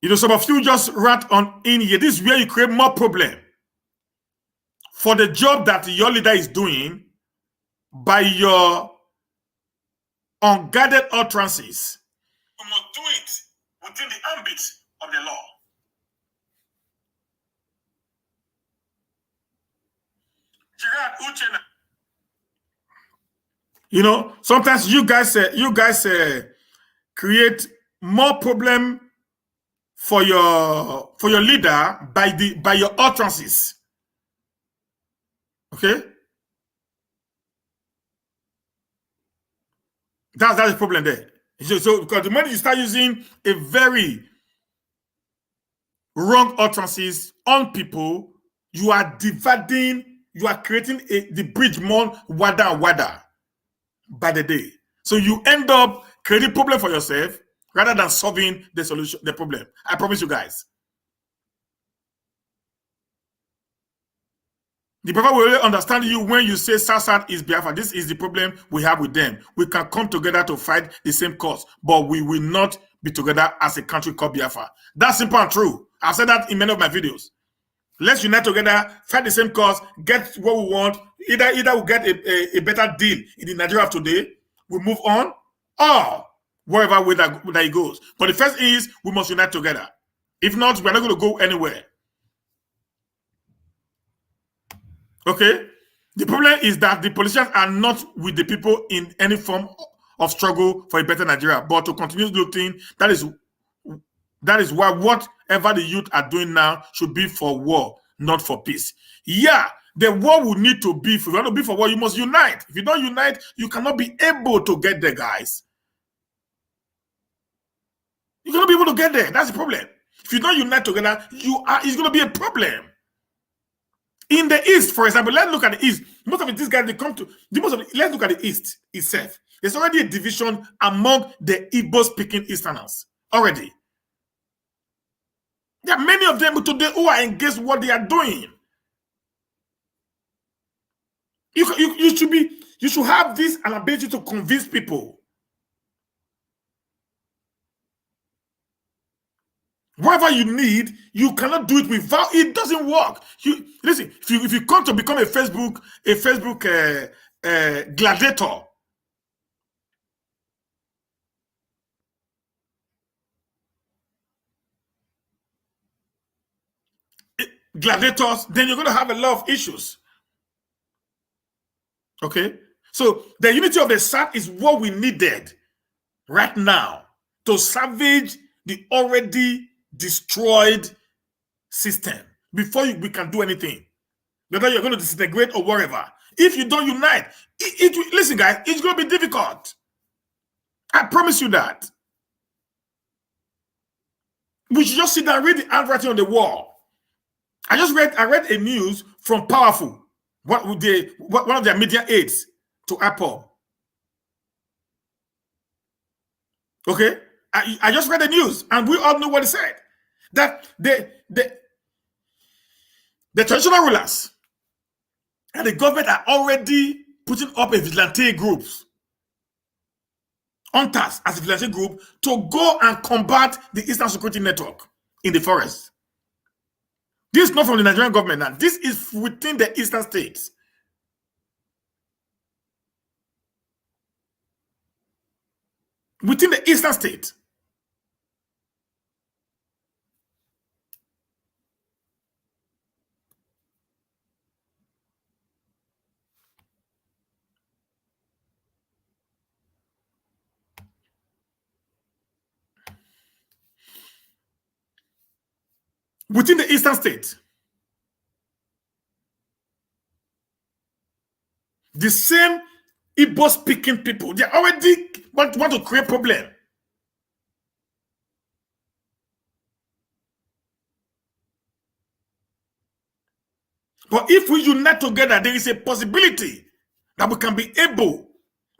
Speaker 1: You know, some of you just rat on in here. This is where you create more problem for the job that your leader is doing by your unguarded utterances. You must do it within the ambit of the law. Gerard Uchena. You know, sometimes you guys create more problem for your leader by your utterances. Okay, that's the problem there. So because the moment you start using a very wrong utterances on people, you are dividing, you are creating the bridge more wider and wider by the day. So you end up creating problem for yourself rather than solving the solution, the problem. I promise you guys. The Biafra will really understand you when you say South is Biafra. This is the problem we have with them. We can come together to fight the same cause, but we will not be together as a country called Biafra. That's simple and true. I've said that in many of my videos. Let's unite together, fight the same cause, get what we want. Either we'll get a better deal in the Nigeria of today, we move on, or wherever way that it goes. But the first is we must unite together. If not, we're not going to go anywhere. Okay? The problem is that the politicians are not with the people in any form of struggle for a better Nigeria, but to continue looting. That is why whatever the youth are doing now should be for war, not for peace. Yeah, the war will need to be, if you want to be for war, you must unite. If you don't unite, you cannot be able to get there, guys. You cannot be able to get there. That's the problem. If you don't unite together, it's going to be a problem. In the East, for example, let's look at the East. Most of these guys, they come to, let's look at the East itself. There's already a division among the Igbo-speaking Easterners. Already. There are many of them today who are engaged in what they are doing. You should have this an ability to convince people. Whatever you need, you cannot do it without. It doesn't work. Listen. If you come to become a Facebook gladiator, gladiators, then you're going to have a lot of issues. Okay, so the unity of the South is what we needed right now to salvage the already destroyed system before we can do anything. Whether you're going to disintegrate or whatever. If you don't unite, listen, guys, it's going to be difficult. I promise you that. We should just sit down and read the handwriting on the wall. I read a news from Powerful, one of their media aides to IPOB. Okay, I just read the news, and we all know what it said. That the traditional rulers and the government are already putting up a vigilante groups, hunters as a vigilante group, to go and combat the Eastern Security Network in the forest. This is not from the Nigerian government now. This is within the eastern states. Within the eastern state. Within the eastern state. The same Igbo speaking people, they already want to create problem. But if we unite together, there is a possibility that we can be able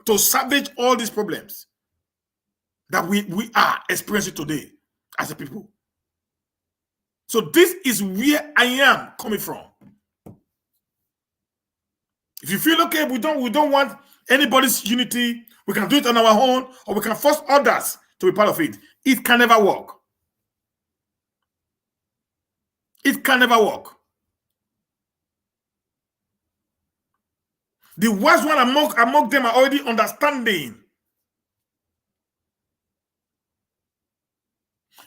Speaker 1: to salvage all these problems that we are experiencing today as a people. So this is where I am coming from. If you feel okay, we don't want anybody's unity, we can do it on our own, or we can force others to be part of it. It can never work. It can never work. The wise one among them are already understanding.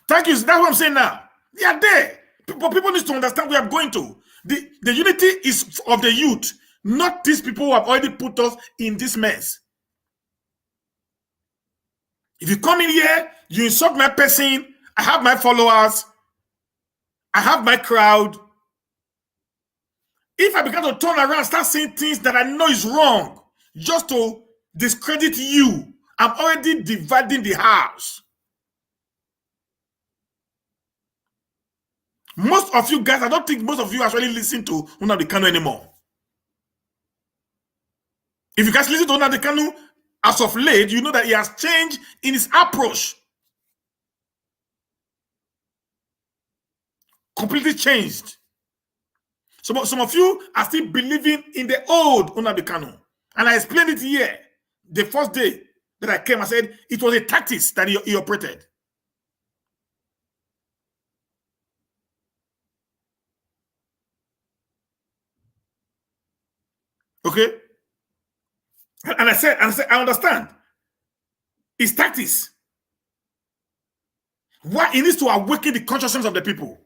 Speaker 1: Thank you. That's what I'm saying now. They are there. People need to understand where I'm going to. The unity is of the youth, not these people who have already put us in this mess. If you come in here, you insult my person, I have my followers, I have my crowd. If I begin to turn around and start saying things that I know is wrong, just to discredit you, I'm already dividing the house. Most of you guys, I don't think most of you actually listen to Nnamdi Kanu anymore. If you guys listen to Nnamdi Kanu as of late, you know that he has changed in his approach. Completely changed. Some of you are still believing in the old Nnamdi Kanu. And I explained it here. The first day that I came, I said it was a tactics that he operated. Okay? And I said, I understand. It's tactics. Why he needs to awaken the consciousness of the people.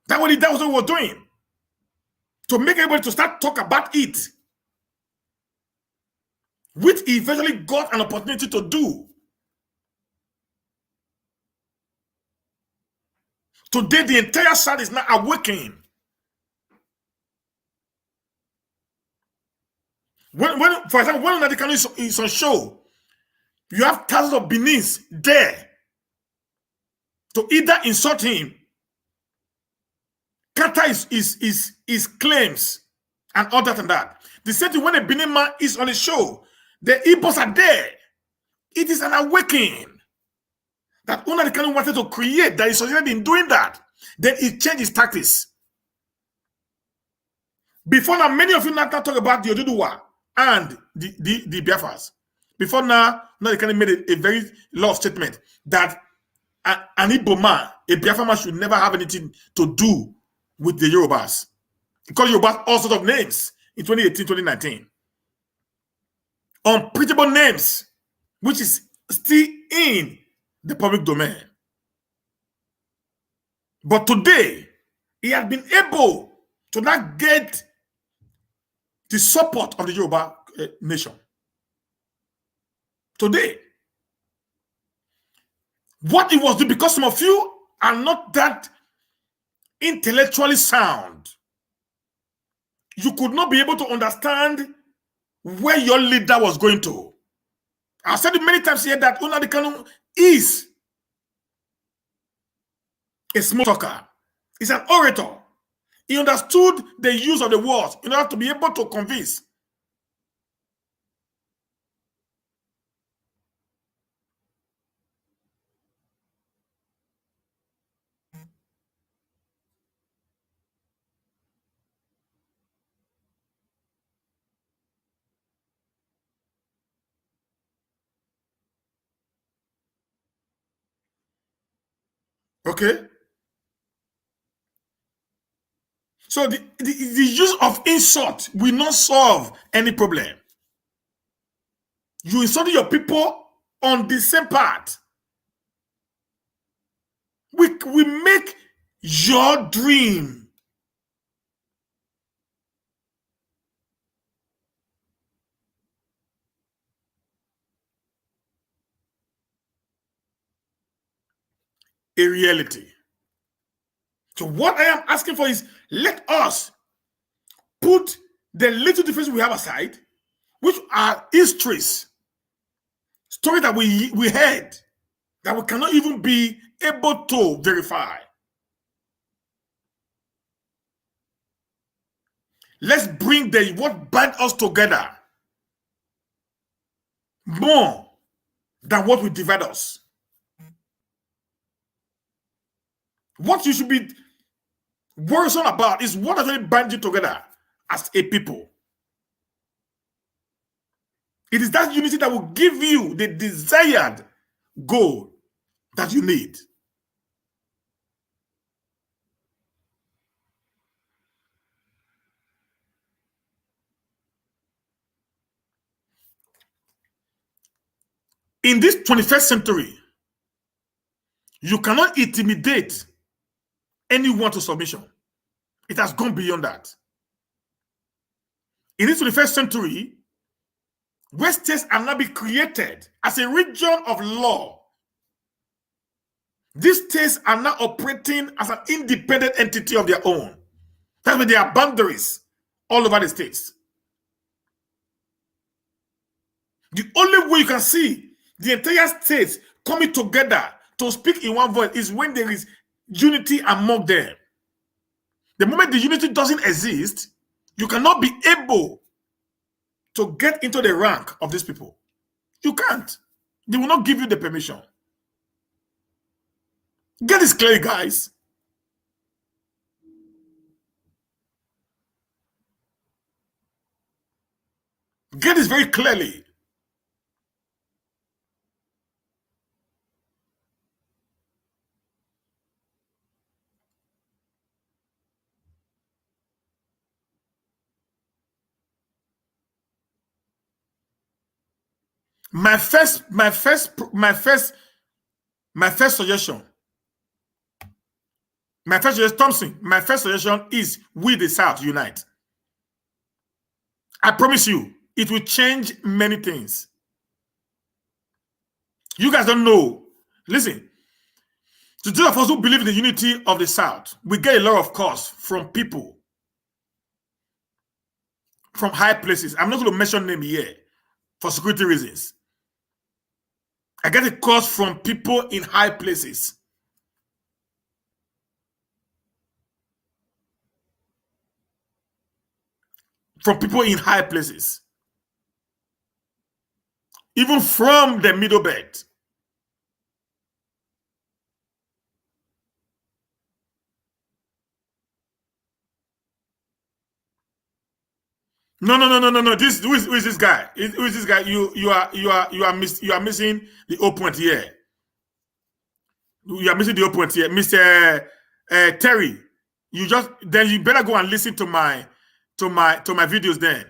Speaker 1: That was what we were doing. To make everybody to start talk about it. Which he eventually got an opportunity to do. Today, the entire South is now awakening. For example, when Nnamdi Kanu is on show, you have thousands of Binis there to either insult him, counter his claims, and all that and that. The same thing when a Benin man is on a show, the Igbos are there. It is an awakening that Nnamdi Kanu wanted to create, that he succeeded in doing that. Then he changed his tactics. Before now, many of you now talk about the Oduduwa and the Biafras. Before now, Nnamdi Kanu made a very law statement that an Igbo man, a Biafra man, should never have anything to do with the Yorubas. He called Yorubas all sorts of names in 2018, 2019. Unprintable names, which is still in the public domain. But today, he has been able to not get the support of the Yoruba nation. Today, what it was doing, because some of you are not that intellectually sound, you could not be able to understand where your leader was going to. I've said it many times here that Nnamdi Kanu is a small talker. He's an orator. He understood the use of the words in order to be able to convince. Okay? So the use of insult will not solve any problem. You insulted your people on the same part. We make your dream a reality. So what I am asking for is, let us put the little difference we have aside, which are histories, stories that we heard, that we cannot even be able to verify. Let's bring what bind us together more than what will divide us. What you should be worrisome about is what actually binds you together as a people. It is that unity that will give you the desired goal that you need. In this 21st century, you cannot intimidate anyone to submission. It has gone beyond that. In this 21st century, where states are now be created as a region of law, these states are now operating as an independent entity of their own. That's why there are boundaries all over the states. The only way you can see the entire states coming together to speak in one voice is when there is unity among them. The moment the unity doesn't exist, you cannot be able to get into the rank of these people. You can't. They will not give you the permission. Get this clear, guys. Get this very clearly. My first suggestion. Thompson, my first suggestion is we the South unite. I promise you, it will change many things. You guys don't know. Listen, to those of us who believe in the unity of the South, we get a lot of calls from people from high places. I'm not going to mention them here for security reasons. I get a calls from people in high places. From people in high places. Even from the middle belt. No. Who is this guy? Who is this guy? You are missing the whole point here. You are missing the whole point here, Mr. Terry. You better go and listen to my videos then.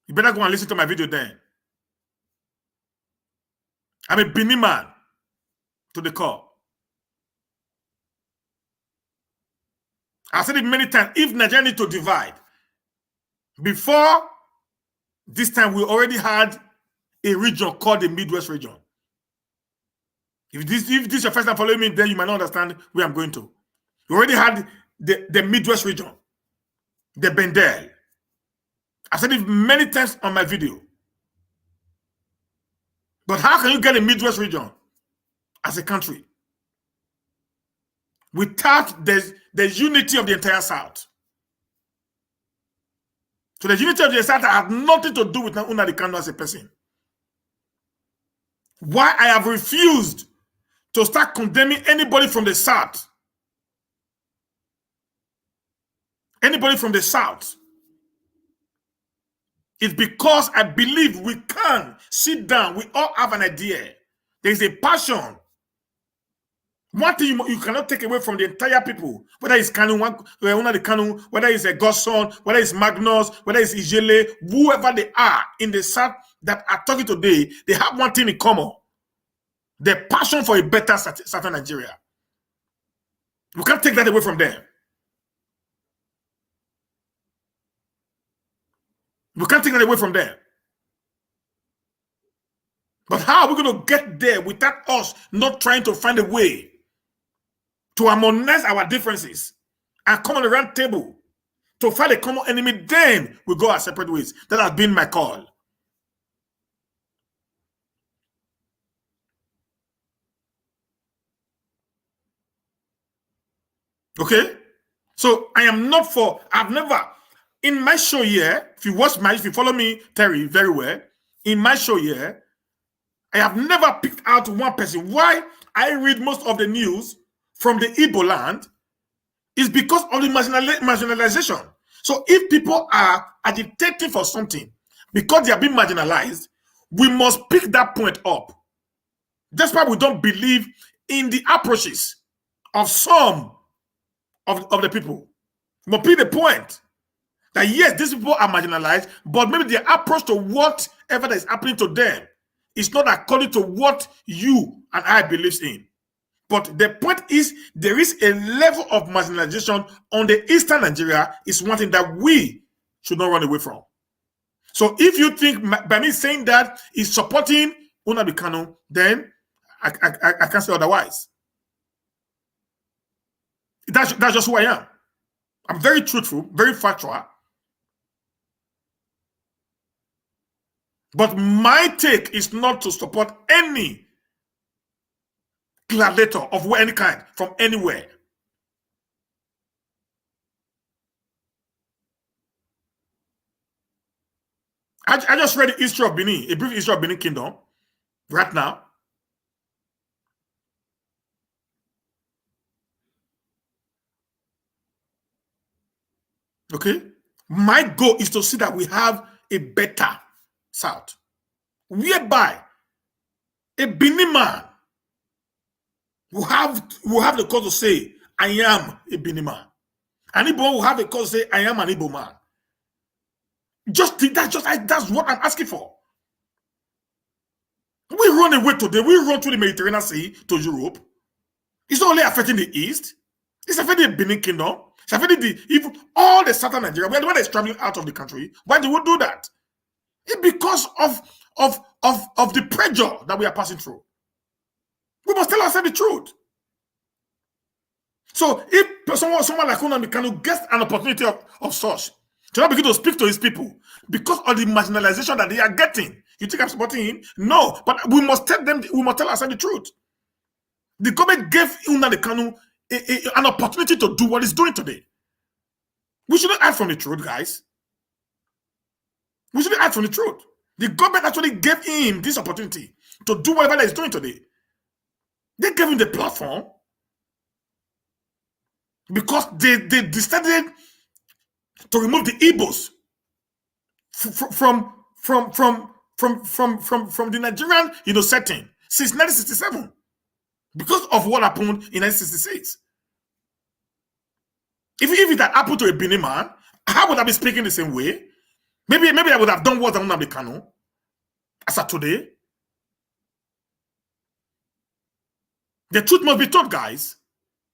Speaker 1: You better go and listen to my video then. I'm a Bini man to the core. I've said it many times. If Nigeria need to divide, before this time we already had a region called the Midwest region. If this is your first time following me, then you might not understand where I'm going to. We already had the Midwest region, the Bendel. I've said it many times on my video. But how can you get a Midwest region as a country without the unity of the entire South? So the unity of the South had nothing to do with Nnamdi Kanu as a person. Why I have refused to start condemning anybody from the South. Anybody from the South. It's because I believe we can sit down. We all have an idea. There is a passion. One thing you cannot take away from the entire people, whether it's Kanu, one of the Kanu, whether it's a Godson, whether it's Magnus, whether it's Ijele, whoever they are in the South that are talking today, they have one thing in common: the passion for a better Southern Nigeria. We can't take that away from them. We can't take that away from them. But how are we going to get there without us not trying to find a way to harmonize our differences and come on the round table to fight a common enemy? Then we go our separate ways. That has been my call. Okay? So I am not for, I've never, in my show here, if you follow me, Terry, very well, in my show here, I have never picked out one person. Why I read most of the news from the Igbo land is because of the marginalization. So if people are agitating for something because they are being marginalized, we must pick that point up. That's why we don't believe in the approaches of some of the people. We must pick the point that yes, these people are marginalized, but maybe their approach to whatever that is happening to them is not according to what you and I believe in. But the point is, there is a level of marginalization on the Eastern Nigeria is one thing that we should not run away from. So if you think by me saying that is supporting Nnamdi Kanu, then I can't say otherwise. That's just who I am. I'm very truthful, very factual. But my take is not to support any gladiator of any kind from anywhere. I just read the history of Bini, a brief history of Benin Kingdom, right now. Okay? My goal is to see that we have a better South, whereby a Bini man will have the cause to say, I am a Bini man. And Igbo will have a cause to say, I am an Igbo man. That's what I'm asking for. We run away today. We run to the Mediterranean Sea, to Europe. It's not only affecting the East. It's affecting the Benin Kingdom. It's affecting even all the Southern Nigeria. When they're traveling out of the country, why do we do that? It's because of the pressure that we are passing through. We must tell ourselves the truth. So if someone like Nnamdi Kanu gets an opportunity of such, to not begin to speak to his people because of the marginalization that they are getting, you think I'm supporting him? No, but we must tell ourselves the truth. The government gave Nnamdi Kanu an opportunity to do what he's doing today. We shouldn't hide from the truth, guys. We shouldn't hide from the truth. The government actually gave him this opportunity to do whatever he's doing today. They gave him the platform because they decided to remove the Igbos from the Nigerian setting since 1967 because of what happened in 1966. If it had happened to a Bini man, how would I be speaking the same way? Maybe I would have done worse than Nnamdi Kanu as of today. The truth must be told, guys.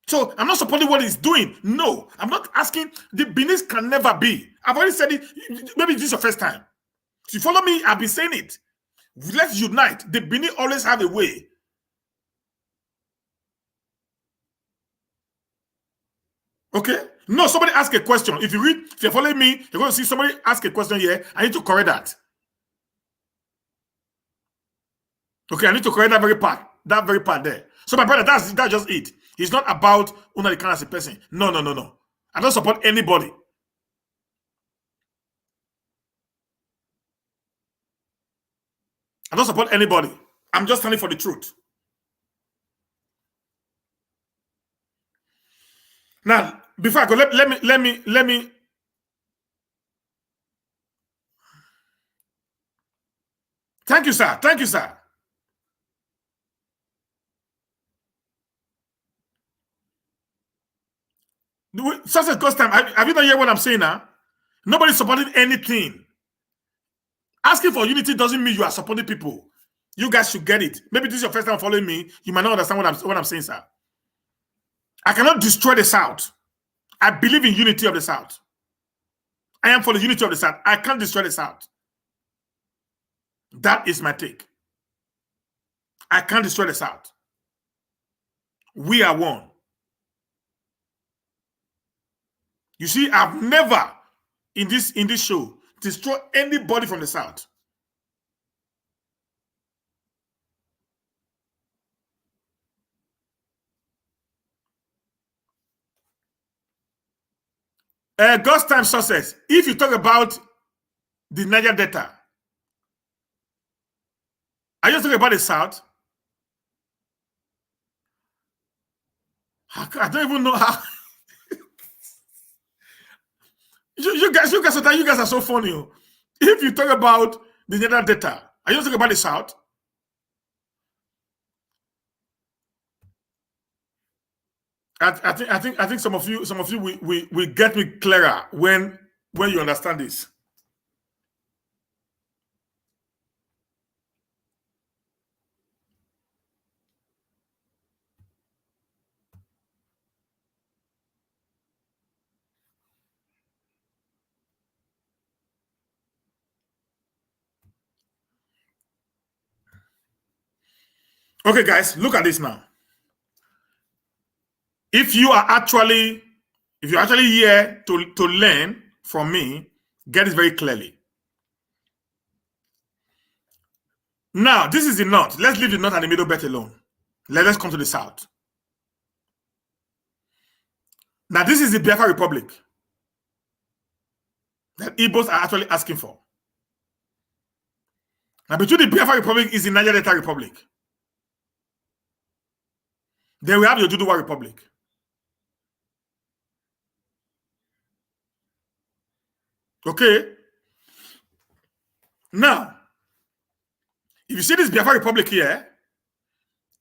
Speaker 1: So I'm not supporting what he's doing. No, I'm not asking. The Benis can never be. I've already said it. Maybe this is your first time. If you follow me, I've been saying it. Let's unite. The Bini always have a way. Okay? No, somebody ask a question. If you're following me, you're going to see somebody ask a question here. I need to correct that. Okay, I need to correct that very part there. So my brother, that's just it. It's not about Nnamdi Kanu as a person. No. I don't support anybody. I don't support anybody. I'm just standing for the truth. Now, before I go, let me. Thank you, sir. Thank you, sir. Success cost time. Have you not heard what I'm saying now? Nobody's supporting anything. Asking for unity doesn't mean you are supporting people. You guys should get it. Maybe this is your first time following me. You might not understand what I'm saying, sir. I cannot destroy the South. I believe in unity of the South. I am for the unity of the South. I can't destroy the South. That is my take. I can't destroy the South. We are one. You see, I've never in this show destroyed anybody from the South. God's time success. If you talk about the Niger Delta, are you talking about the South? I don't even know how. you guys are so funny. If you talk about the Niger Delta, are you talking about the South? I think some of you will get me clearer when you understand this. Okay, guys, look at this now. If you're actually here to learn from me, get it very clearly. Now, this is the North. Let's leave the North and the Middle Belt alone. Let's come to the South. Now, this is the Biafra Republic that Igbos are actually asking for. Now, between the Biafra Republic is the Niger Delta Republic. Then we have the Oduduwa Republic. Okay? Now, if you see this Biafra Republic here,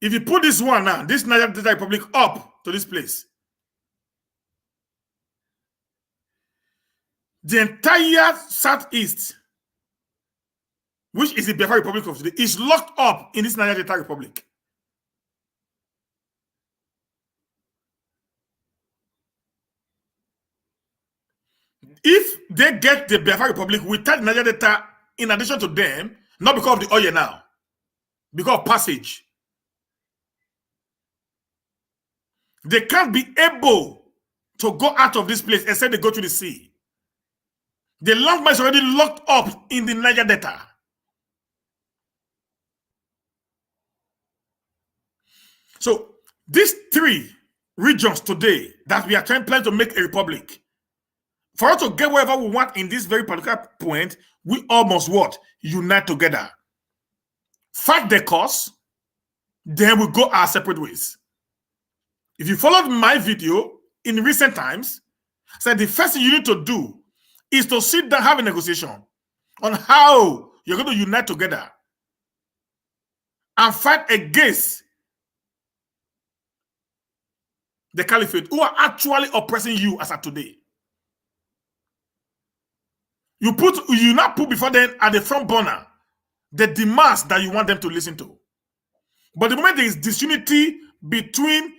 Speaker 1: if you put this one now, this Niger Delta Republic up to this place, the entire Southeast, which is the Biafra Republic of today, is locked up in this Niger Delta Republic. If they get the Biafra Republic without Niger Delta, in addition to them, not because of the oil now, because of passage, they can't be able to go out of this place except they go to the sea. The landmass is already locked up in the Niger Delta. So these three regions today that we are trying to make a republic, for us to get wherever we want in this very particular point, we all must what? Unite together. Fight the cause, then we go our separate ways. If you followed my video in recent times, I said the first thing you need to do is to sit down, have a negotiation on how you're going to unite together and fight against the caliphate who are actually oppressing you as of today. You not put before them at the front burner the demands that you want them to listen to. But the moment there is disunity between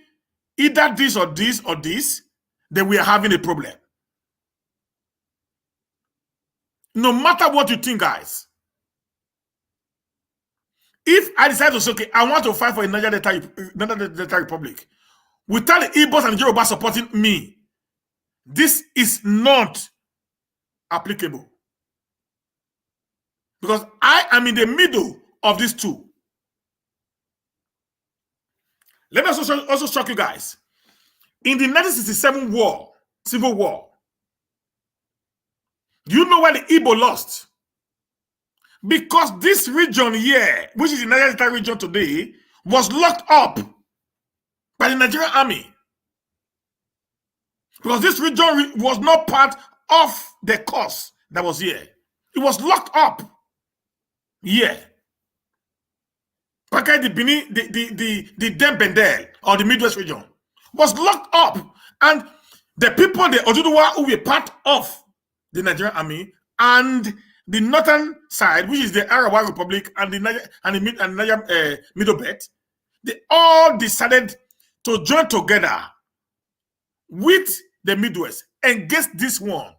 Speaker 1: either this or this or this, then we are having a problem. No matter what you think, guys, if I decide to say, okay, I want to fight for a Niger Delta Republic, without the Igbos and Yoruba supporting me, this is not applicable. Because I am in the middle of these two. Let me also shock you guys. In the 1967 war, civil war, do you know why the Igbo lost? Because this region here, which is the Niger Delta region today, was locked up by the Nigerian army. Because this region was not part of the cause that was here. It was locked up. Yeah. The Bini, the Dembendel, or the Midwest region, was locked up. And The people, the Oduduwa, who were part of the Nigerian army, and the northern side, which is the Arawa Republic and the Niger Middle Belt, they all decided to join together with the Midwest against this one.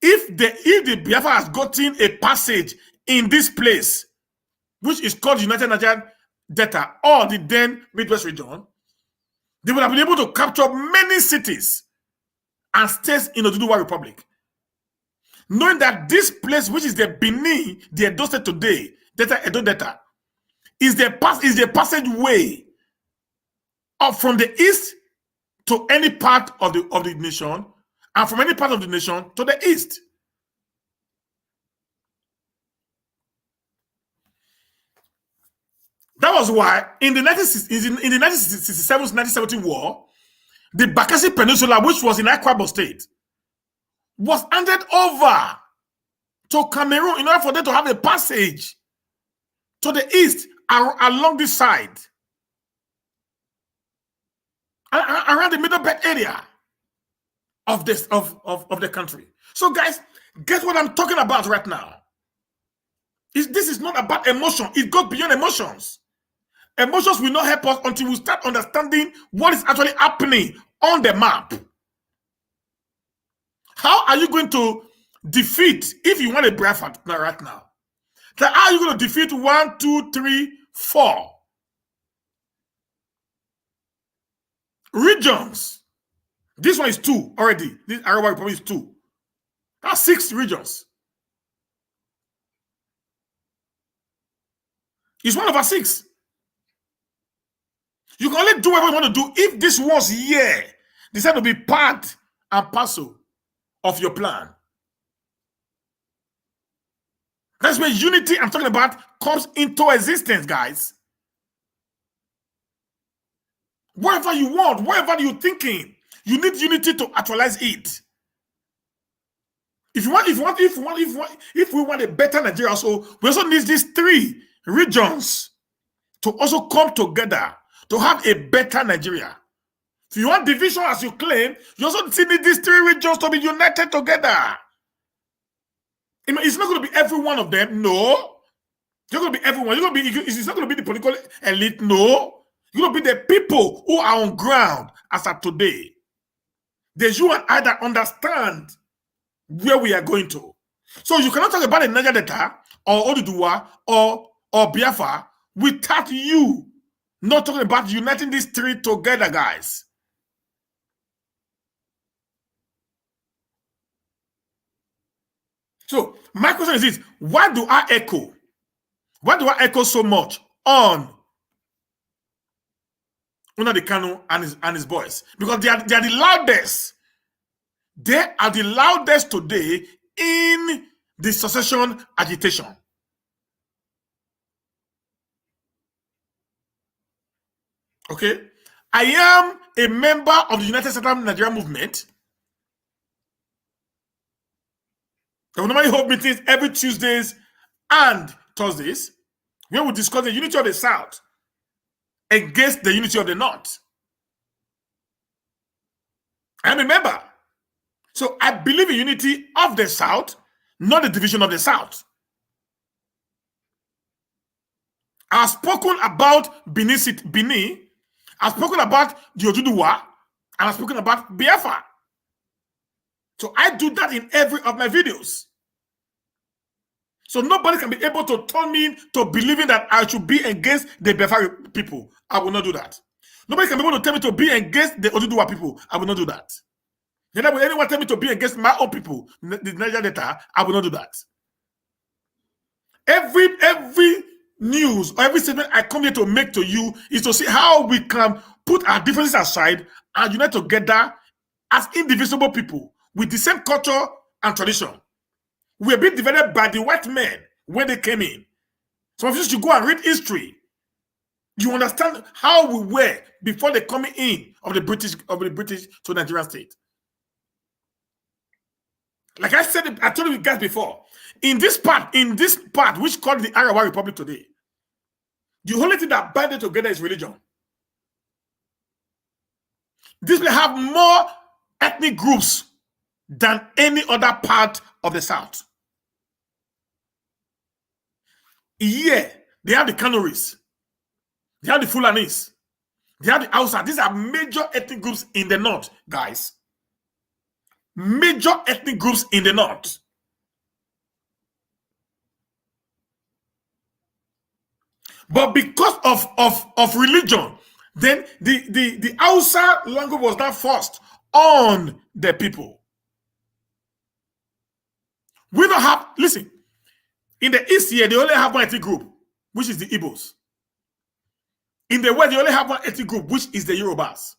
Speaker 1: If the Biafra has gotten a passage in this place, which is called United Nigerian Delta or the then Midwest region, they would have been able to capture many cities and states in the Oduduwa Republic. Knowing that this place, which is the Bini, the Edo State today, Edo Delta, is the passageway from the east to any part of the nation, and from any part of the nation to the east. That was why in the 1967-1970 war, the Bakassi Peninsula, which was in IPOB State, was handed over to Cameroon in order for them to have a passage to the east along this side, around the Middle Belt area of the country. So, guys, guess what I'm talking about right now? This is not about emotion. It goes beyond emotions. Emotions will not help us until we start understanding what is actually happening on the map. How are you going to defeat, if you want a Biafra right now, how are you going to defeat 1, 2, 3, 4 regions? This one is 2 already. This Arawa Republic is 2. That's 6 regions. It's 1 over 6. You can only do whatever you want to do if this was here decide to be part and parcel of your plan. That's where unity I'm talking about comes into existence, guys. Whatever you want, whatever you're thinking, you need unity to actualize it. If we want a better Nigeria, so we also need these 3 regions to also come together to have a better Nigeria. If you want division, as you claim, you also need these 3 regions to be united together. It's not going to be every one of them. No. It's not going to be everyone. It's not going to be the political elite. No. It's going to be the people who are on ground as of today. There's you and I that understand where we are going to. So you cannot talk about the Niger Delta or Oduduwa or Biafra without you not talking about uniting these 3 together, guys. So my question is this: why do I echo? Why do I echo so much on Nnamdi Kanu and his boys? Because they are the loudest. They are the loudest today in the secession agitation. Okay, I am a member of the United Southern Nigeria movement. We normally hold meetings every Tuesdays and Thursdays where we discuss the unity of the South against the unity of the North. I am a member. So I believe in unity of the South, not the division of the South. I've spoken about Bini. I've spoken about the Oduduwa, and I've spoken about Biafra. So I do that in every of my videos. So nobody can be able to turn me to believing that I should be against the Biafra people. I will not do that. Nobody can be able to tell me to be against the Oduduwa people. I will not do that. Neither will anyone tell me to be against my own people, the Niger Delta. I will not do that. Every news or every statement I come here to make to you is to see how we can put our differences aside and unite together as indivisible people with the same culture and tradition. We have been divided by the white men when they came in. Some of you should go and read history. You understand how we were before the coming in of the British to Nigerian state. Like I said, I told you guys before, in this part which called the Arawa Republic today, the only thing that binds it together is religion. This will have more ethnic groups than any other part of the South. Yeah, they have the Canories, they have the Fulanis, they have the Hausa. These are major ethnic groups in the North, guys. Major ethnic groups in the North. But because of religion, then the Hausa language was not forced on the people. We don't have, listen, in the East here, they only have one ethnic group, which is the Igbos. In the West, they only have one ethnic group, which is the Yorubas.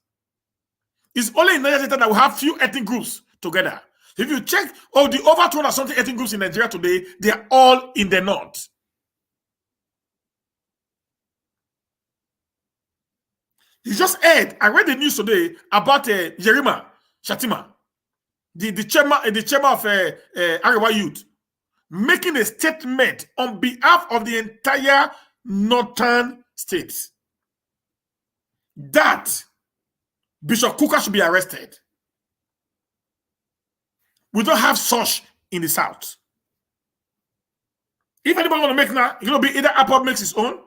Speaker 1: It's only in Nigeria that we have few ethnic groups together. If you check the over 200 something ethnic groups in Nigeria today, they are all in the North. You just heard, I read the news today about Yerima Shatima, the chairman of Arewa Youth, making a statement on behalf of the entire northern states that Bishop Kukah should be arrested. We don't have such in the South. If anybody want to make now, it's going to be either IPOB makes its own,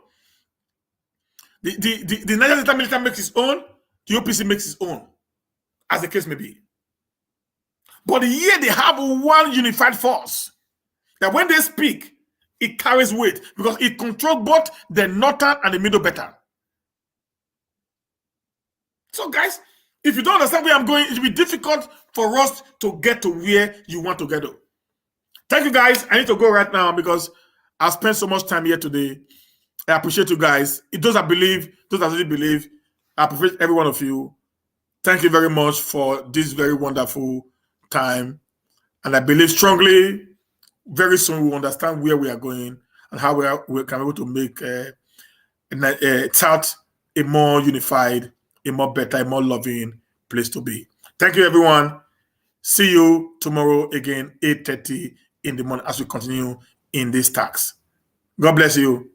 Speaker 1: the Niger Delta military makes its own, the OPC makes its own, as the case may be. But here they have one unified force that when they speak, it carries weight because it controls both the northern and the middle better. So, guys, if you don't understand where I'm going, it will be difficult for us to get to where you want to get to. Thank you, guys. I need to go right now because I spent so much time here today. I appreciate you guys. Those that believe, those that really believe, I appreciate every one of you. Thank you very much for this very wonderful time. And I believe strongly, very soon we'll understand where we are going and how we can be able to make South a more unified, a more better, a more loving place to be. Thank you, everyone. See you tomorrow again, 8:30 in the morning as we continue in this tax. God bless you.